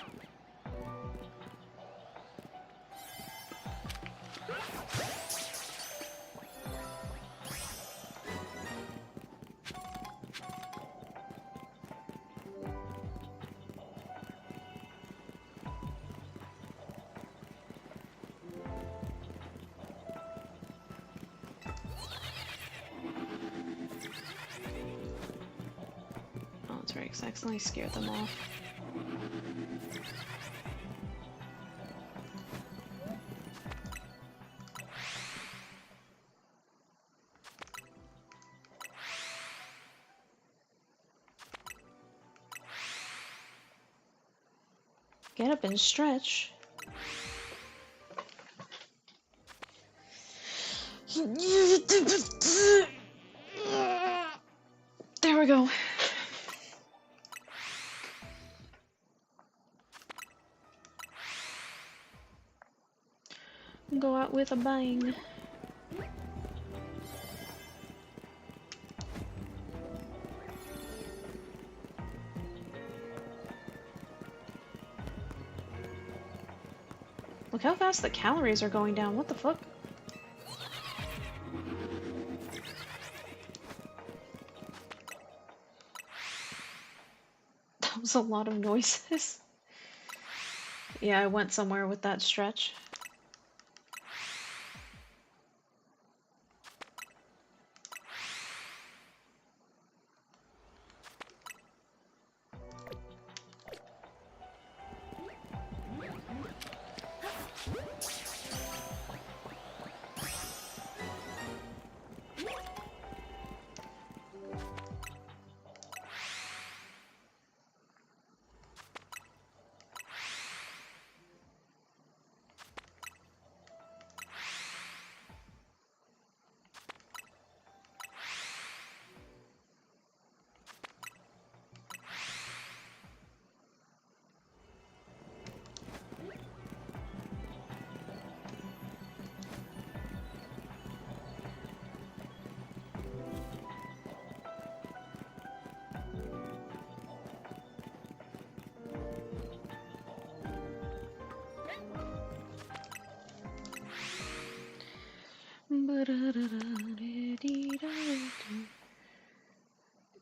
Oh, that's right, because I accidentally scared them off. Get up and stretch. There we go. Go out with a bang. Look how fast the calories are going down. What the fuck? That was a lot of noises. Yeah, I went somewhere with that stretch.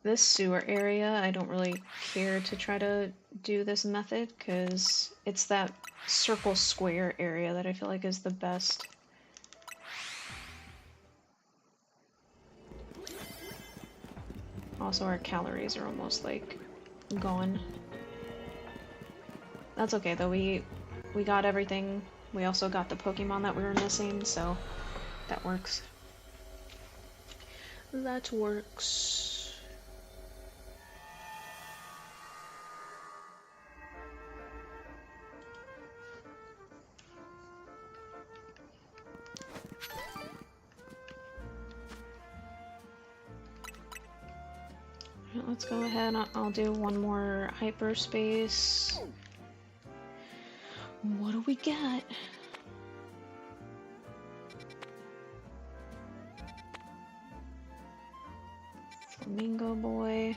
This sewer area, I don't really care to try to do this method because it's that circle square area that I feel like is the best. Also, our calories are almost like gone. That's okay though, we got everything. We also got the Pokemon that we were missing, so that works. That works. Let's go ahead, I'll do one more hyperspace. What do we got? Flamingo boy.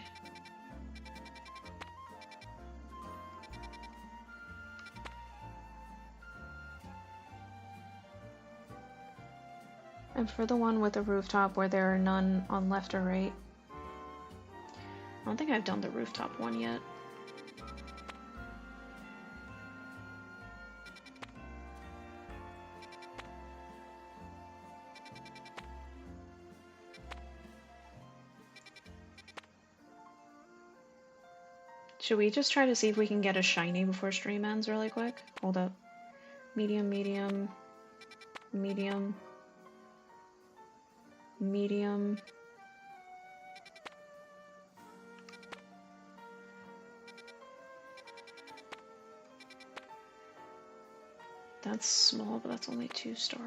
And for the one with the rooftop where there are none on left or right, I don't think I've done the rooftop one yet. Should we just try to see if we can get a shiny before stream ends really quick? Hold up. Medium, medium, medium, medium. That's small, but that's only 2-star.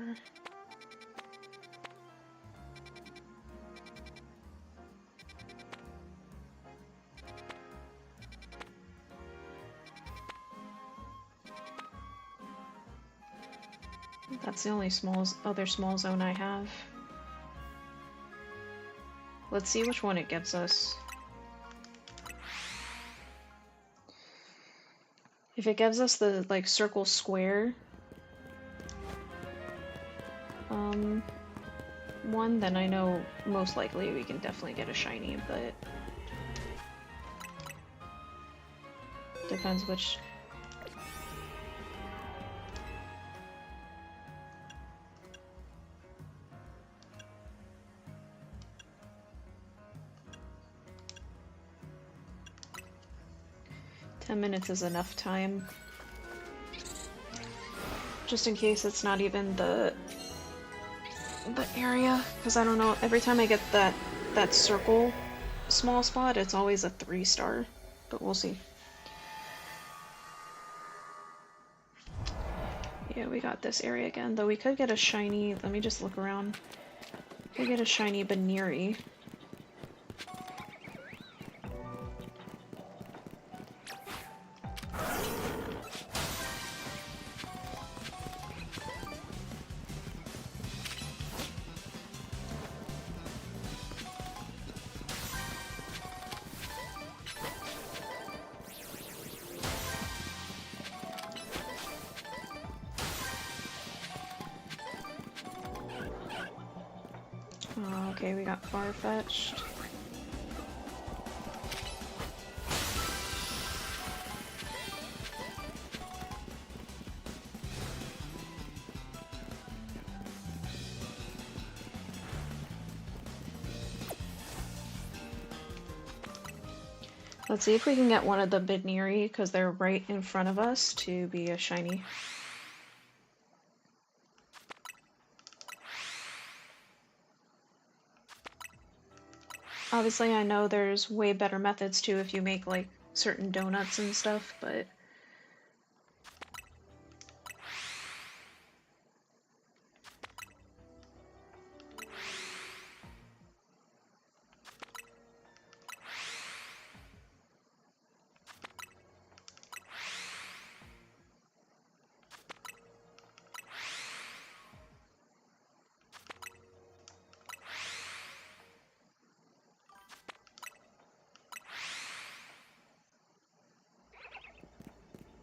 That's the only other small zone I have. Let's see which one it gives us. If it gives us the, like, circle square one, then I know most likely we can definitely get a shiny, but depends which. Minutes is enough time. Just in case it's not even the area, because I don't know, every time I get that circle small spot, it's always a 3-star, but we'll see. Yeah, we got this area again, though we could get a shiny. Let me just look around. We could get a shiny Baneri. Okay, we got far-fetched. Let's see if we can get one of the Baneri, because they're right in front of us, to be a shiny. Obviously, I know there's way better methods too if you make, like, certain donuts and stuff, but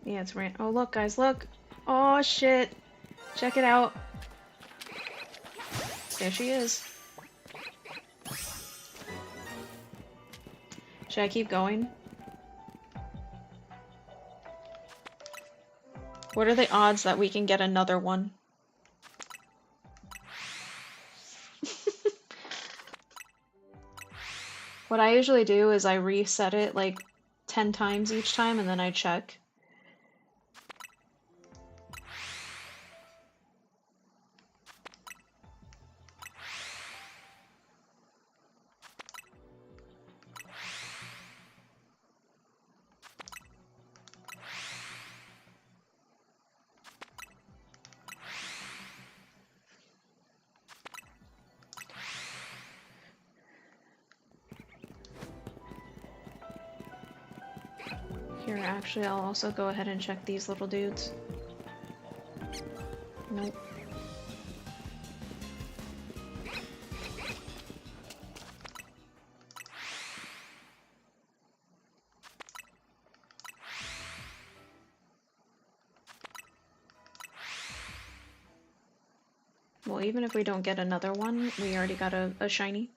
yeah, it's ran. Oh, look, guys, look! Oh, shit! Check it out! There she is. Should I keep going? What are the odds that we can get another one? What I usually do is I reset it like 10 times each time and then I check. Here, actually, I'll also go ahead and check these little dudes. Nope. Well, even if we don't get another one, we already got a shiny.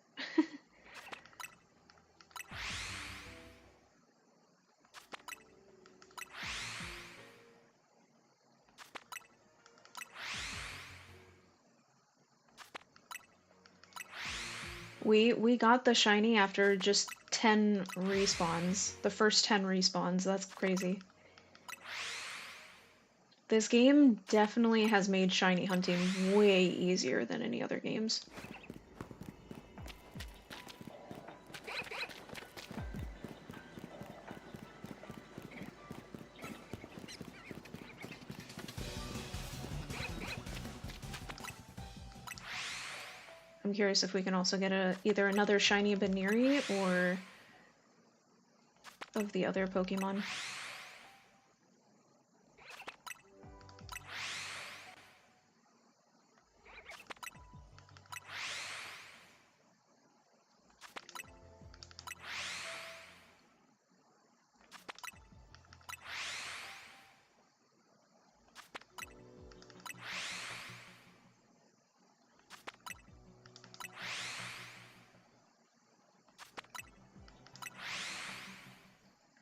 We got the shiny after just 10 respawns. The first 10 respawns, that's crazy. This game definitely has made shiny hunting way easier than any other games. I'm curious if we can also get either another shiny Baniri or of the other Pokemon.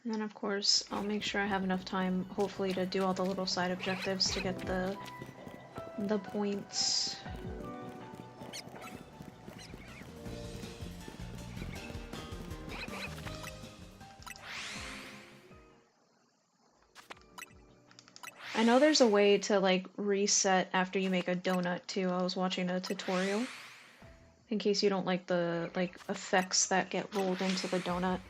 And then of course, I'll make sure I have enough time, hopefully, to do all the little side objectives to get the points. I know there's a way to, like, reset after you make a donut, too. I was watching a tutorial. In case you don't like the, like, effects that get rolled into the donut.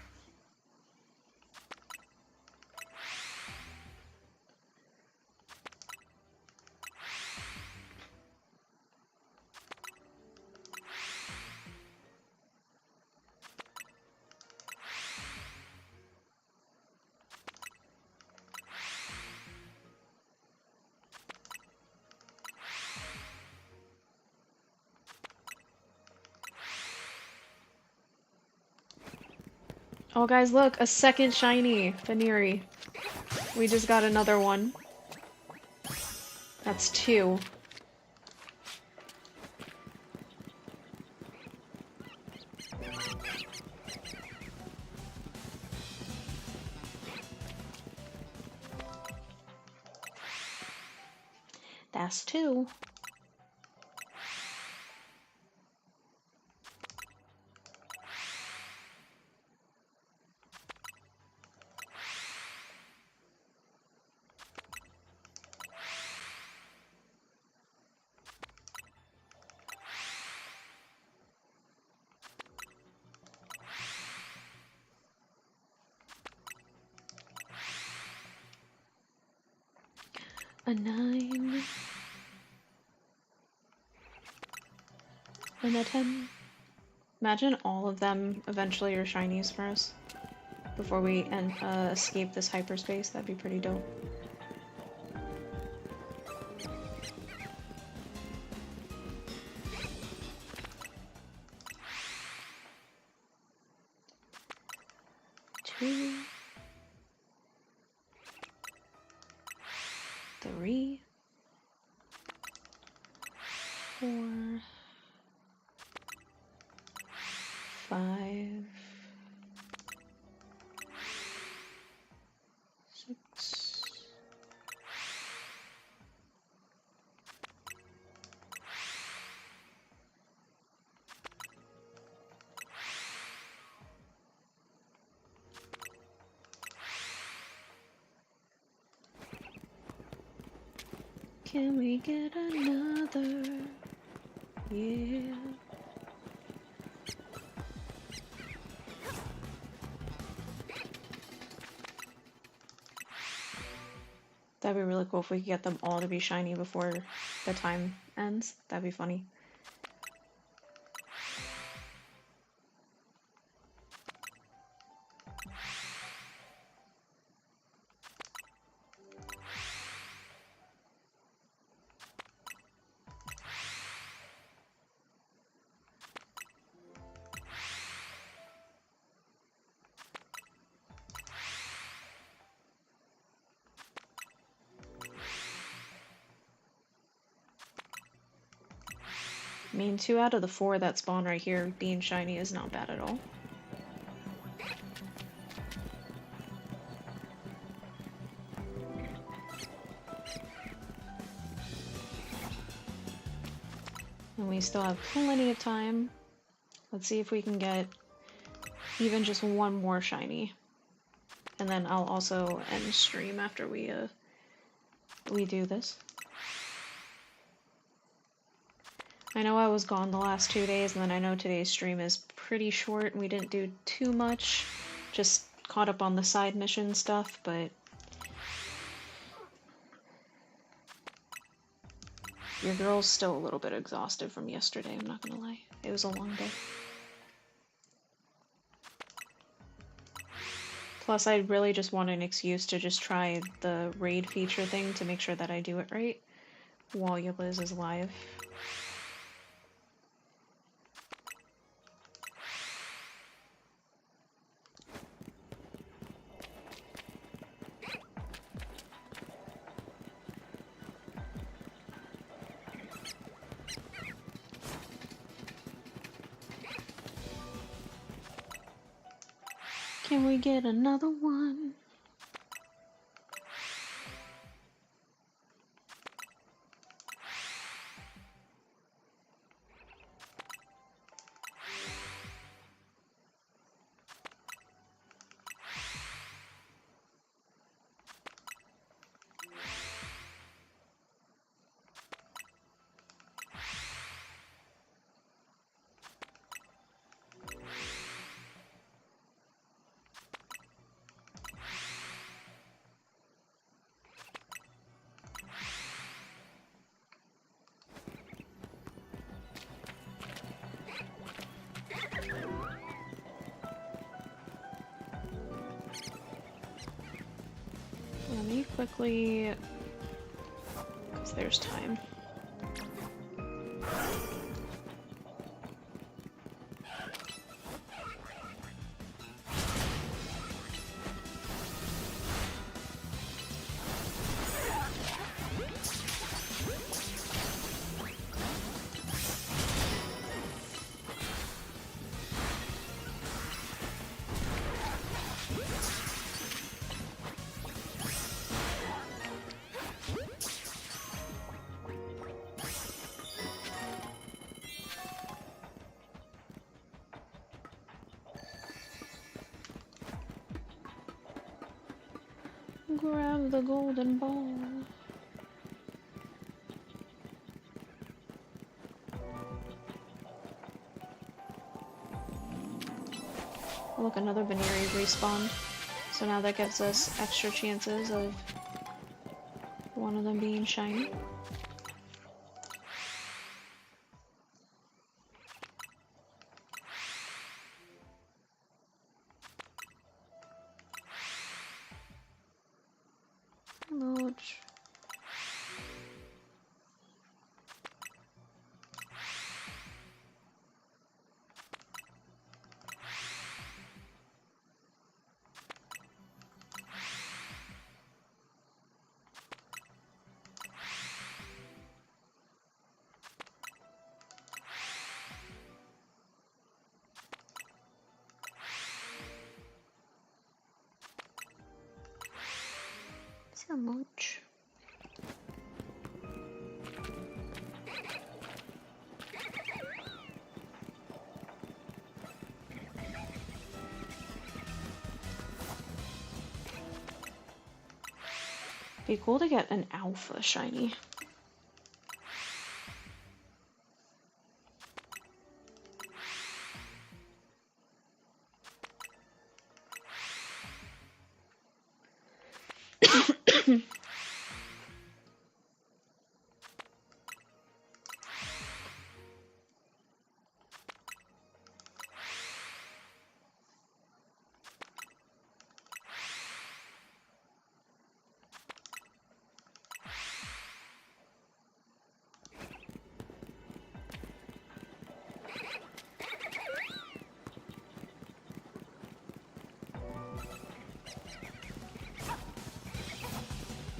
Oh guys, look! A second shiny Baniri. We just got another one. That's 2. That's 2. A 9. And a 10. Imagine all of them eventually are shinies for us. Before we escape this hyperspace, that'd be pretty dope. Two. 3. 4. 5. 6. Can we get another? Yeah. That'd be really cool if we could get them all to be shiny before the time ends. That'd be funny. I mean, 2 out of the 4 that spawn right here being shiny is not bad at all. And we still have plenty of time. Let's see if we can get even just one more shiny. And then I'll also end stream after we do this. I know I was gone the last 2 days, and then I know today's stream is pretty short and we didn't do too much. Just caught up on the side mission stuff, but your girl's still a little bit exhausted from yesterday, I'm not gonna lie. It was a long day. Plus, I really just want an excuse to just try the raid feature thing to make sure that I do it right while Liz is live. Can we get another one? Let me quickly, because there's time. Grab the golden ball. Look, another Veneri respawned. So now that gives us extra chances of one of them being shiny. Ouch. So much. Be cool to get an alpha shiny.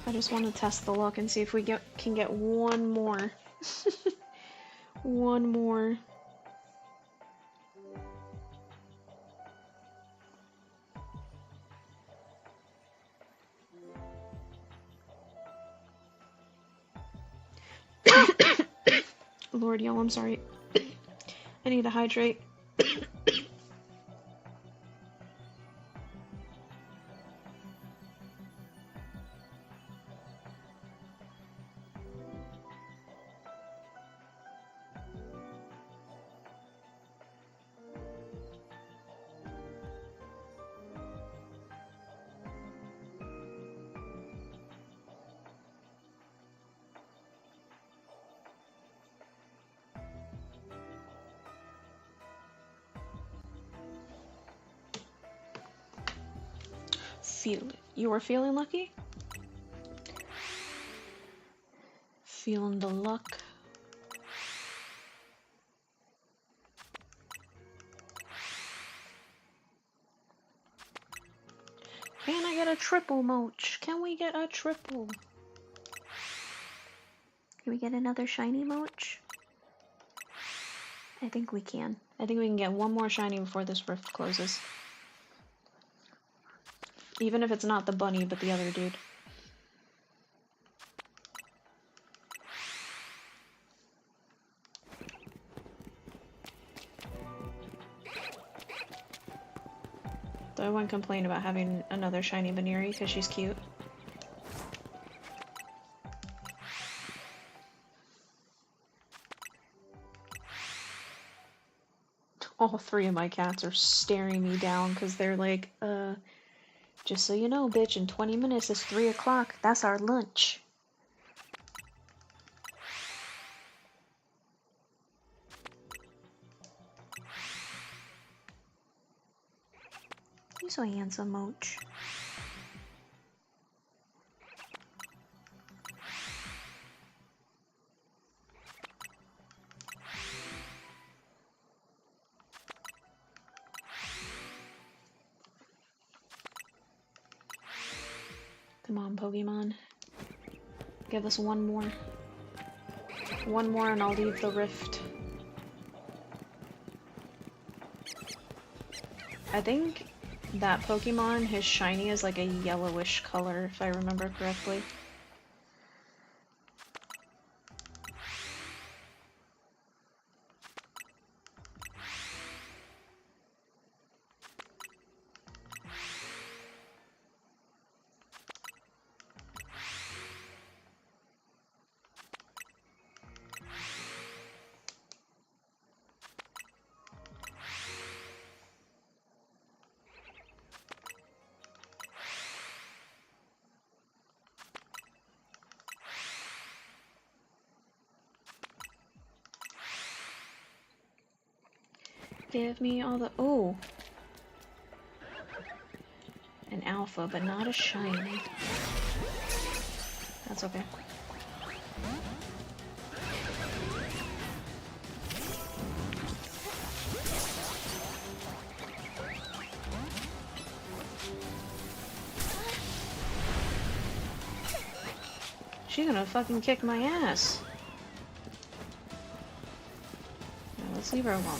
I just want to test the luck and see if we can get one more. One more. Lord, y'all, I'm sorry. I need to hydrate. Feel it. You were feeling lucky? Feeling the luck. Can I get a triple, Moch? Can we get a triple? Can we get another shiny Moch? I think we can. I think we can get one more shiny before this rift closes. Even if it's not the bunny, but the other dude. Though I wouldn't complain about having another shiny Baneri because she's cute. All three of my cats are staring me down because they're like, just so you know, bitch, in 20 minutes it's 3 o'clock. That's our lunch. You're so handsome, Moch. Come on, Pokemon. Give us one more. One more and I'll leave the rift. I think that Pokemon, his shiny is like a yellowish color, if I remember correctly. Give me all the— oh! An alpha, but not a shiny. That's okay. She's gonna fucking kick my ass. Now let's leave her alone.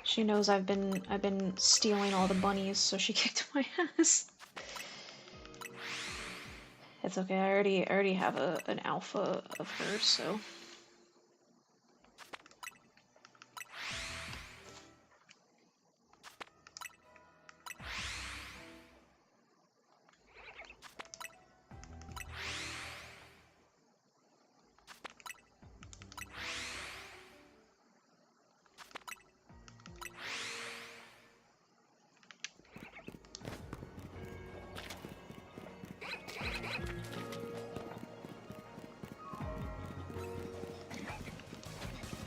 She knows I've been stealing all the bunnies, so she kicked my ass. It's okay. I already have an alpha of her, so.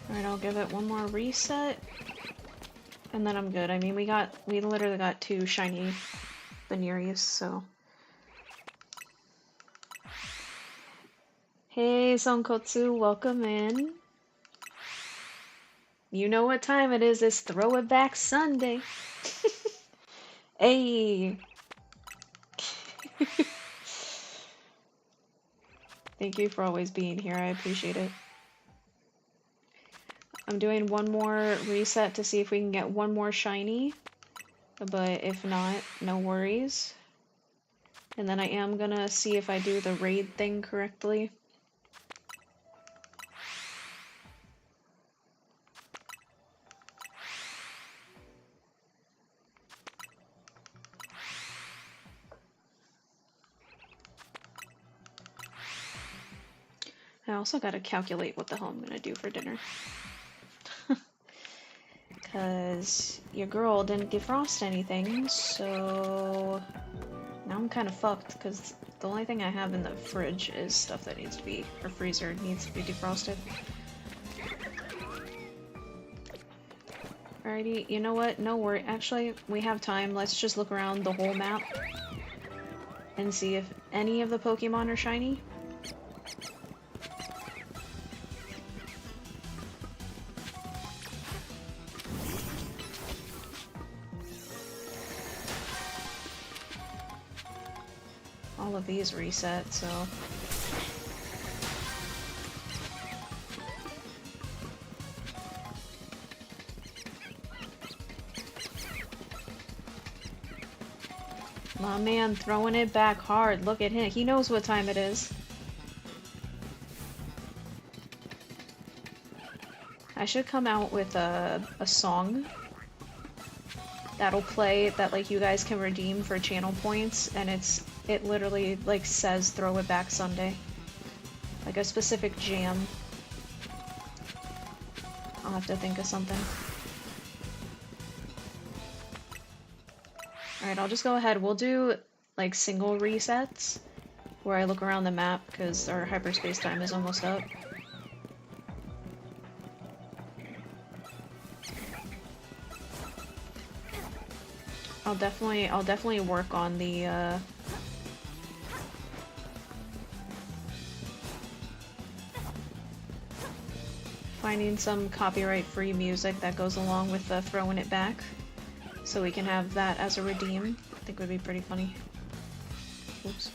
Alright, I'll give it one more reset, and then I'm good. I mean, we literally got 2 shiny Venereus, so Hey, Sonkotsu, welcome in. You know what time it is. It's Throw It Back Sunday. Hey. Thank you for always being here. I appreciate it. I'm doing one more reset to see if we can get one more shiny. But if not, no worries. And then I am gonna see if I do the raid thing correctly. I also gotta calculate what the hell I'm gonna do for dinner. Because your girl didn't defrost anything, so now I'm kind of fucked because the only thing I have in the fridge is stuff that needs to be, or freezer needs to be defrosted. Alrighty, you know what? No worry. Actually, we have time. Let's just look around the whole map and see if any of the Pokemon are shiny. All of these reset, so... My man throwing it back hard. Look at him. He knows what time it is. I should come out with a song that'll play that like you guys can redeem for channel points, and it literally like says Throw It Back Sunday. Like a specific jam. I'll have to think of something. Alright, I'll just go ahead. We'll do like single resets where I look around the map because our hyperspace time is almost up. I'll definitely work on the finding some copyright-free music that goes along with throwing it back, so we can have that as a redeem. I think would be pretty funny. Oops.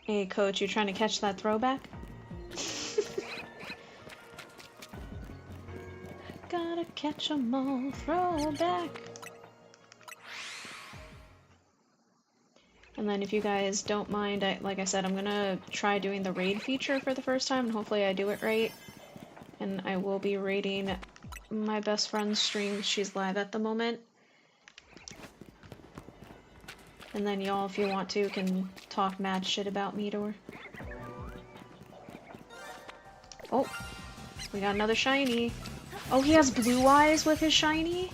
Hey, coach, you trying to catch that throwback? Gotta catch 'em all, throwback. And then if you guys don't mind, like I said, I'm gonna try doing the raid feature for the first time, and hopefully I do it right. And I will be raiding my best friend's stream. She's live at the moment. And then y'all, if you want to, can talk mad shit about me to her. Oh, we got another shiny. Oh, he has blue eyes with his shiny?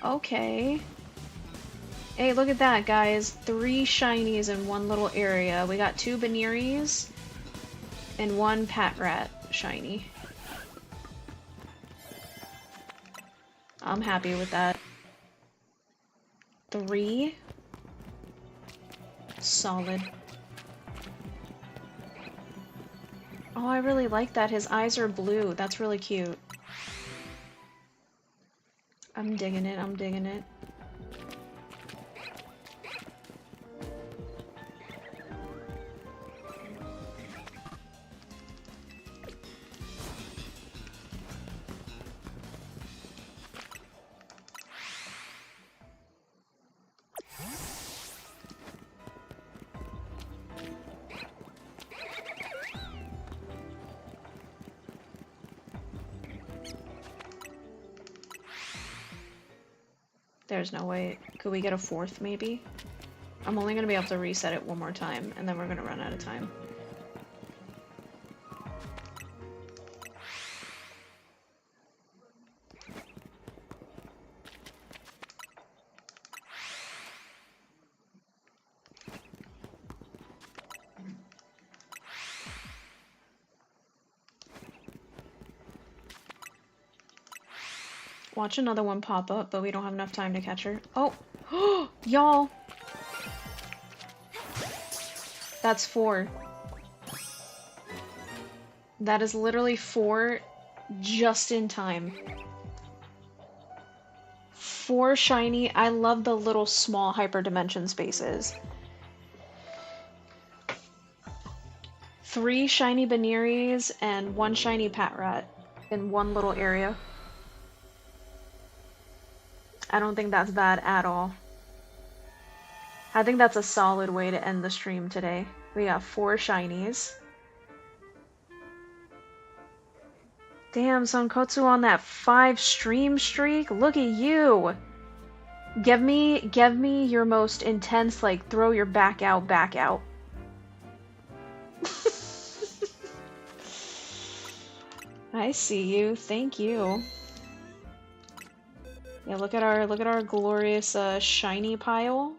Okay. Hey, look at that, guys. 3 shinies in one little area. We got 2 Banneries and 1 Patrat shiny. I'm happy with that. 3. Solid. Oh, I really like that. His eyes are blue. That's really cute. I'm digging it. I'm digging it. There's no way. Could we get a 4th, maybe? I'm only gonna be able to reset it one more time, and then we're gonna run out of time. Watch another one pop up, but we don't have enough time to catch her. Oh! Y'all! That's 4. That is literally 4 just in time. 4 shiny. I love the little small hyperdimension spaces. 3 shiny Beneries and 1 shiny Patrat in one little area. I don't think that's bad at all. I think that's a solid way to end the stream today. We got 4 shinies. Damn, Sonkotsu on that 5 stream streak? Look at you! Give me your most intense, like, throw your back out. I see you. Thank you. Yeah, look at our glorious shiny pile.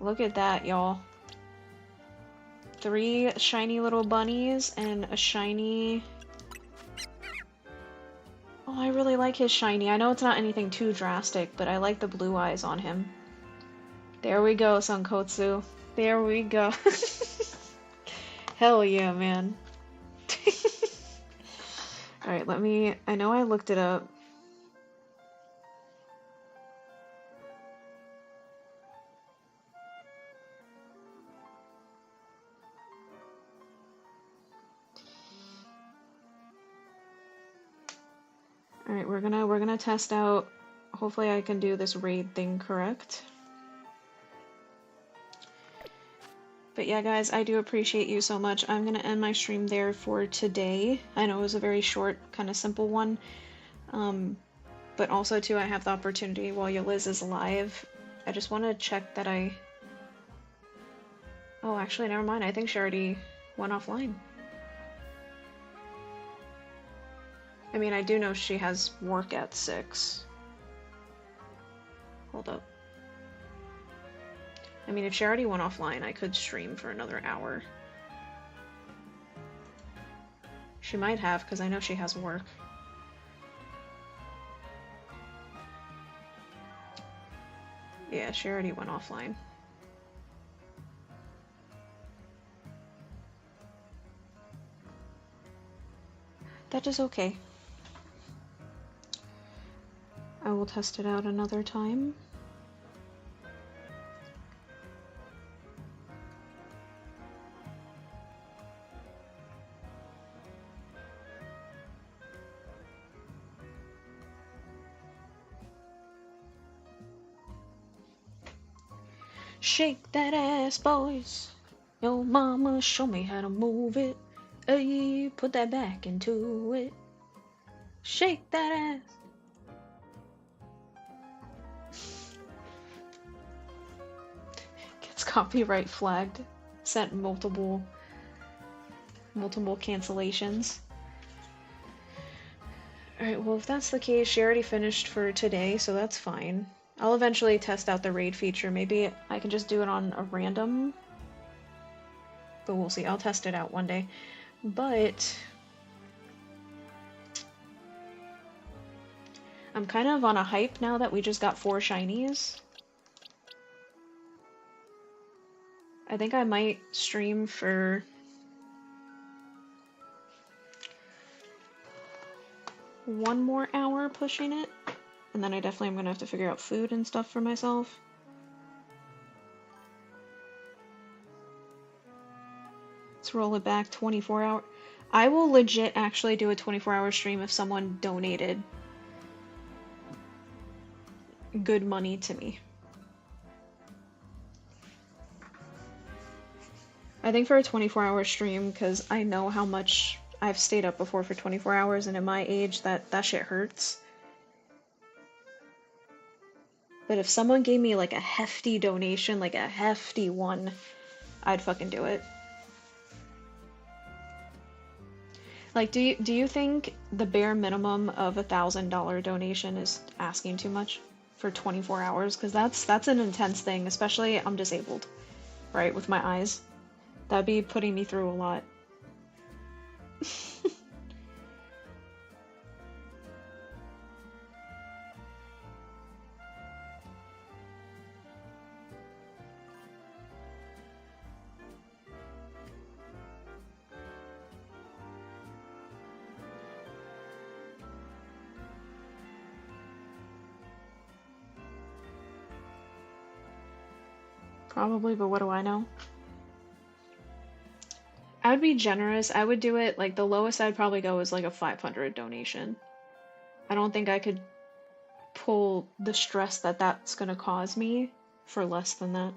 Look at that, y'all. 3 shiny little bunnies and a shiny... Oh, I really like his shiny. I know it's not anything too drastic, but I like the blue eyes on him. There we go, Sonkotsu. There we go. Hell yeah, man. Alright, let me... I know I looked it up. Alright, we're gonna test out. Hopefully I can do this raid thing correct. But yeah, guys, I do appreciate you so much. I'm gonna end my stream there for today. I know it was a very short, kind of simple one. But also, too, I have the opportunity while Yoliz is live. I just want to check that I... Oh, actually, never mind. I think she already went offline. I mean, I do know she has work at 6. Hold up. I mean, if she already went offline, I could stream for another hour. She might have, because I know she has work. Yeah, she already went offline. That is okay. I will test it out another time. Shake that ass, boys. Yo, mama, show me how to move it. Hey, put that back into it. Shake that ass. Gets copyright flagged. Sent multiple cancellations. Alright, well, if that's the case, she already finished for today, so that's fine. I'll eventually test out the raid feature. Maybe I can just do it on a random. But we'll see. I'll test it out one day. But I'm kind of on a hype now that we just got 4 shinies. I think I might stream for one more hour pushing it. And then I definitely am going to have to figure out food and stuff for myself. Let's roll it back 24 hours. I will legit actually do a 24-hour stream if someone donated good money to me. I think for a 24-hour stream, because I know how much I've stayed up before for 24 hours, and at my age, that shit hurts. But if someone gave me like a hefty donation, like a hefty one, I'd fucking do it. Like, do you think the bare minimum of $1,000 donation is asking too much for 24 hours? Because that's an intense thing, especially I'm disabled, right, with my eyes. That'd be putting me through a lot. Probably, but what do I know? I would be generous. I would do it, like, the lowest I'd probably go is like a 500 donation. I don't think I could pull the stress that that's gonna cause me for less than that.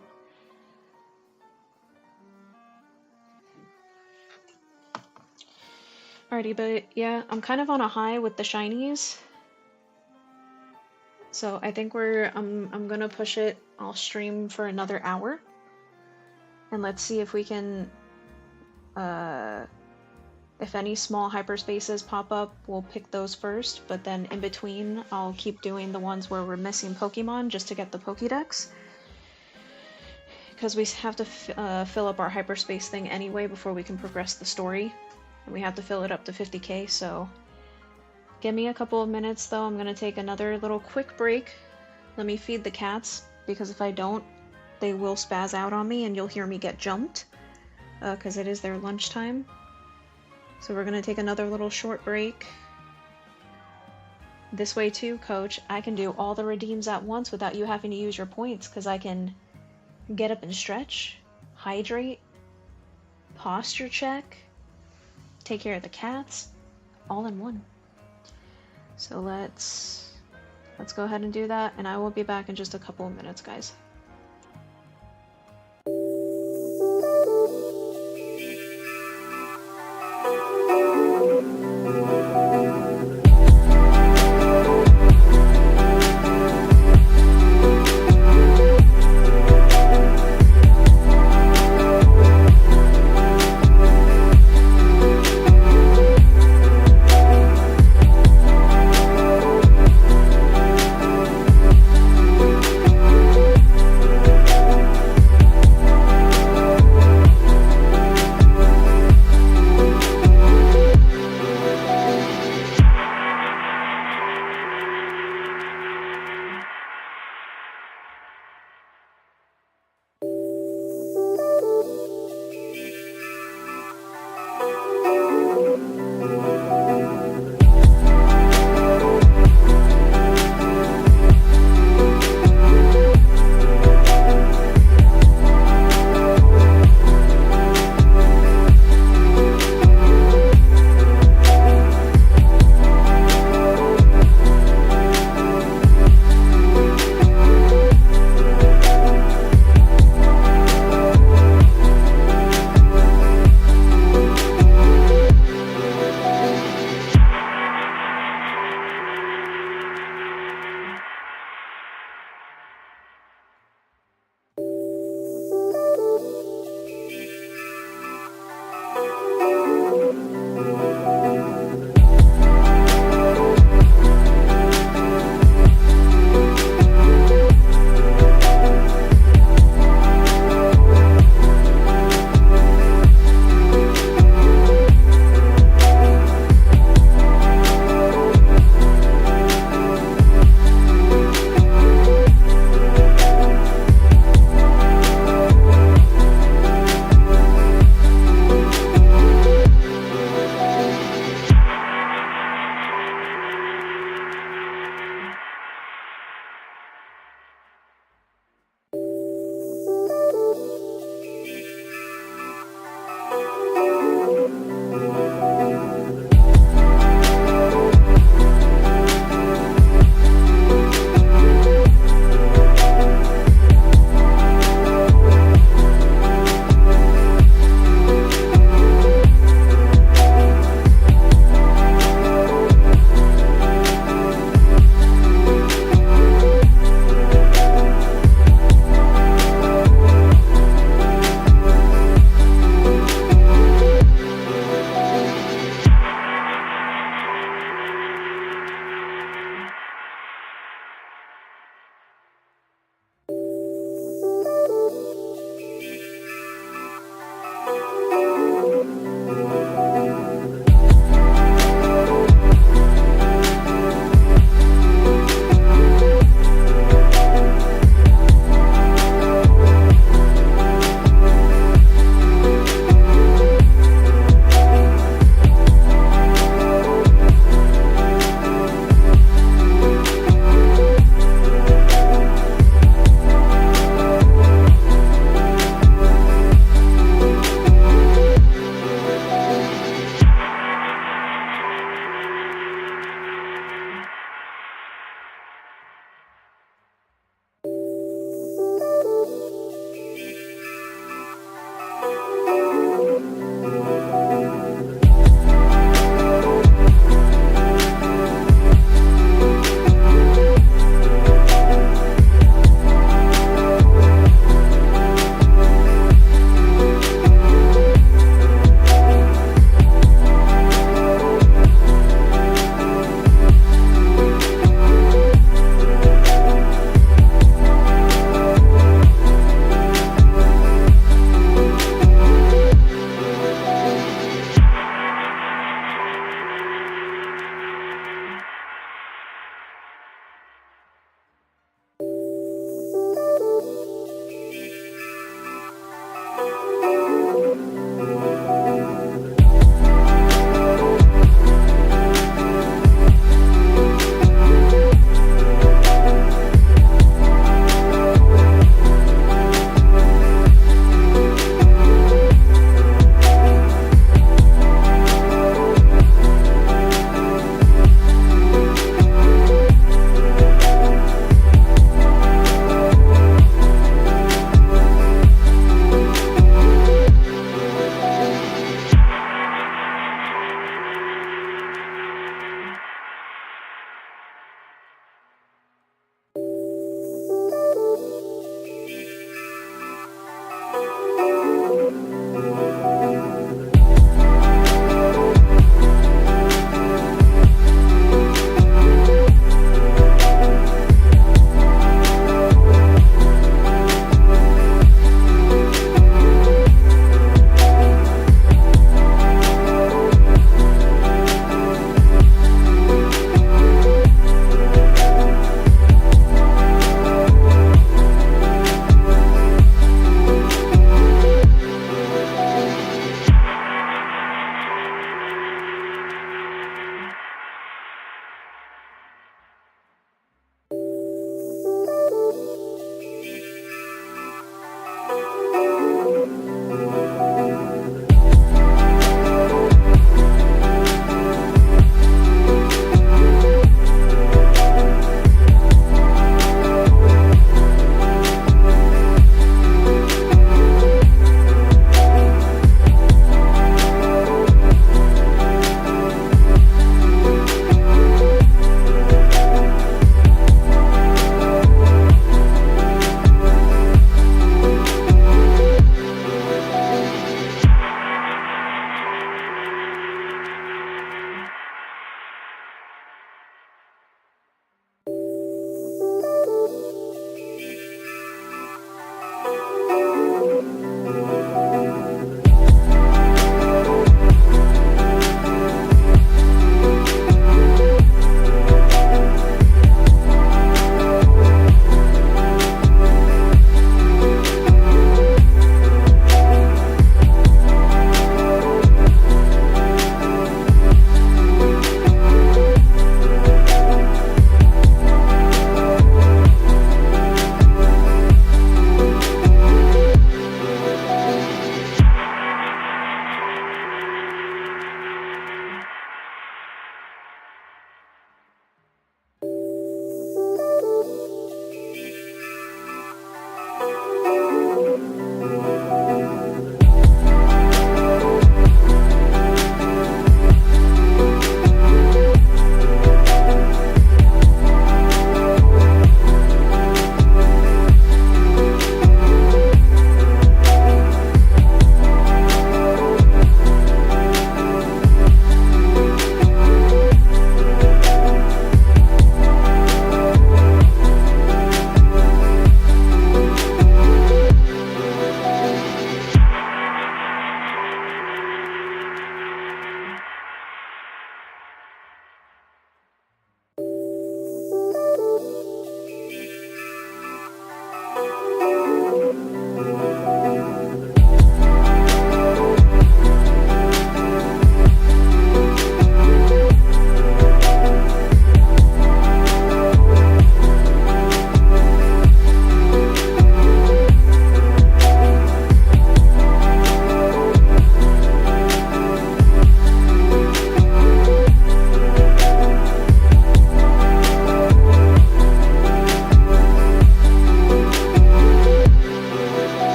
Alrighty, but yeah, I'm kind of on a high with the shinies. So I think I'm gonna push it. I'll stream for another hour. And let's see if we can, if any small hyperspaces pop up, we'll pick those first, but then in between, I'll keep doing the ones where we're missing Pokemon just to get the Pokédex. Because we have to fill up our hyperspace thing anyway before we can progress the story. And we have to fill it up to 50k, so... Give me a couple of minutes, though. I'm gonna take another little quick break. Let me feed the cats, because if I don't, they will spaz out on me and you'll hear me get jumped. Because it is their lunchtime. So we're gonna take another little short break. This way too, Coach, I can do all the redeems at once without you having to use your points, because I can get up and stretch, hydrate, posture check, take care of the cats, all in one. So let's go ahead and do that, and I will be back in just a couple of minutes, guys.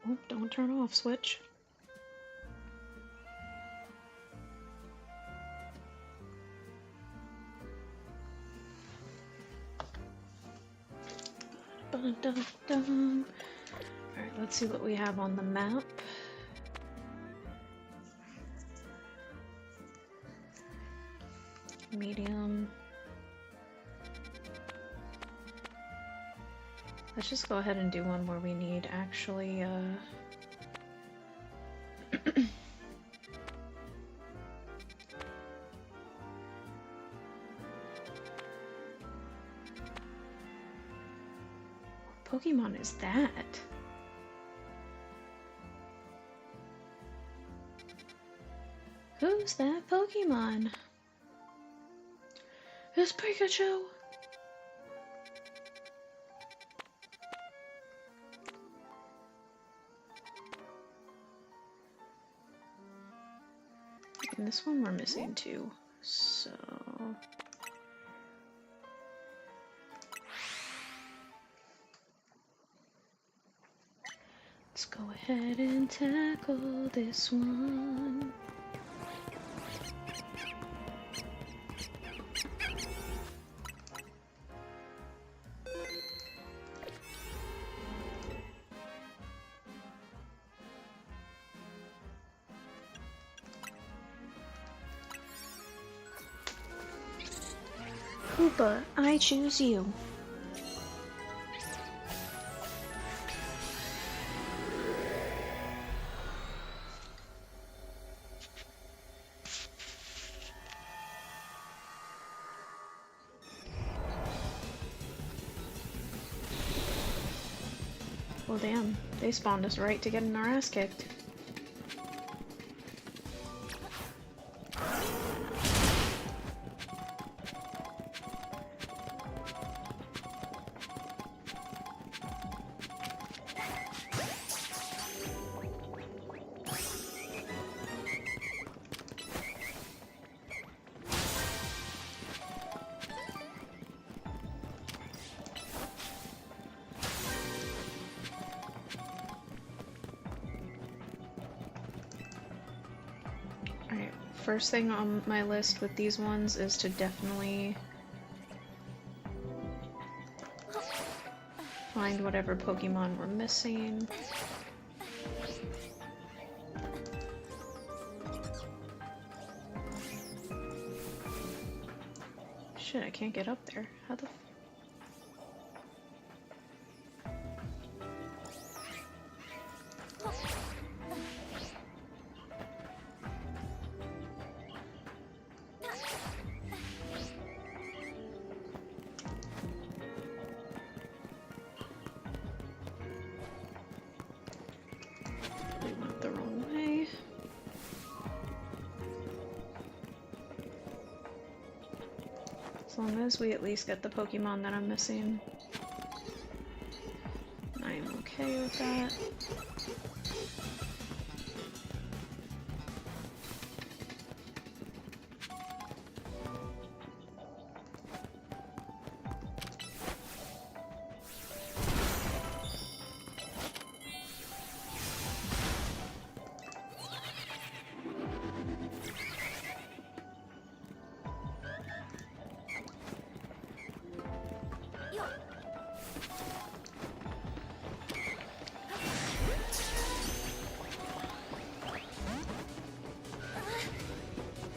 Oh, don't turn off, Switch. Dun, dun, dun. Alright, let's see what we have on the map. Medium. Let's just go ahead and do one where we need actually, what Pokemon is that? Who's that Pokemon? It's Pikachu! And this one we're missing too, so... let's go ahead and tackle this one. Koopa, I choose you. Well, damn, they spawned us right to getting our ass kicked. Alright, first thing on my list with these ones is to definitely find whatever Pokemon we're missing. Shit, I can't get up there. How the we went the wrong way. As long as we at least get the Pokemon that I'm missing, I'm okay with that.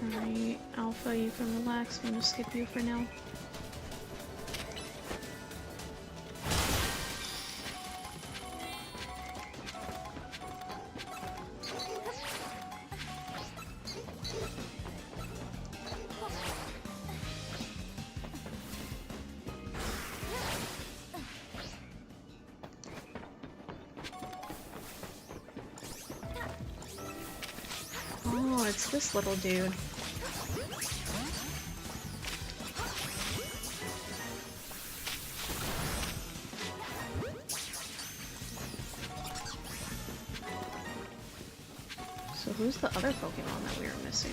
Alright, Alpha, you can relax. I'm gonna skip you for now. Oh, it's this little dude. So who's the other Pokemon that we were missing?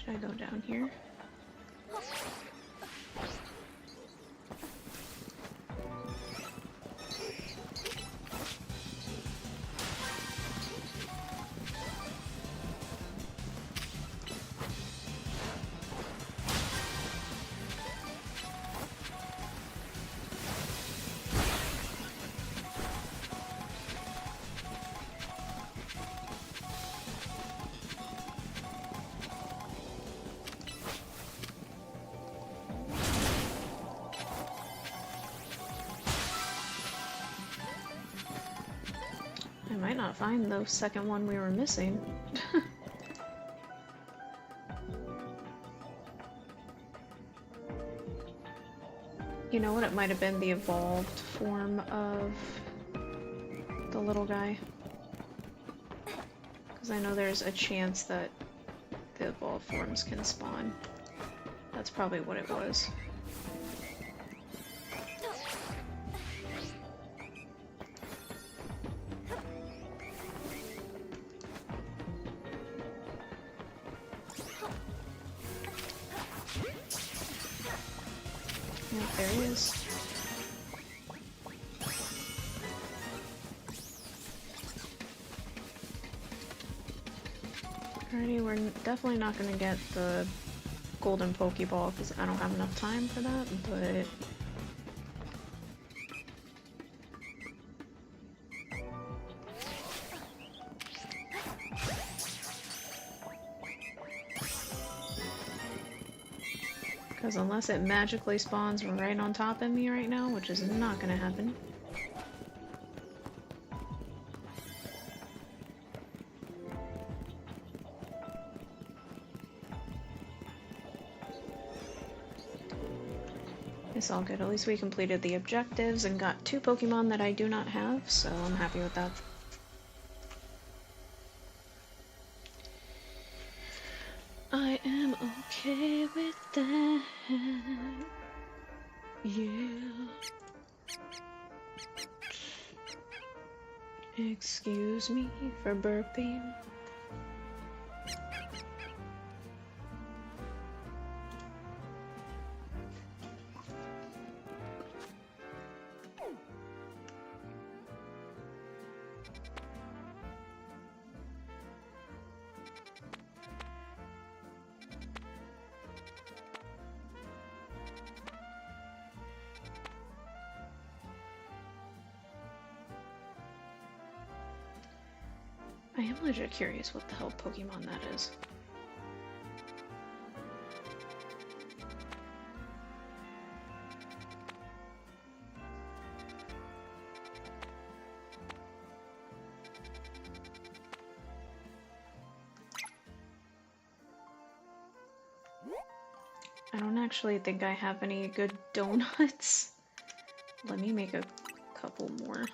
Should I go down here? I might not find the second one we were missing. You know what? It might have been the evolved form of the little guy. Because I know there's a chance that the evolved forms can spawn. That's probably what it was. Yeah, there he is. Alrighty, we're definitely not going to get the golden Pokeball because I don't have enough time for that, but... Because unless it magically spawns right on top of me right now, which is not going to happen. It's all good. At least we completed the objectives and got 2 Pokemon that I do not have, so I'm happy with that. I am okay with that. Yeah. Excuse me for burping. I am legit curious what the hell Pokemon that is. I don't actually think I have any good donuts. Let me make a couple more.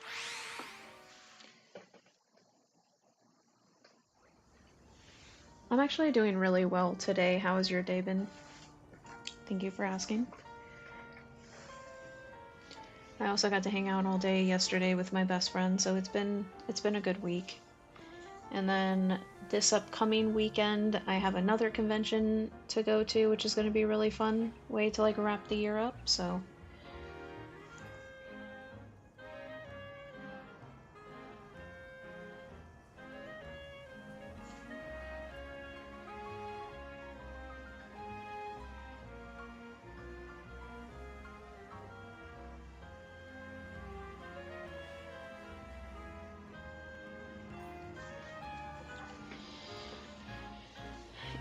I'm actually doing really well today. How has your day been? Thank you for asking. I also got to hang out all day yesterday with my best friend, so it's been a good week. And then this upcoming weekend, I have another convention to go to, which is going to be really fun. Way to like wrap the year up, so.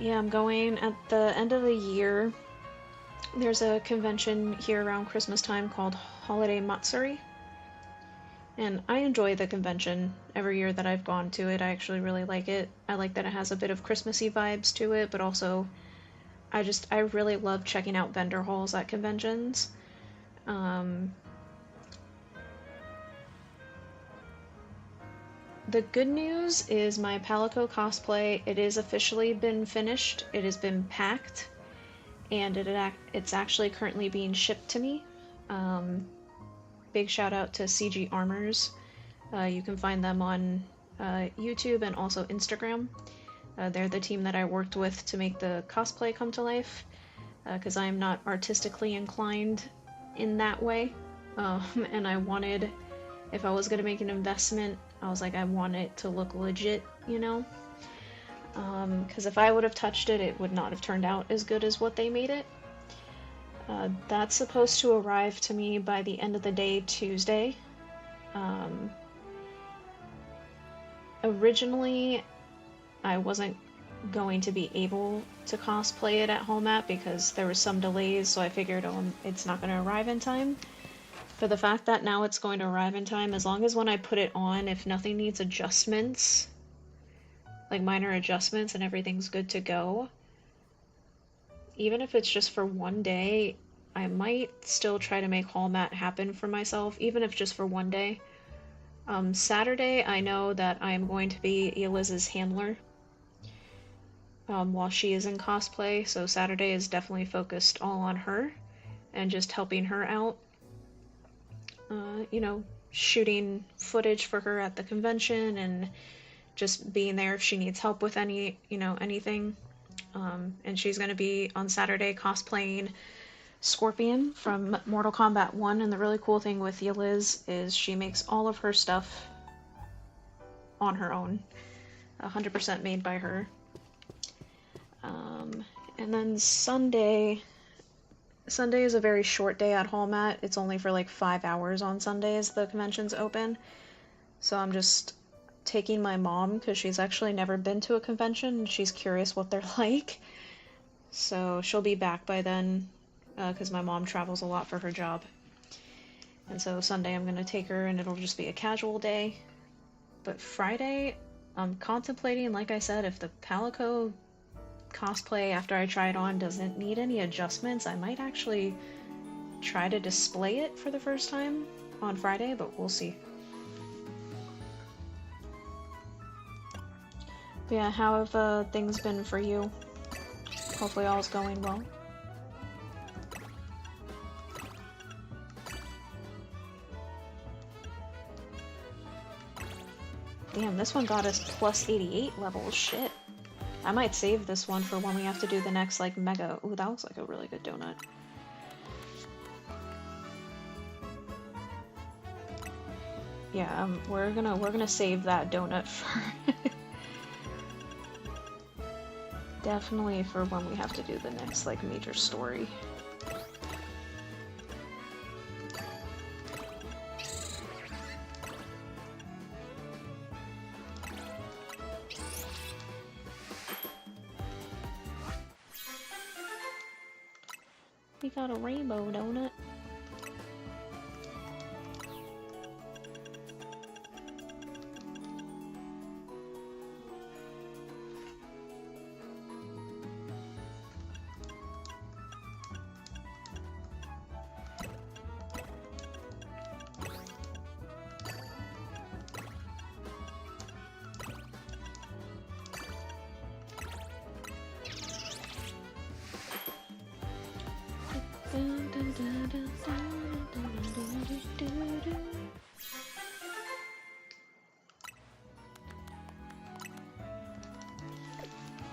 Yeah, I'm going at the end of the year. There's a convention here around Christmas time called Holiday Matsuri. And I enjoy the convention every year that I've gone to it. I actually really like it. I like that it has a bit of Christmassy vibes to it, but also I really love checking out vendor halls at conventions. The good news is my Palico cosplay, it is officially been finished. It has been packed, and it's actually currently being shipped to me. Big shout out to CG Armors. You can find them on YouTube and also Instagram. They're the team that I worked with to make the cosplay come to life, because I am not artistically inclined in that way. And I wanted, if I was going to make an investment, I was like, I want it to look legit, you know? Because if I would have touched it, it would not have turned out as good as what they made it. That's supposed to arrive to me by the end of the day, Tuesday. Originally, I wasn't going to be able to cosplay it at home because there was some delays, so I figured, oh, it's not going to arrive in time. For the fact that now it's going to arrive in time, as long as when I put it on, if nothing needs adjustments, like minor adjustments, and everything's good to go, even if it's just for one day, I might still try to make Hall Mat happen for myself, even if just for one day. Saturday, I know that I am going to be Eliz's handler while she is in cosplay, so Saturday is definitely focused all on her and just helping her out. You know, shooting footage for her at the convention and just being there if she needs help with anything. And she's going to be on Saturday cosplaying Scorpion from Mortal Kombat 1, and the really cool thing with Eliz is she makes all of her stuff on her own, 100% made by her. And then Sunday is a very short day at Hall Mat. It's only for like 5 hours on Sundays the convention's open. So I'm just taking my mom, because she's actually never been to a convention and she's curious what they're like. So she'll be back by then, because my mom travels a lot for her job. And so Sunday I'm going to take her and it'll just be a casual day. But Friday, I'm contemplating, like I said, if the Palico cosplay after I try it on doesn't need any adjustments, I might actually try to display it for the first time on Friday, but we'll see. But yeah, how have things been for you? Hopefully all's going well. Damn, this one got us plus 88 levels, shit. I might save this one for when we have to do the next, like, mega... Ooh, that looks like a really good donut. Yeah, we're gonna save that donut for... Definitely for when we have to do the next, like, major story. We got a rainbow donut.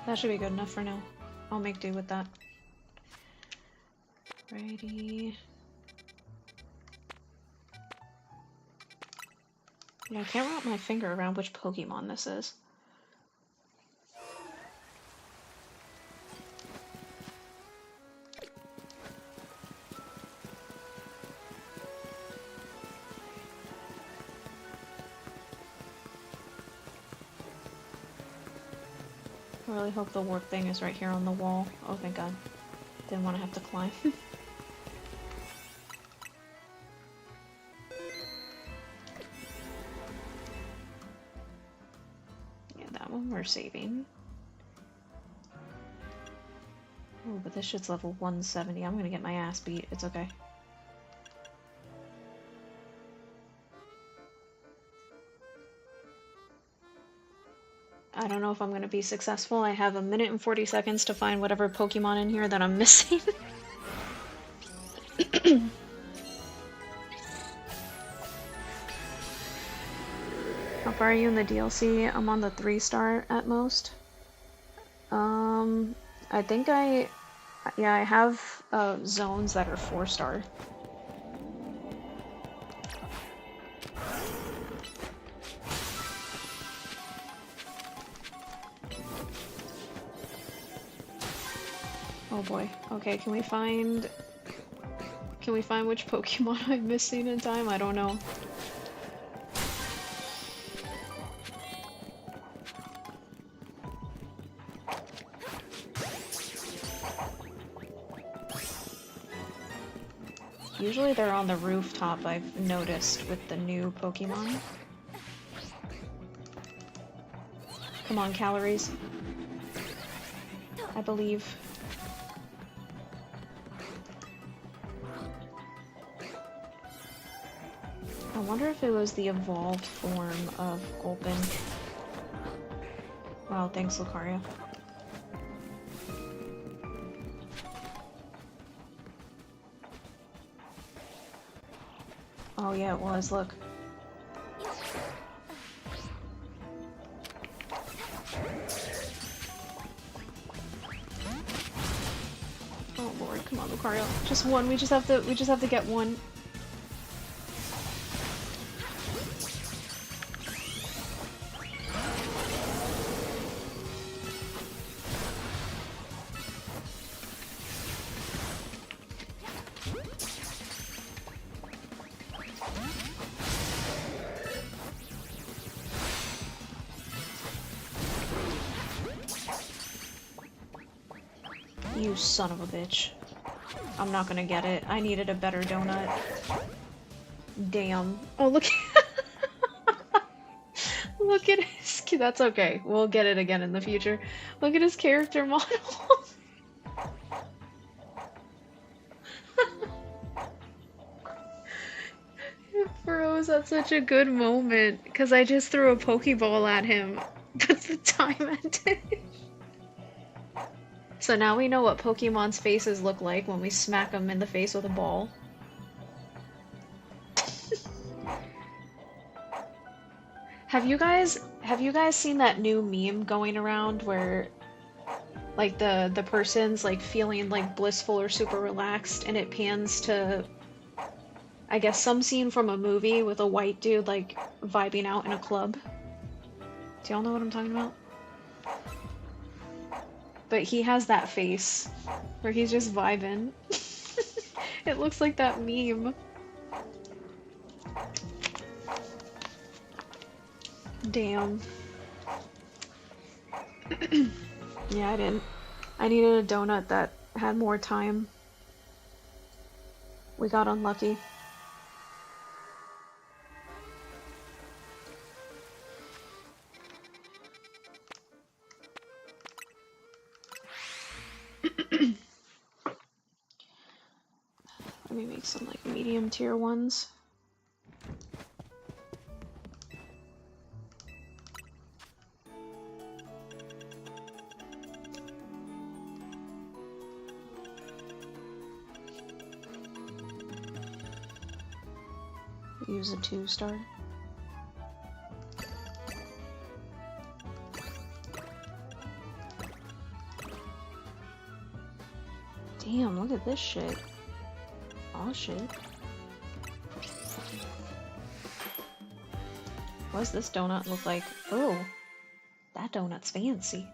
That should be good enough for now. I'll make do with that. Righty. Yeah, I can't wrap my finger around which Pokemon this is. I really hope the warp thing is right here on the wall. Oh, thank God. Didn't want to have to climb. Yeah, that one we're saving. Oh, but this shit's level 170. I'm gonna get my ass beat. It's okay. I don't know if I'm going to be successful. I have 1 minute and 40 seconds to find whatever Pokemon in here that I'm missing. How far are you in the DLC? I'm on the 3-star at most. I think yeah, I have zones that are 4-star. Oh boy. Okay, can we find which Pokemon I'm missing in time? I don't know. Usually they're on the rooftop, I've noticed, with the new Pokemon. Come on, calories. I believe. I wonder if it was the evolved form of Gulpin. Wow, thanks, Lucario. Oh yeah, it was, look. Oh lord, come on, Lucario. Just one, we just have to get one. You son of a bitch. I'm not gonna get it. I needed a better donut. Damn. Oh, look look at his... That's okay. We'll get it again in the future. Look at his character model. It froze at such a good moment, because I just threw a Pokeball at him, but the time ended. So now we know what Pokemon's faces look like when we smack them in the face with a ball. Have you guys seen that new meme going around where like the person's like feeling like blissful or super relaxed and it pans to I guess some scene from a movie with a white dude like vibing out in a club? Do y'all know what I'm talking about? But he has that face where he's just vibing. It looks like that meme. Damn. Yeah, I didn't. I needed a donut that had more time. We got unlucky. Let me make some like medium tier ones. Use a 2-star. Damn, look at this shit. Aw, shit. What does this donut look like? Oh, that donut's fancy.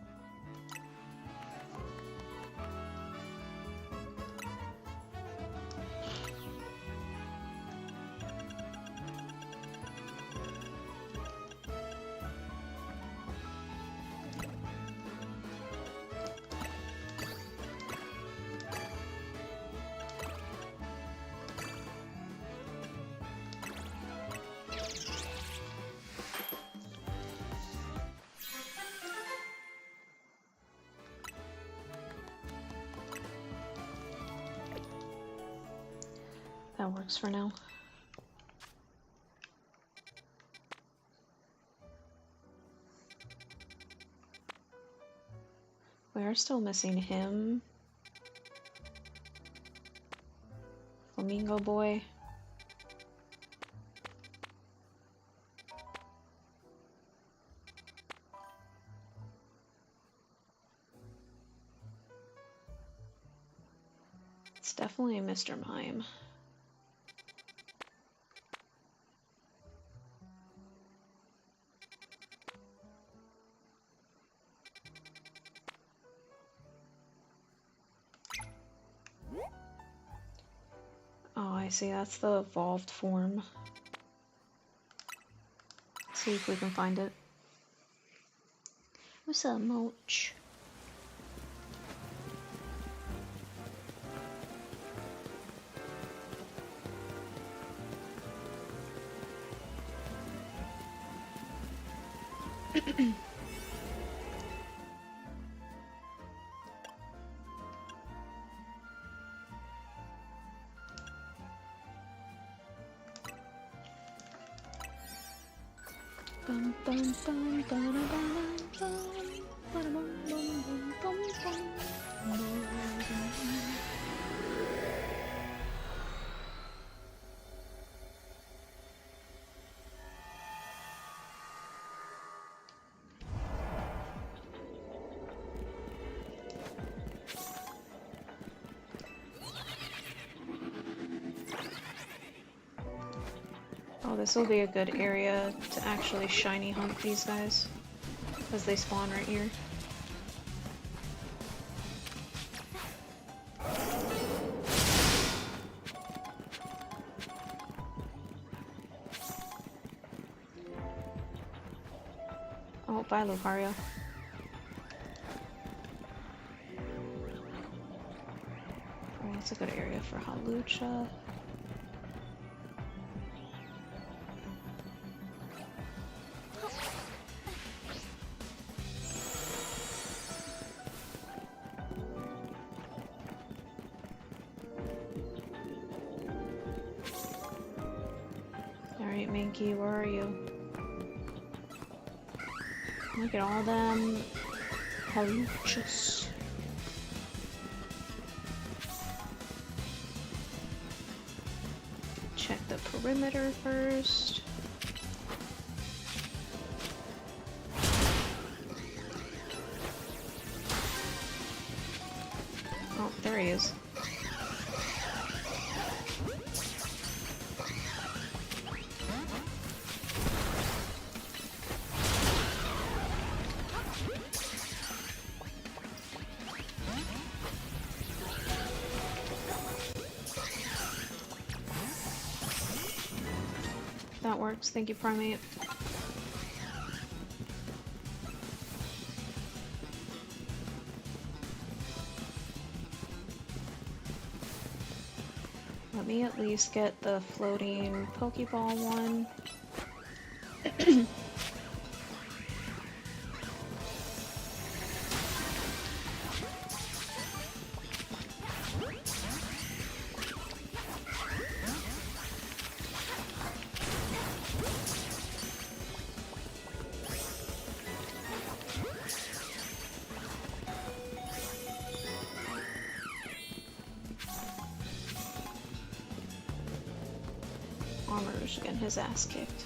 That works for now. We are still missing him. Flamingo boy. It's definitely Mr. Mime. Oh, I see. That's the evolved form. Let's see if we can find it. What's up, Moch? Bum, bum, bum, bum, oh, this will be a good area to actually shiny hunt these guys, because they spawn right here. Oh, bye, Lucario. Oh, that's a good area for Halucha. Alright, Mankey, where are you? Look at all them Haluchas. Check the perimeter first. Oh, there he is. That works, thank you, Primate. Let me at least get the floating Pokeball one. Armor's getting his ass kicked.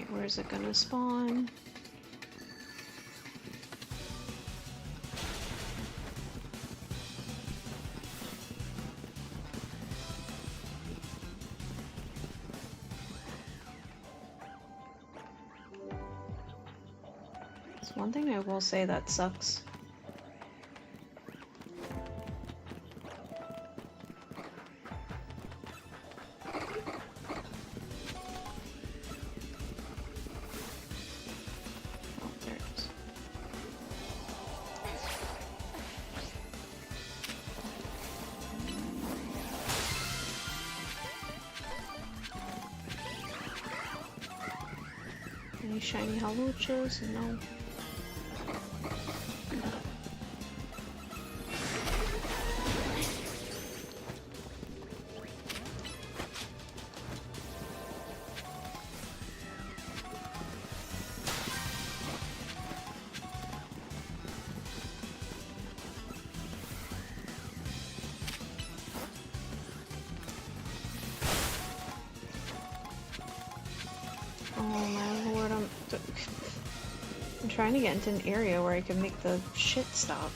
Where's it gonna spawn? It's one thing I will say that sucks. shiny haluchas? No. Oh my lord, I'm trying to get into an area where I can make the shit stop.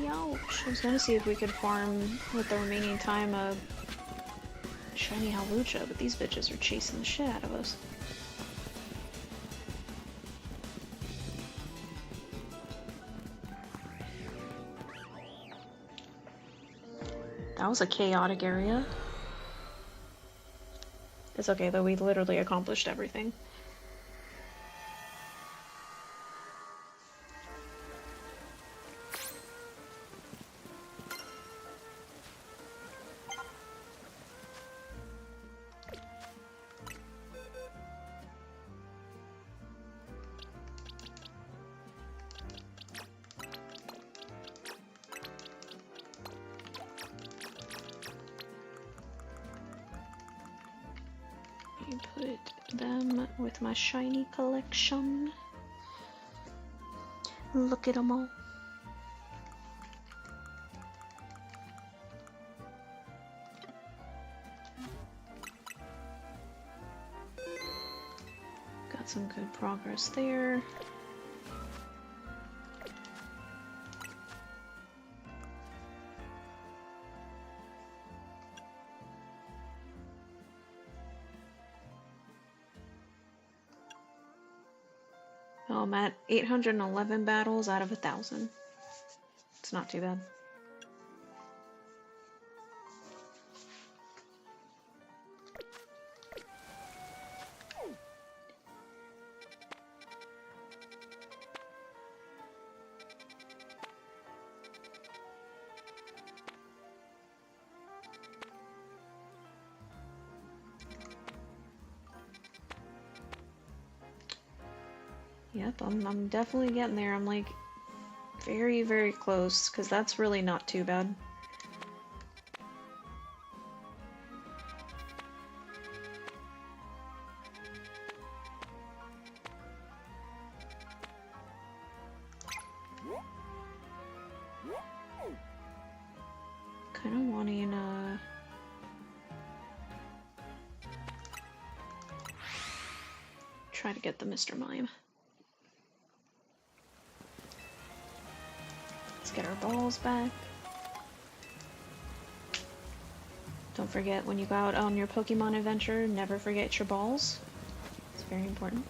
Ouch. I was gonna see if we could farm with the remaining time a shiny halucha, but these bitches are chasing the shit out of us. That was a chaotic area. It's okay though, we literally accomplished everything. Put them with my shiny collection. Look at them all. Got some good progress there. Oh, I'm at 811 battles out of 1,000. It's not too bad. Yep, I'm definitely getting there. I'm like very, very close, because that's really not too bad. Kind of wanting try to get the Mr. Mime. Get our balls back. Don't forget, when you go out on your Pokemon adventure, never forget your balls. It's very important.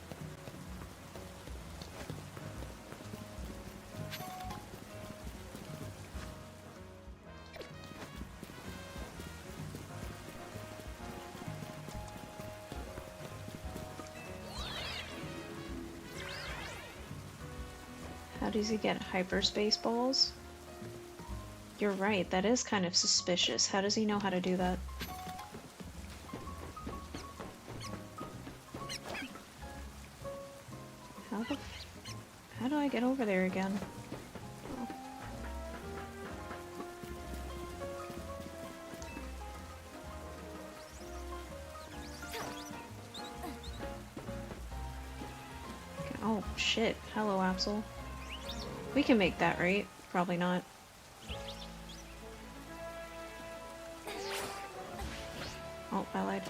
How does he get hyperspace balls? You're right, that is kind of suspicious. How does he know how to do that? How do I get over there again? Oh. Oh shit. Hello, Absol. We can make that, right? Probably not. Oh, I lied.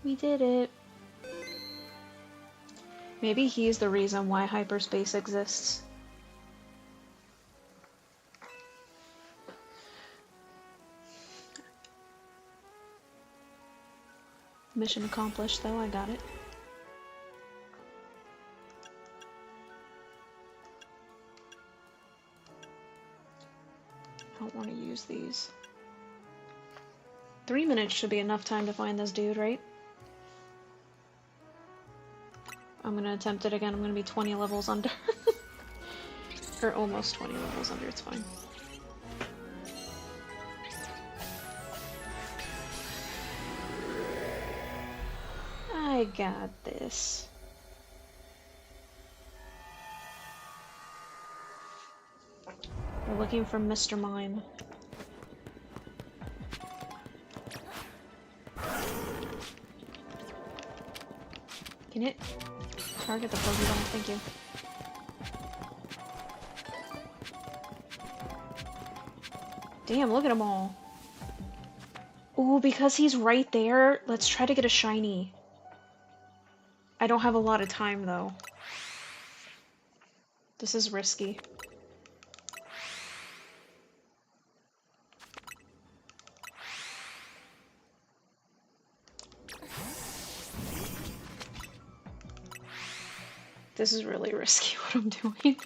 We did it. Maybe he's the reason why hyperspace exists. Mission accomplished, though. I got it. I don't want to use these. 3 minutes should be enough time to find this dude, right? I'm gonna attempt it again. I'm gonna be 20 levels under. Or almost 20 levels under, it's fine. I got this. We're looking for Mr. Mime. Can it target the Pokemon? Thank you. Damn, look at them all. Ooh, because he's right there, let's try to get a shiny. I don't have a lot of time, though. This is risky. This is really risky what I'm doing.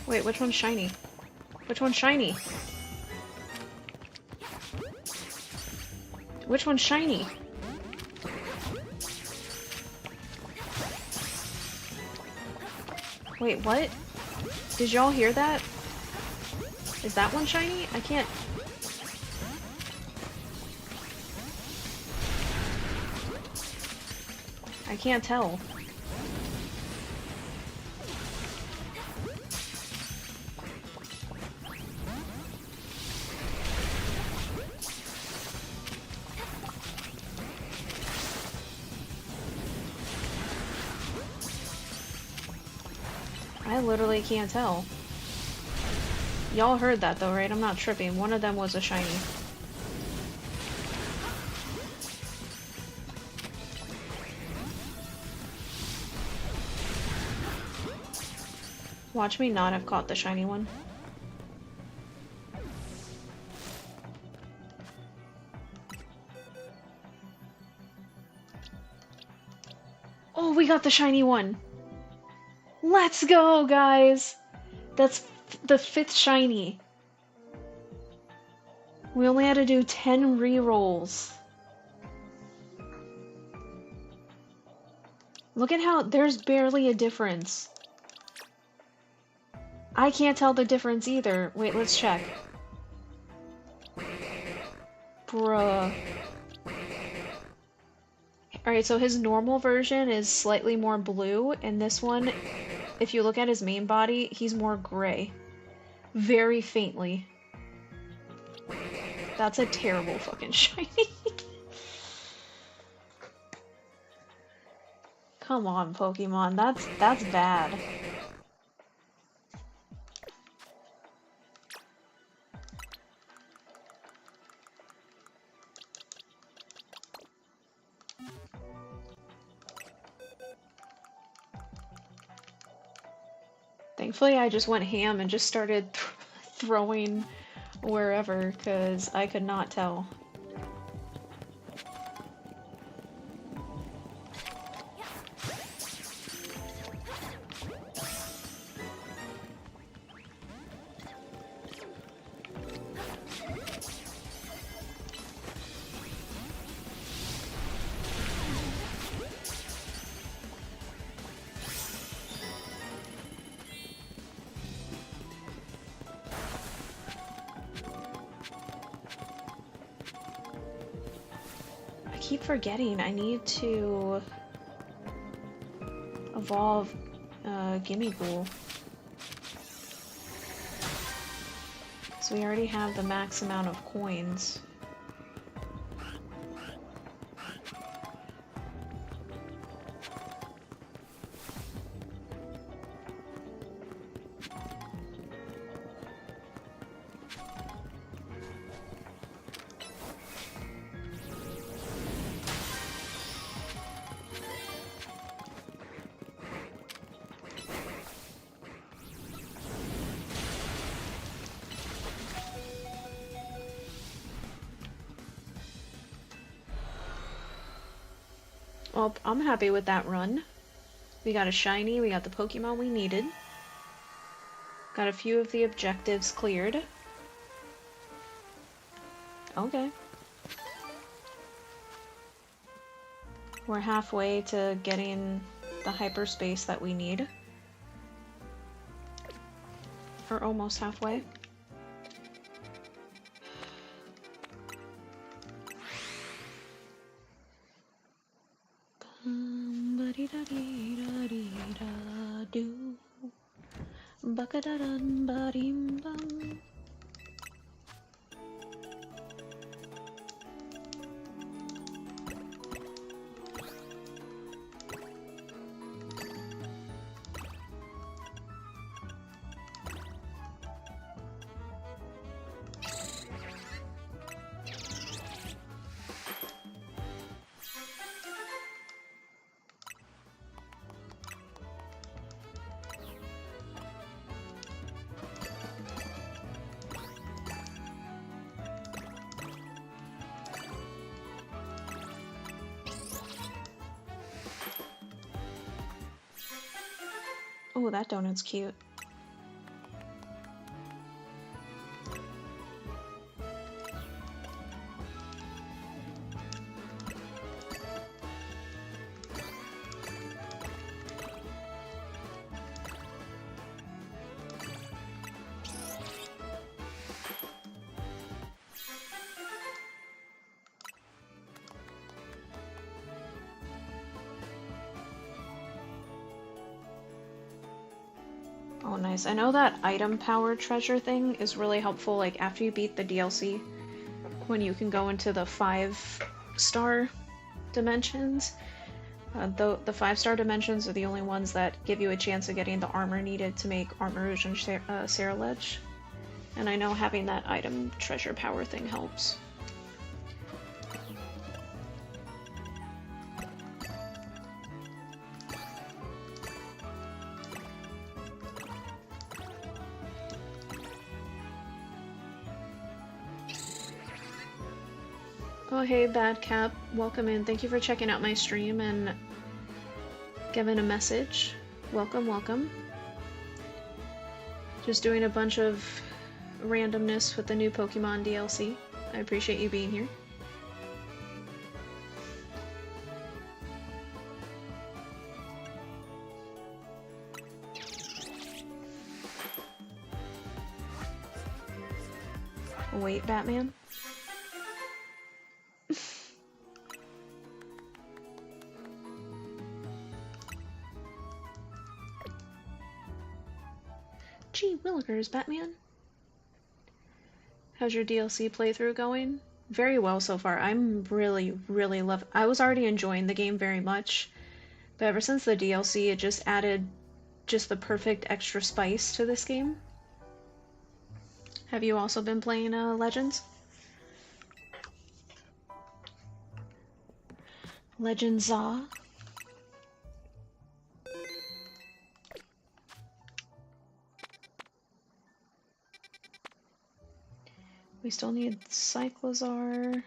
Wait, which one's shiny? Which one's shiny? Which one's shiny? Wait, what? Did y'all hear that? Is that one shiny? I can't... I can't tell. I literally can't tell. Y'all heard that though, right? I'm not tripping. One of them was a shiny. Watch me not have caught the shiny one. Oh, we got the shiny one! Let's go, guys! That's the 5th shiny. We only had to do 10 rerolls. Look at how there's barely a difference. I can't tell the difference either. Wait, let's check. Bruh. Alright, so his normal version is slightly more blue, and this one, if you look at his main body, he's more gray. Very faintly. That's a terrible fucking shiny. Come on, Pokemon. That's bad. Thankfully, I just went ham and just started throwing wherever, because I could not tell. keep forgetting I need to evolve Gimme Ghoul. So we already have the max amount of coins. Well, I'm happy with that run. We got a shiny, we got the Pokemon we needed. Got a few of the objectives cleared. Okay. We're halfway to getting the hyperspace that we need. Or almost halfway. Oh, that donut's cute. Oh, nice. I know that item power treasure thing is really helpful, like, after you beat the DLC, when you can go into the 5-star dimensions. The 5-star dimensions are the only ones that give you a chance of getting the armor needed to make Armor Rouge and Cerulege. And I know having that item treasure power thing helps. Oh, hey, Bad Cap. Welcome in. Thank you for checking out my stream and giving a message. Welcome, welcome. Just doing a bunch of randomness with the new Pokemon DLC. I appreciate you being here. Wait, Batman? Gee willikers, Batman. How's your DLC playthrough going? Very well so far. I'm really I was already enjoying the game very much, but ever since the DLC, it just added just the perfect extra spice to this game. Have you also been playing Legends? Legends We still need Cyclozar,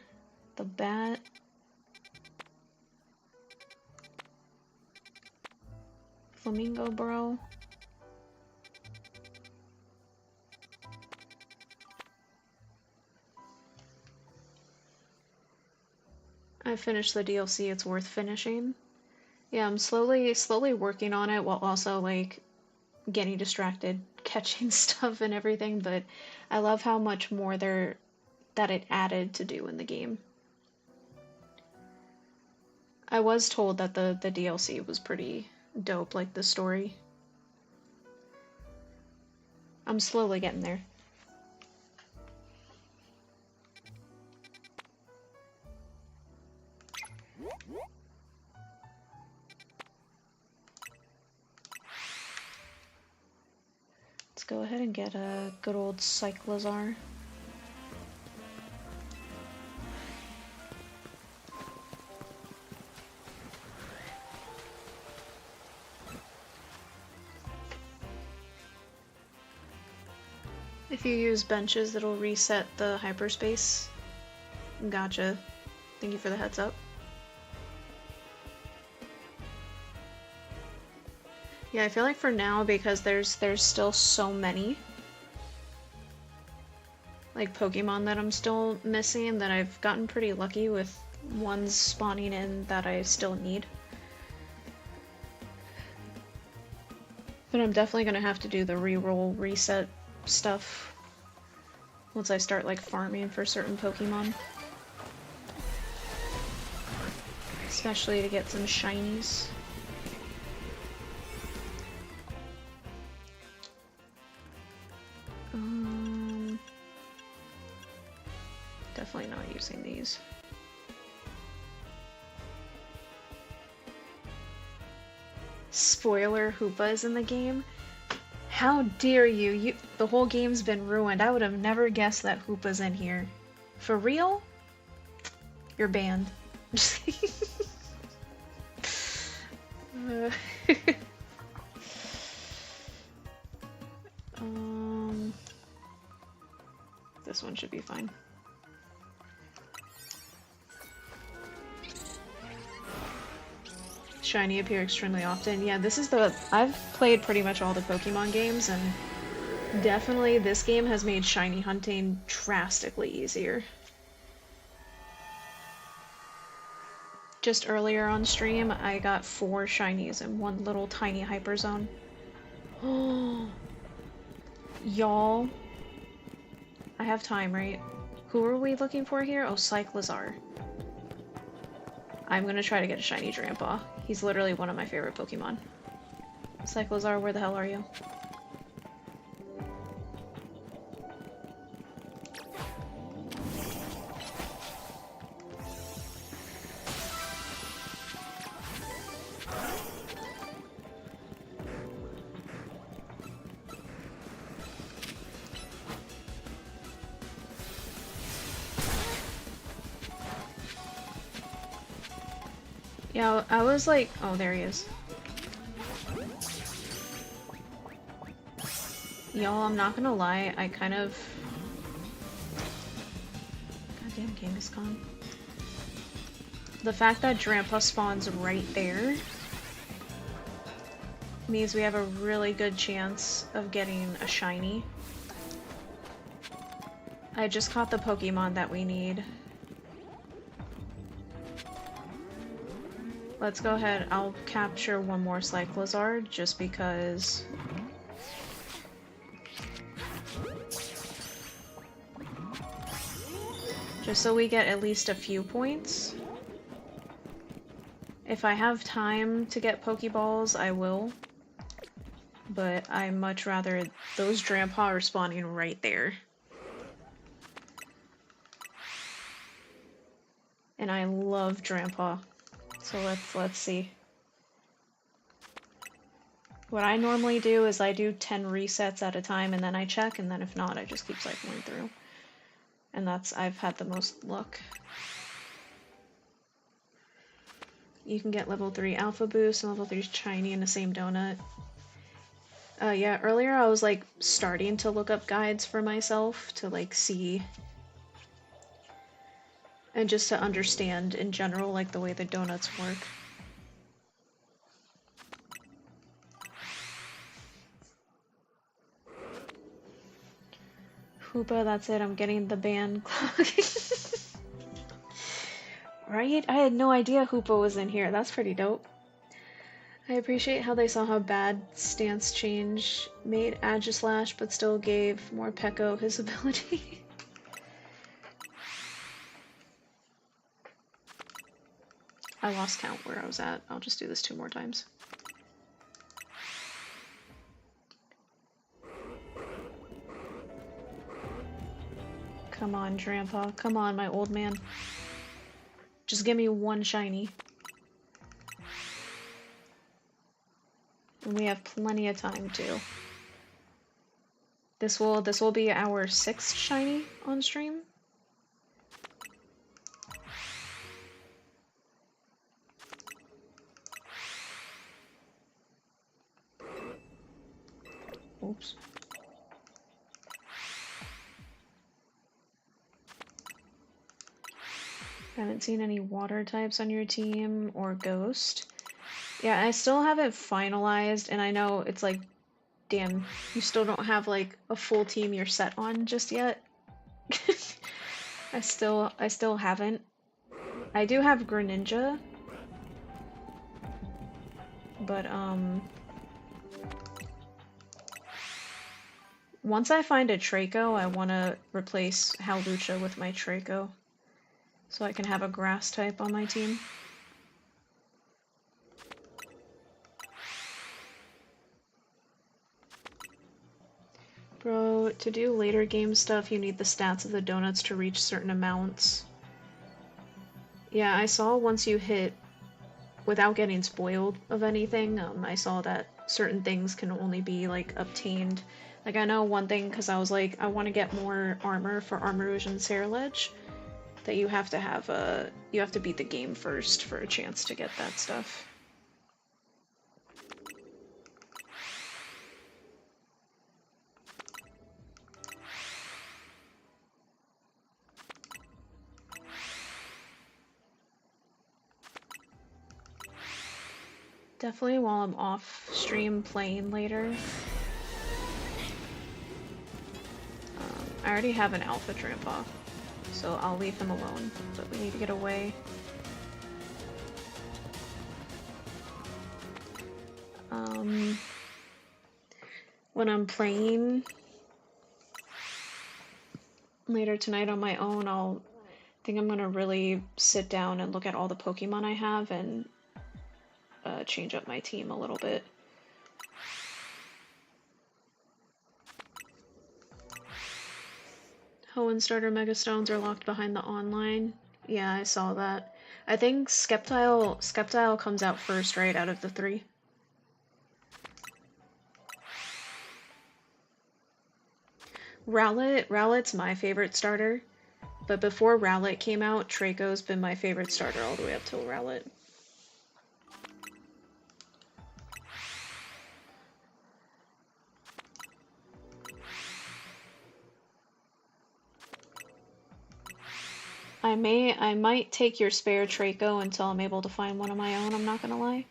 the Bat, Flamingo Bro. I finished the DLC, it's worth finishing. Yeah, I'm slowly working on it while also, like, getting distracted, catching stuff and everything, but I love how much more that it added to do in the game. I was told that the DLC was pretty dope, like the story. I'm slowly getting there. Let's go ahead and get a good old Cyclozar. If you use benches, it'll reset the hyperspace. Gotcha. Thank you for the heads up. Yeah, I feel like for now, because there's still so many like Pokemon that I'm still missing, that I've gotten pretty lucky with ones spawning in that I still need. But I'm definitely gonna have to do the reroll reset stuff once I start like farming for certain Pokemon. Especially to get some shinies. Definitely not using these. Spoiler, Hoopa is in the game? How dare you? The whole game's been ruined. I would have never guessed that Hoopa's in here. For real? You're banned. This one should be fine. Shiny appear extremely often. Yeah, this is I've played pretty much all the Pokemon games, and definitely this game has made shiny hunting drastically easier. Just earlier on stream, I got 4 shinies in one little tiny hyper zone. Oh, y'all. I have time, right? Who are we looking for here? Oh, Cyclozar. I'm gonna try to get a shiny Drampa. He's literally one of my favorite Pokemon. Cyclozar, where the hell are you? Yeah, I was like, oh, there he is. Y'all, I'm not gonna lie, I kind of... Goddamn Kangaskhan. The fact that Drampa spawns right there means we have a really good chance of getting a shiny. I just caught the Pokemon that we need. Let's go ahead, I'll capture one more Cyclozar just because... Just so we get at least a few points. If I have time to get Pokeballs, I will. But I much rather... Those Drampa are spawning right there. And I love Drampa. So let's see. What I normally do is I do 10 resets at a time and then I check, and then if not, I just keep cycling through. And I've had the most luck. You can get level 3 Alpha Boost and level 3 Shiny in the same donut. Yeah, earlier I was like starting to look up guides for myself to like see and just to understand in general like the way the donuts work. Hoopa, that's it, I'm getting the ban clock. Right? I had no idea Hoopa was in here. That's pretty dope. I appreciate how they saw how bad stance change made Agislash, but still gave Morpeko his ability. I lost count where I was at. I'll just do this 2 more times. Come on, Grandpa. Come on, my old man. Just give me 1 shiny. And we have plenty of time too. This will be our 6th shiny on stream. Oops. Haven't seen any water types on your team or ghost. Yeah, I still haven't finalized, and I know it's like, damn, you still don't have like a full team you're set on just yet. I still haven't. I do have Greninja, but once I find a Draco, I want to replace Hawlucha with my Draco, so I can have a grass type on my team. Bro, to do later game stuff, you need the stats of the donuts to reach certain amounts. Yeah, I saw once you hit, without getting spoiled of anything, I saw that certain things can only be, like, obtained. Like, I know one thing, because I was like, I want to get more armor for Armarouge and Ceruledge, that you have to beat the game first for a chance to get that stuff. Definitely while I'm off stream playing later. I already have an Alpha Grandpa, so I'll leave him alone, but we need to get away. When I'm playing later tonight on my own, I think I'm gonna really sit down and look at all the Pokemon I have and change up my team a little bit. Hoenn starter Megastones are locked behind the online. Yeah, I saw that. I think Sceptile comes out first, right, out of the 3. Rowlet's my favorite starter, but before Rowlet came out, Draco's been my favorite starter all the way up till Rowlet. I might take your spare Draco until I'm able to find one of my own, I'm not gonna lie.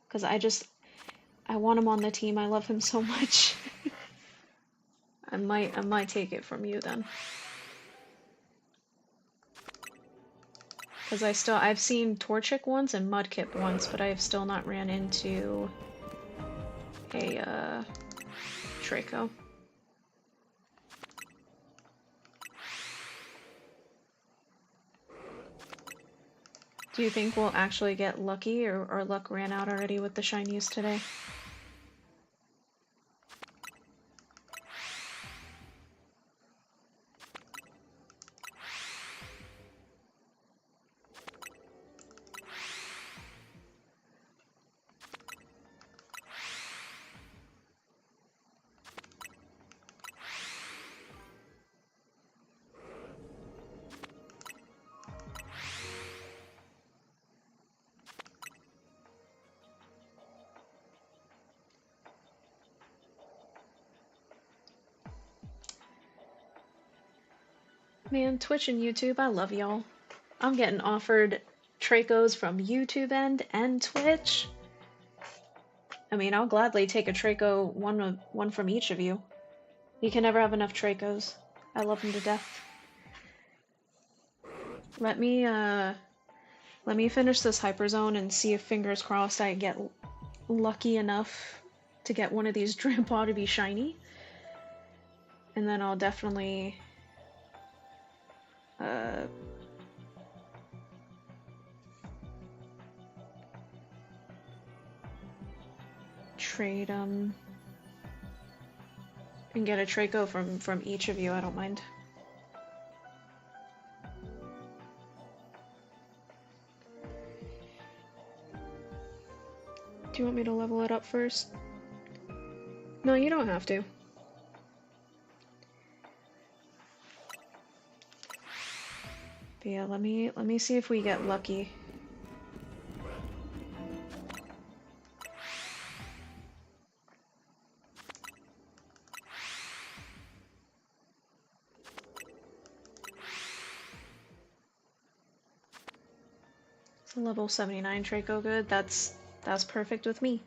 Because I want him on the team, I love him so much. I might take it from you then. Because I've seen Torchic once and Mudkip once, but I have still not ran into a, Draco. Do you think we'll actually get lucky, or our luck ran out already with the shinies today? Man, Twitch and YouTube, I love y'all. I'm getting offered Tracos from YouTube end and Twitch. I mean, I'll gladly take a Traco, one from each of you. You can never have enough Tracos. I love them to death. Let me finish this Hyperzone and see if, fingers crossed, I get lucky enough to get one of these Drampa to be shiny. And then I'll definitely trade and get a Traco from each of you. I don't mind. Do you want me to level it up first? No, you don't have to. But yeah, let me see if we get lucky. It's a level 79 Traco good. That's perfect with me.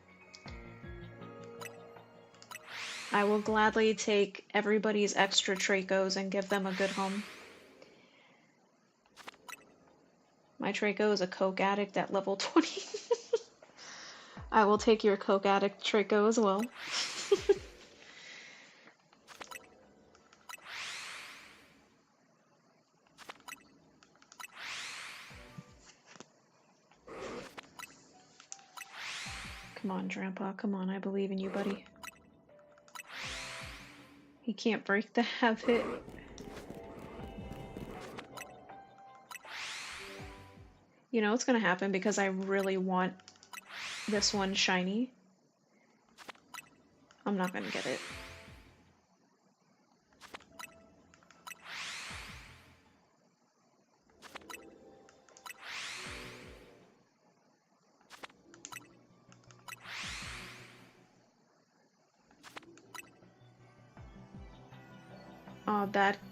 I will gladly take everybody's extra Tracos and give them a good home. My Traco is a coke addict at level 20. I will take your coke addict Traco as well. Come on, Grandpa. Come on, I believe in you, buddy. He can't break the habit. You know what's gonna happen because I really want this one shiny. I'm not gonna get it.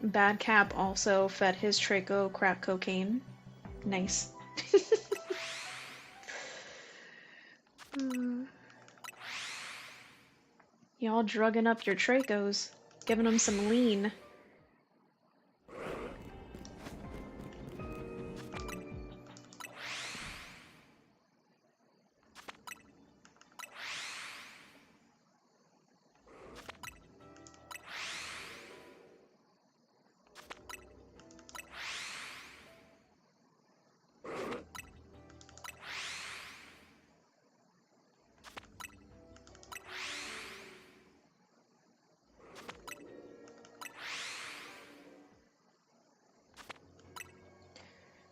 Bad Cap also fed his Traco crack cocaine. Nice. Y'all drugging up your Tracos, giving them some lean.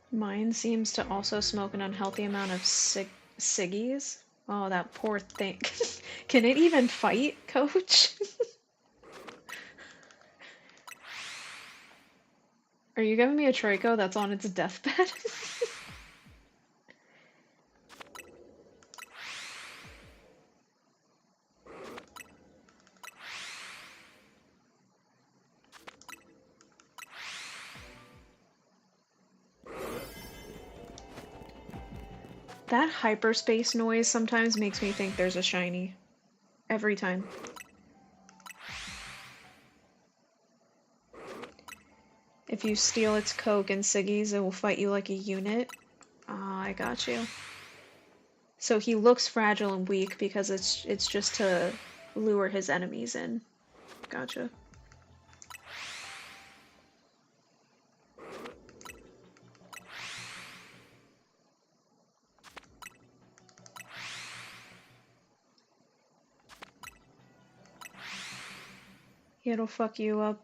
Mine seems to also smoke an unhealthy amount of ciggies. Oh, that poor thing. Can it even fight, Coach? Are you giving me a Traco that's on its deathbed? That hyperspace noise sometimes makes me think there's a shiny. Every time. If you steal its coke and ciggies, it will fight you like a unit. Ah, I got you. So he looks fragile and weak because it's just to lure his enemies in. Gotcha. It'll fuck you up.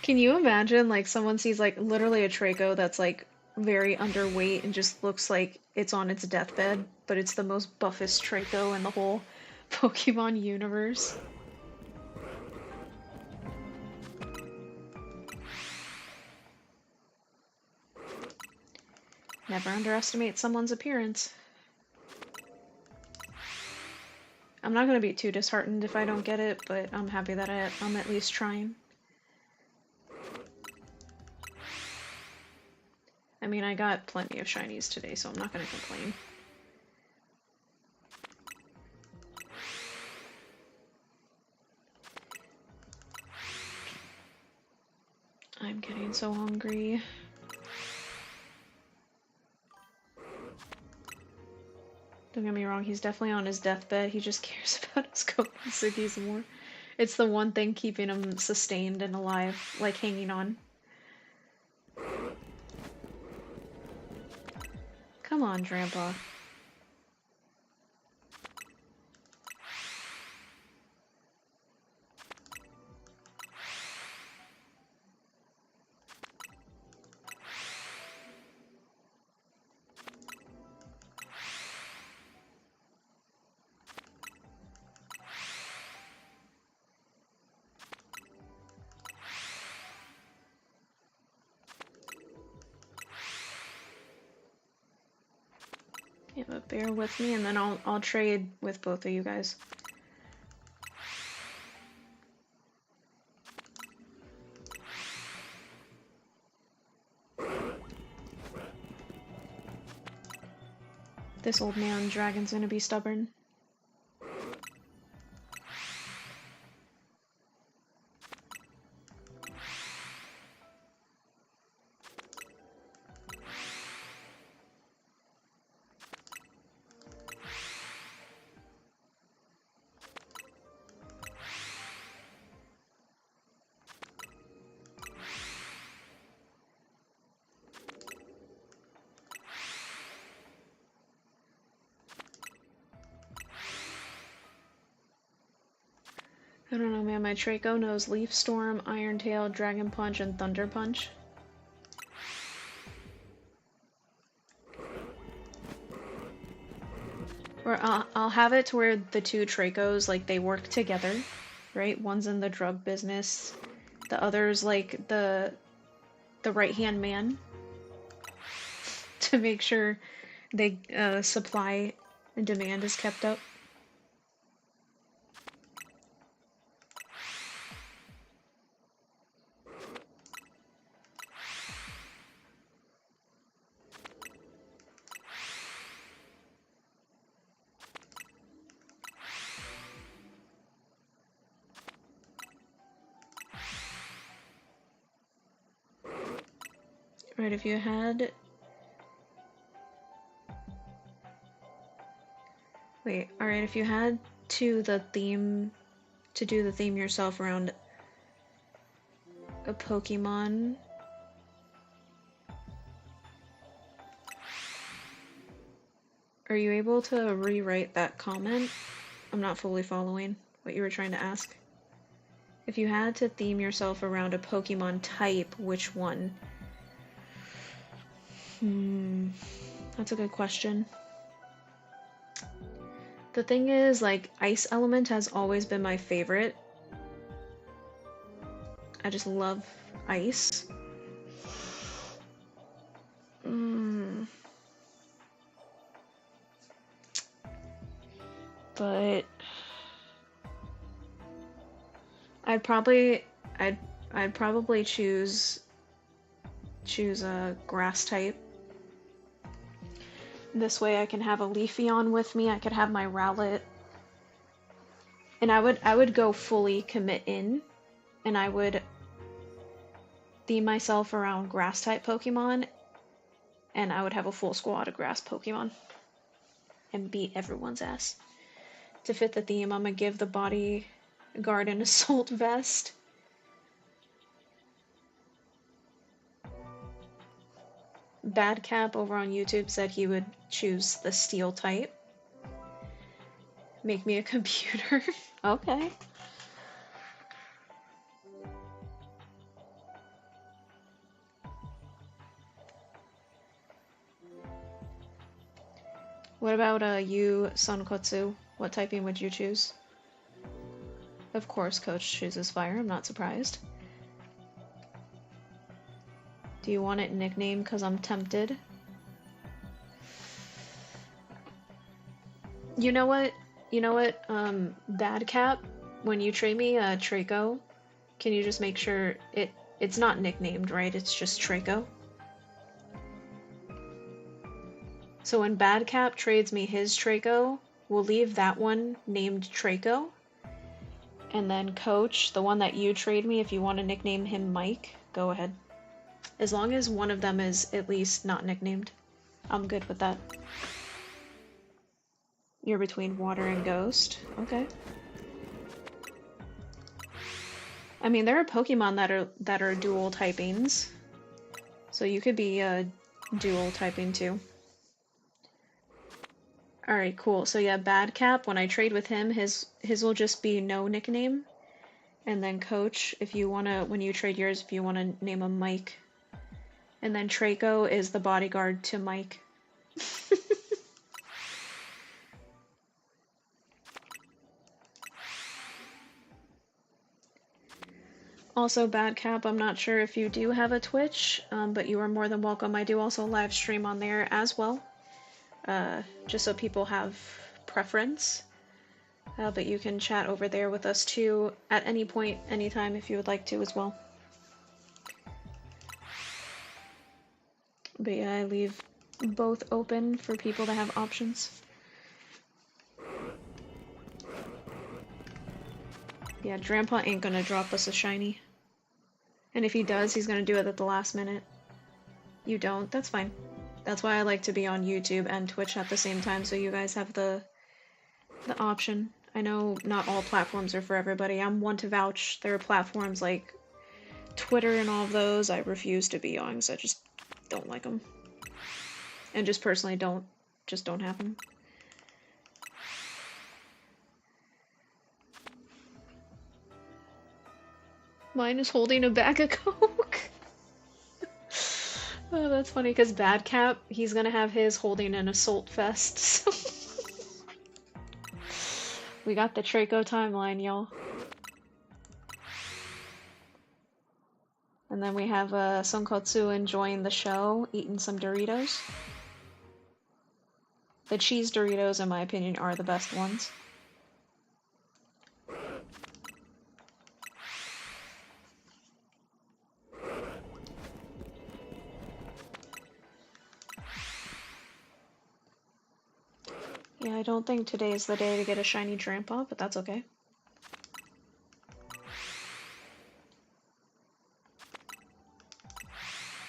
Can you imagine, like, someone sees, like, literally a Traco that's, like, very underweight and just looks like it's on its deathbed, but it's the most buffest Traco in the whole Pokemon universe? Never underestimate someone's appearance. I'm not gonna be too disheartened if I don't get it, but I'm happy that I'm at least trying. I mean, I got plenty of shinies today, so I'm not gonna complain. I'm getting so hungry. Don't get me wrong, he's definitely on his deathbed. He just cares about his coke and ciggies more. It's the one thing keeping him sustained and alive, like hanging on. Come on, Grandpa. Yeah, but bear with me, and then I'll trade with both of you guys. This old man dragon's gonna be stubborn. I don't know, man. My Traco knows Leaf Storm, Iron Tail, Dragon Punch, and Thunder Punch. Or I'll have it to where the two Tracos, like, they work together, right? One's in the drug business, the other's like the right-hand man to make sure they supply and demand is kept up. Right, if you had... Wait, alright, if you had to do the theme yourself around a Pokemon... Are you able to rewrite that comment? I'm not fully following what you were trying to ask. If you had to theme yourself around a Pokemon type, which one? That's a good question. The thing is, like, Ice Element has always been my favorite. I just love ice. But I'd probably choose a grass type. This way I can have a Leafeon with me, I could have my Rowlet. And I would go fully commit in, and I would theme myself around grass type Pokemon, and I would have a full squad of grass Pokemon. And beat everyone's ass. To fit the theme, I'm gonna give the bodyguard an assault vest. Badcap over on YouTube said he would choose the steel type. Make me a computer. Okay. What about you, Sankotsu? What typing would you choose? Of course, Coach chooses fire. I'm not surprised. Do you want it nicknamed? Because I'm tempted. You know what? Badcap, when you trade me a Traco, can you just make sure it's not nicknamed, right? It's just Traco. So when Badcap trades me his Traco, we'll leave that one named Traco. And then Coach, the one that you trade me, if you want to nickname him Mike, go ahead. As long as one of them is at least not nicknamed, I'm good with that. You're between Water and Ghost. Okay. I mean, there are Pokemon that are dual typings, so you could be dual typing too. Alright, cool. So yeah, Badcap, when I trade with him, his will just be no nickname. And then Coach, if you wanna, when you trade yours, if you wanna name him Mike. And then Traco is the bodyguard to Mike. Also, Badcap, I'm not sure if you do have a Twitch, but you are more than welcome. I do also live stream on there as well. just so people have preference. But you can chat over there with us too at any point, anytime if you would like to as well. But yeah, I leave both open for people to have options. Yeah, Grandpa ain't gonna drop us a shiny. And if he does, he's gonna do it at the last minute. You don't? That's fine. That's why I like to be on YouTube and Twitch at the same time, so you guys have the option. I know not all platforms are for everybody. I'm one to vouch. There are platforms like Twitter and all of those I refuse to be on because I just don't like them. And just personally don't have them. Mine is holding a bag of Coke. Oh, that's funny because Badcap, he's gonna have his holding an assault vest. So we got the Traco timeline, y'all. And then we have Sonkotsu enjoying the show, eating some Doritos. The cheese Doritos, in my opinion, are the best ones. Yeah, I don't think today is the day to get a shiny Trampa, but that's okay.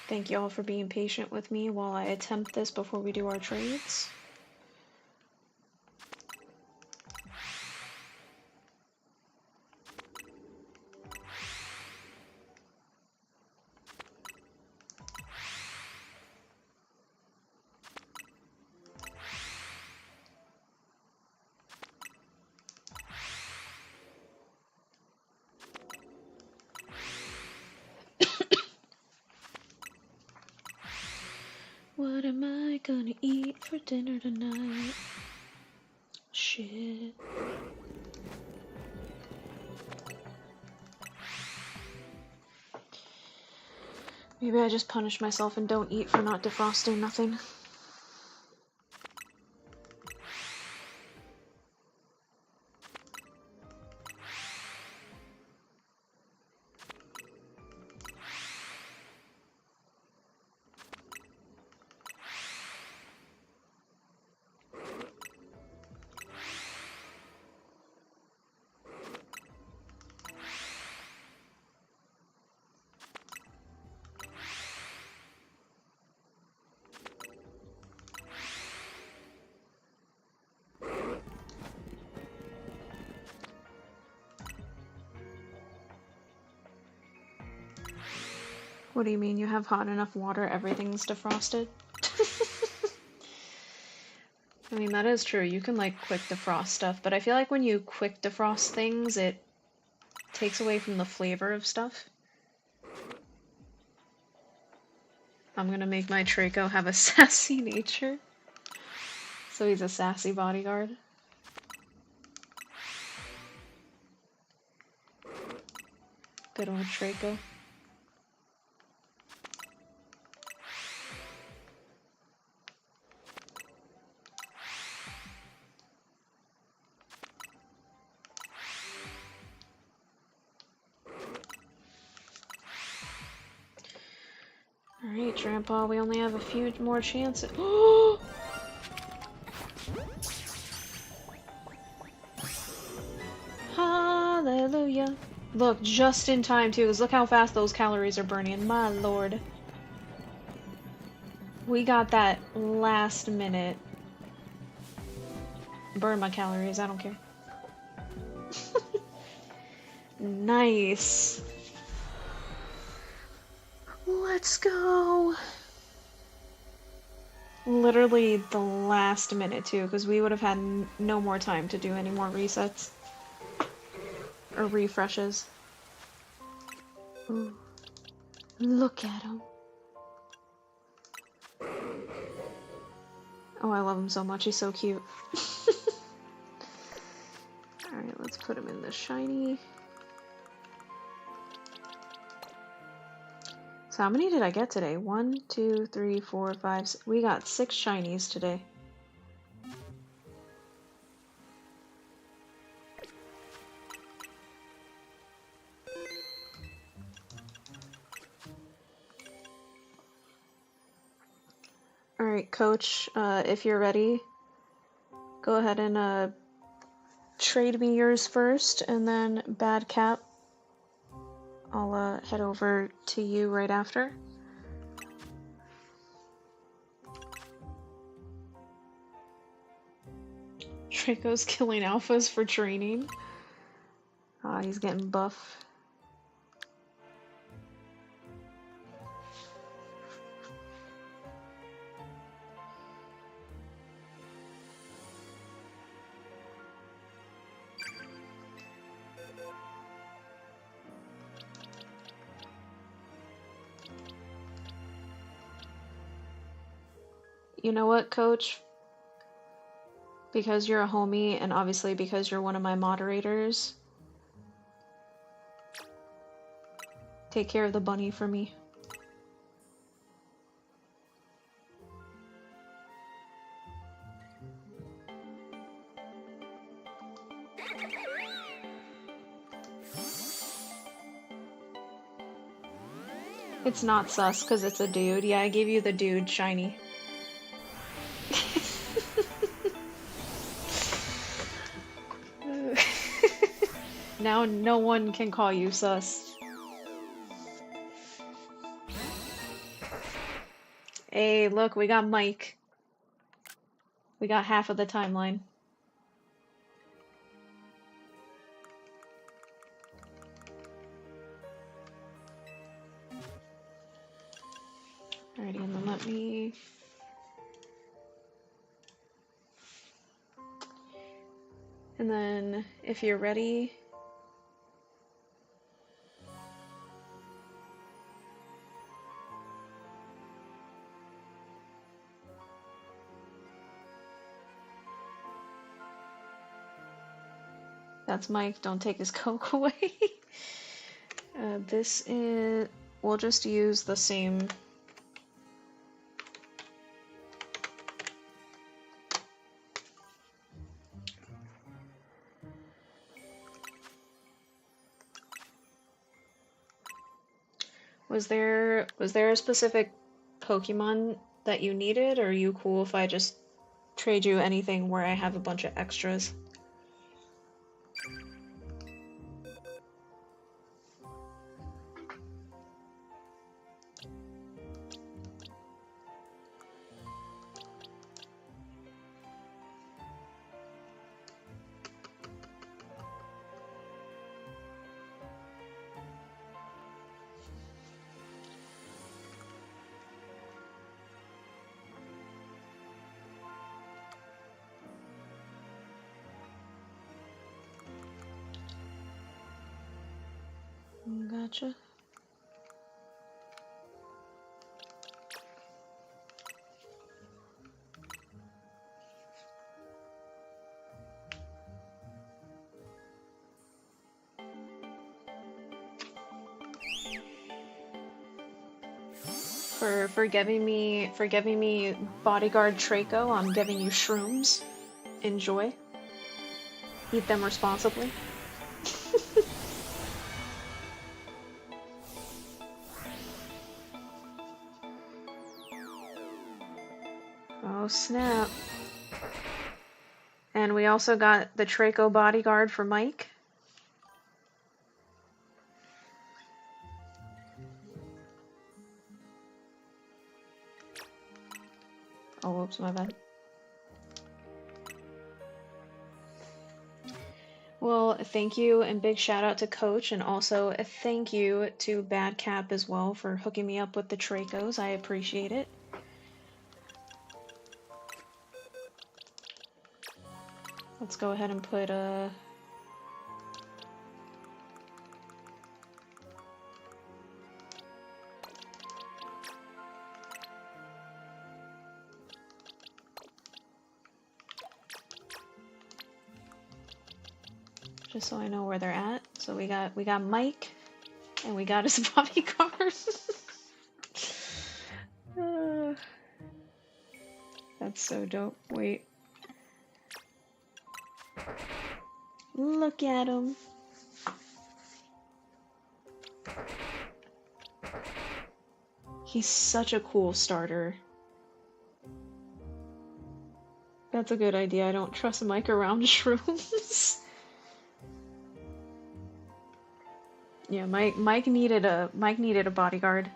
Thank y'all for being patient with me while I attempt this before we do our trades. What am I gonna eat for dinner tonight? Shit. Maybe I just punish myself and don't eat for not defrosting nothing. What do you mean you have hot enough water, everything's defrosted? I mean, that is true. You can, like, quick defrost stuff, but I feel like when you quick defrost things, it takes away from the flavor of stuff. I'm gonna make my Traco have a sassy nature. So he's a sassy bodyguard. Good old Traco. Alright, Grandpa, we only have a few more chances. Hallelujah. Look, just in time, too, because look how fast those calories are burning. My lord. We got that last minute. Burn my calories, I don't care. Nice. Let's go. Literally the last minute, too, because we would have had no more time to do any more resets. Or refreshes. Ooh. Look at him. Oh, I love him so much. He's so cute. Alright, let's put him in the shiny. So how many did I get today? 1, 2, 3, 4, 5, 6. We got 6 shinies today. Alright, Coach, if you're ready, go ahead and trade me yours first, and then Bad Cap, I'll head over to you right after. Draco's killing alphas for training. Ah, he's getting buff. You know what, Coach? Because you're a homie, and obviously because you're one of my moderators, take care of the bunny for me. It's not sus, because it's a dude. Yeah, I gave you the dude shiny. Now no one can call you sus. Hey, look, we got Mike. We got half of the timeline. Alrighty, and then let me... And then, if you're ready... That's Mike, don't take his coke away. This is... We'll just use the same... Was there a specific Pokemon that you needed, or are you cool if I just trade you anything where I have a bunch of extras? Gotcha. For giving me bodyguard Traco, I'm giving you shrooms. Enjoy. Eat them responsibly. Oh snap. And we also got the Traco bodyguard for Mike. Oh, whoops, my bad. Well, thank you, and big shout out to Coach, and also a thank you to Bad Cap as well for hooking me up with the Tracos. I appreciate it. Let's go ahead and put just so I know where they're at. So we got Mike, and we got his bodyguard. That's so dope. Wait. Look at him. He's such a cool starter. That's a good idea. I don't trust Mike around shrooms. Yeah, Mike needed a bodyguard.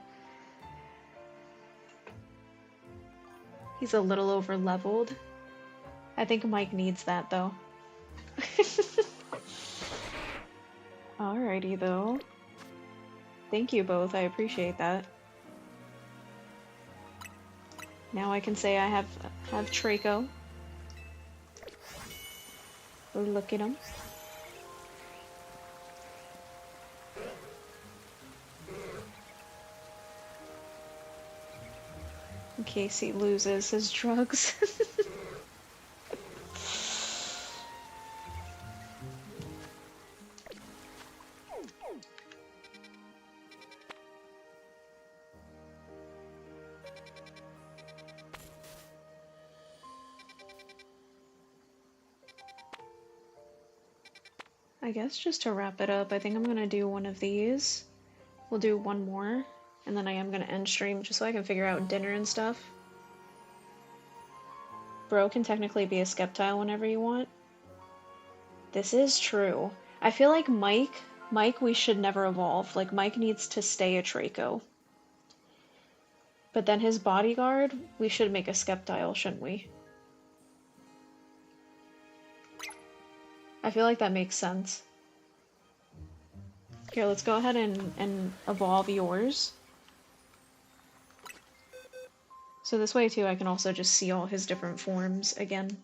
He's a little over leveled. I think Mike needs that though. Alrighty though. Thank you both, I appreciate that. Now I can say I have Traco. Look at him. In case he loses his drugs. I guess just to wrap it up, I think I'm gonna do one of these. We'll do one more, and then I am gonna end stream just so I can figure out dinner and stuff. Bro can technically be a Skeptile whenever you want. This is true. I feel like Mike we should never evolve. Like, Mike needs to stay a Traco. But then his bodyguard, we should make a Skeptile, shouldn't we? I feel like that makes sense. Here, let's go ahead and evolve yours. So this way too I can also just see all his different forms again.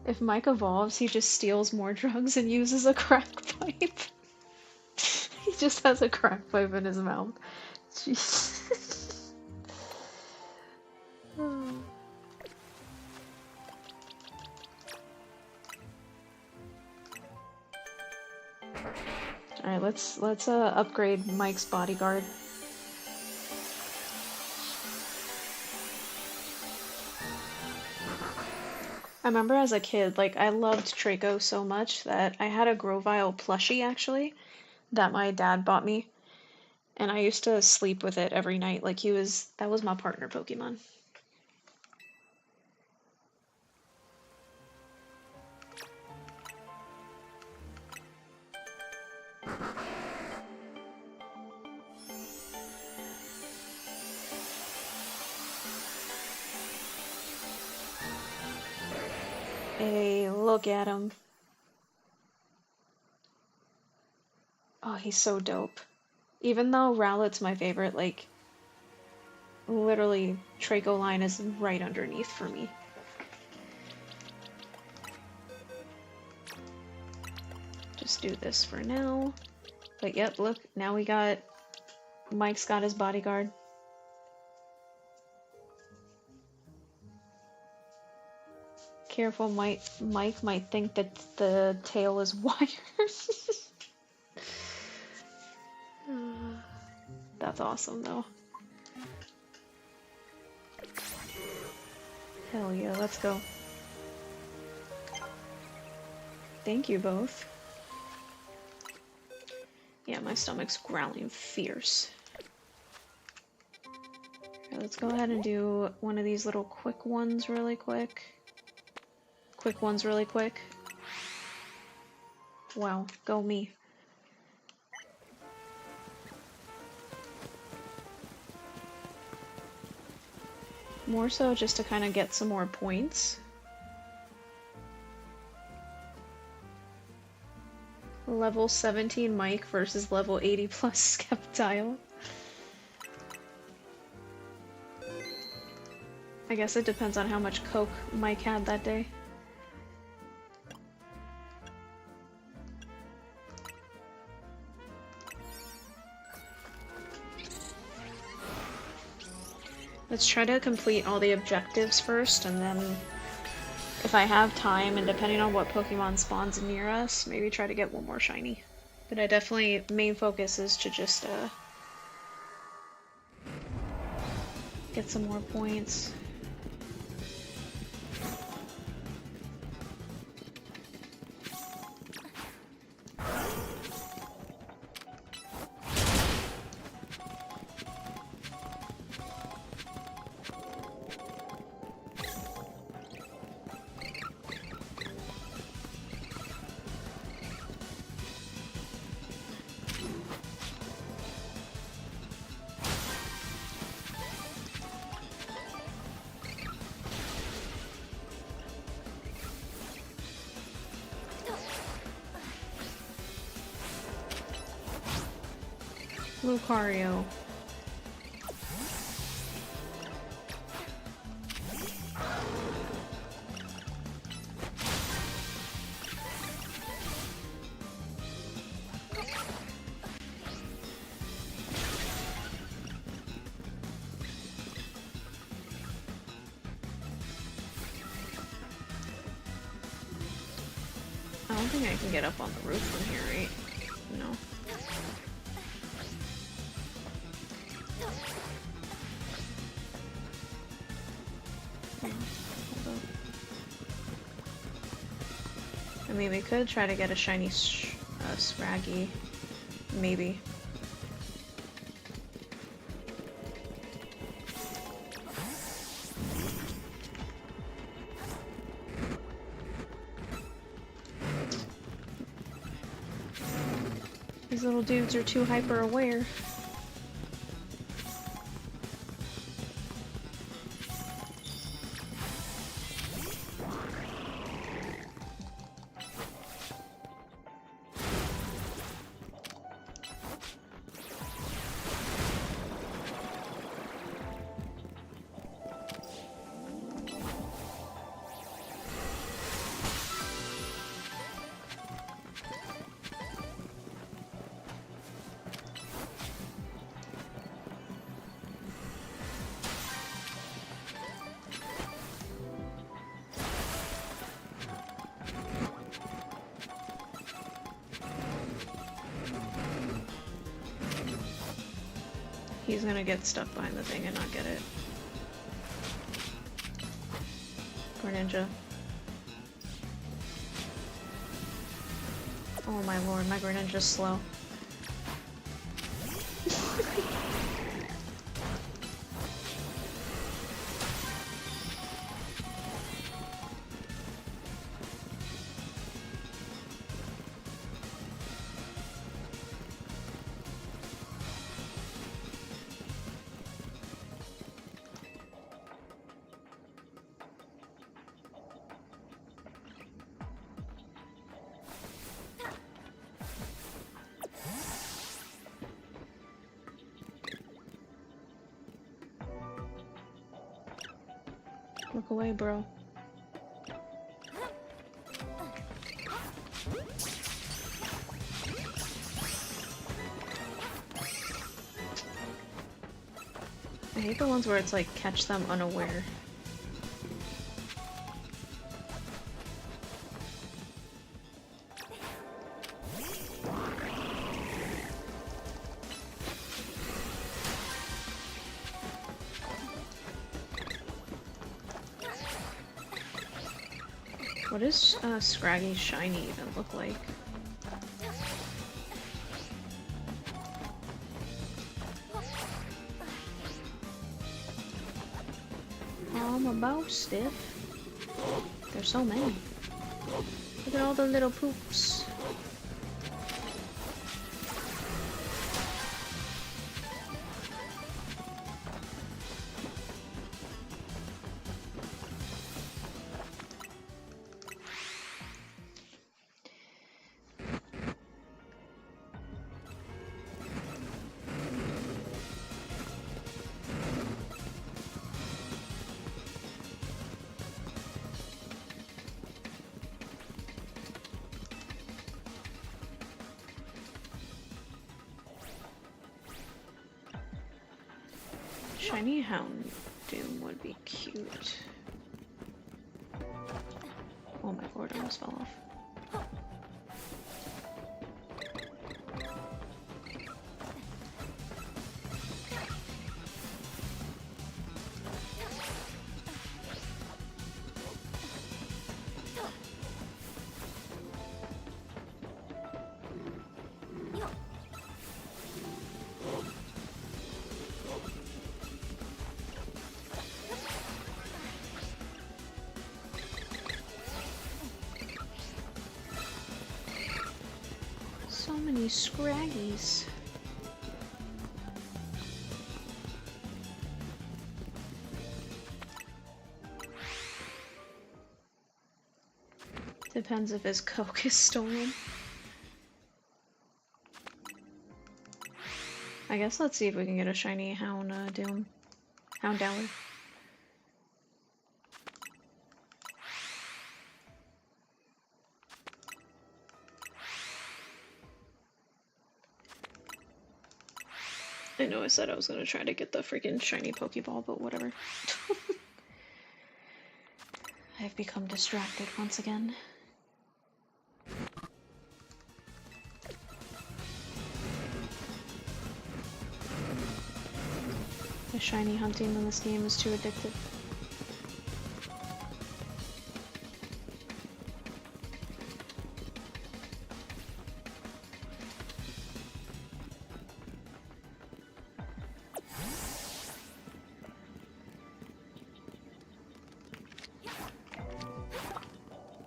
If Mike evolves, he just steals more drugs and uses a crack pipe. He just has a crack pipe in his mouth. Jeez. Alright, let's upgrade Mike's bodyguard. I remember as a kid, like, I loved Traco so much that I had a Grovyle plushie, actually, that my dad bought me. And I used to sleep with it every night. Like, that was my partner Pokemon. Hey, look at him. Oh, he's so dope. Even though Rowlet's my favorite, like, literally, Traco line is right underneath for me. Just do this for now. But yep, look, now Mike's got his bodyguard. Careful, Mike might think that the tail is wire. That's awesome, though. Hell yeah, let's go. Thank you both. Yeah, my stomach's growling fierce. Okay, let's go ahead and do one of these little quick ones really quick. Wow, go me. More so just to kind of get some more points. Level 17 Mike versus level 80 plus Skeptile. I guess it depends on how much coke Mike had that day. Let's try to complete all the objectives first, and then if I have time, and depending on what Pokemon spawns near us, maybe try to get one more shiny. But I definitely, main focus is to just get some more points. Lucario. I don't think I can get up on the roof from here, right? No. Hold up. I mean, we could try to get a shiny Scraggy. Maybe. These little dudes are too hyper aware. He's gonna get stuck behind the thing and not get it. Poor ninja. Oh my lord, my Greninja's slow. Look away, bro. I hate the ones where it's like catch them unaware. What does Scraggy's shiny even look like? I'm about stiff. There's so many. Look at all the little poops. Shiny Houndoom would be cute. Oh my lord, I almost fell off. So many Scraggies. Depends if his Coke is stolen. I guess let's see if we can get a shiny Hound Doom. Hound Dowler. I know I said I was gonna try to get the freaking shiny Pokeball, but whatever. I've become distracted once again. The shiny hunting in this game is too addictive.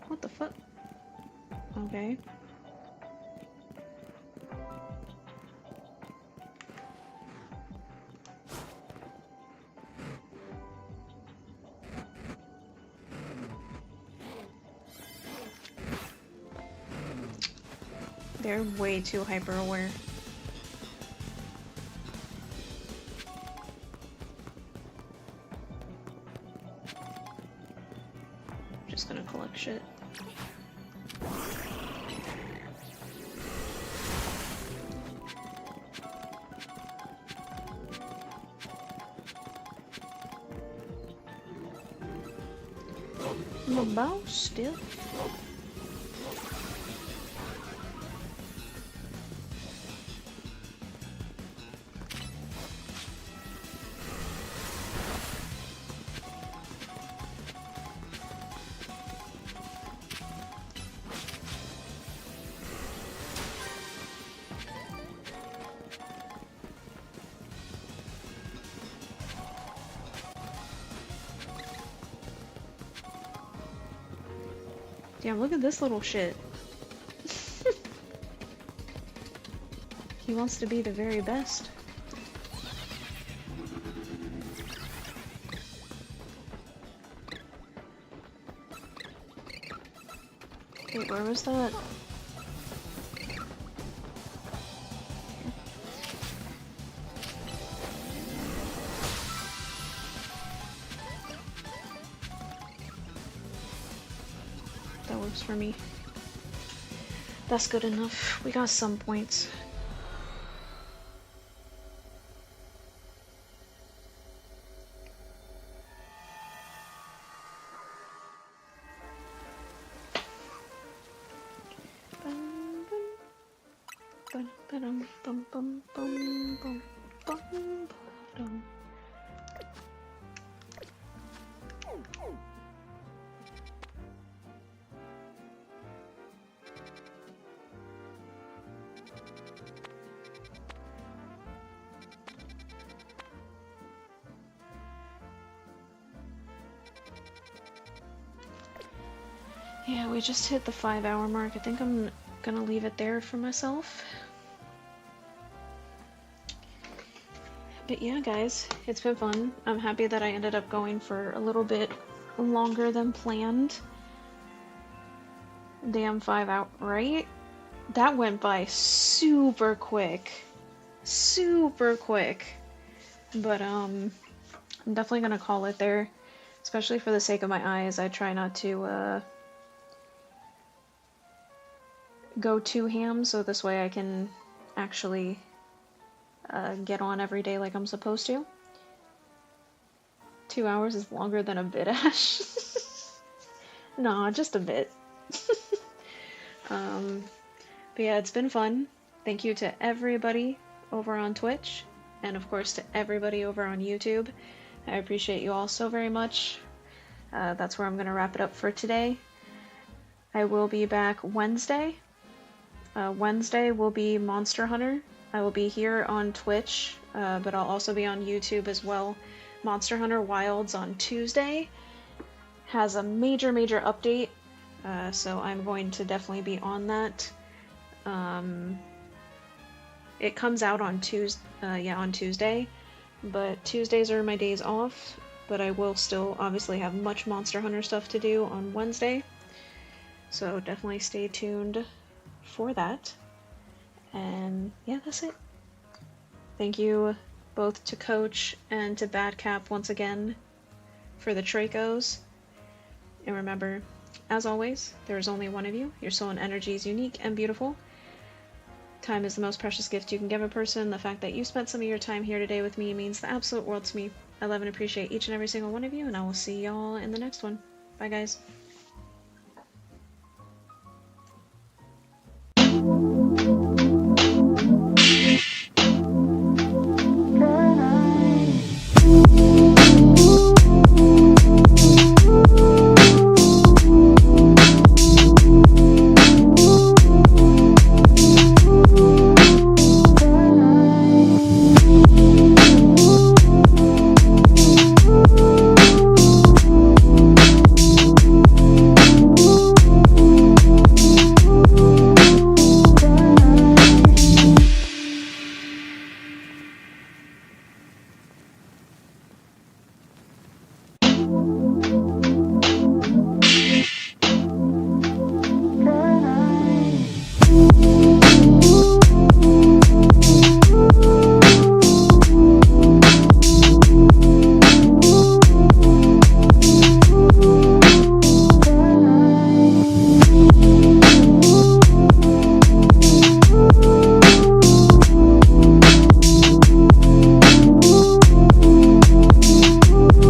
What the fuck? Okay. They're way too hyper aware. Just gonna collect shit. My bow still. Damn, look at this little shit. He wants to be the very best. Wait, where was that? That works for me. That's good enough. We got some points. Yeah, we just hit the 5-hour mark. I think I'm gonna leave it there for myself. But yeah, guys, it's been fun. I'm happy that I ended up going for a little bit longer than planned. Damn 5 hours, right? That went by super quick. Super quick. But, I'm definitely gonna call it there. Especially for the sake of my eyes, I try not to, go too ham, so this way I can actually get on every day like I'm supposed to. 2 hours is longer than a bit, Ash. Nah, just a bit. But yeah, it's been fun. Thank you to everybody over on Twitch, and of course to everybody over on YouTube. I appreciate you all so very much. That's where I'm going to wrap it up for today. I will be back Wednesday. Wednesday will be Monster Hunter. I will be here on Twitch, but I'll also be on YouTube as well. Monster Hunter Wilds on Tuesday has a major update, so I'm going to definitely be on that. It comes out on Tuesday, but Tuesdays are my days off, but I will still obviously have much Monster Hunter stuff to do on Wednesday, so definitely stay tuned for that. And yeah, that's it. Thank Thank you both to Coach and to Badcap once again for the Tracos. And remember, as always, there is only one of you. Your soul and energy is unique and beautiful. Time is the most precious gift you can give a person. The fact that you spent some of your time here today with me means the absolute world to me. I love and appreciate each and every single one of you, and I will see y'all in the next one. Bye, guys.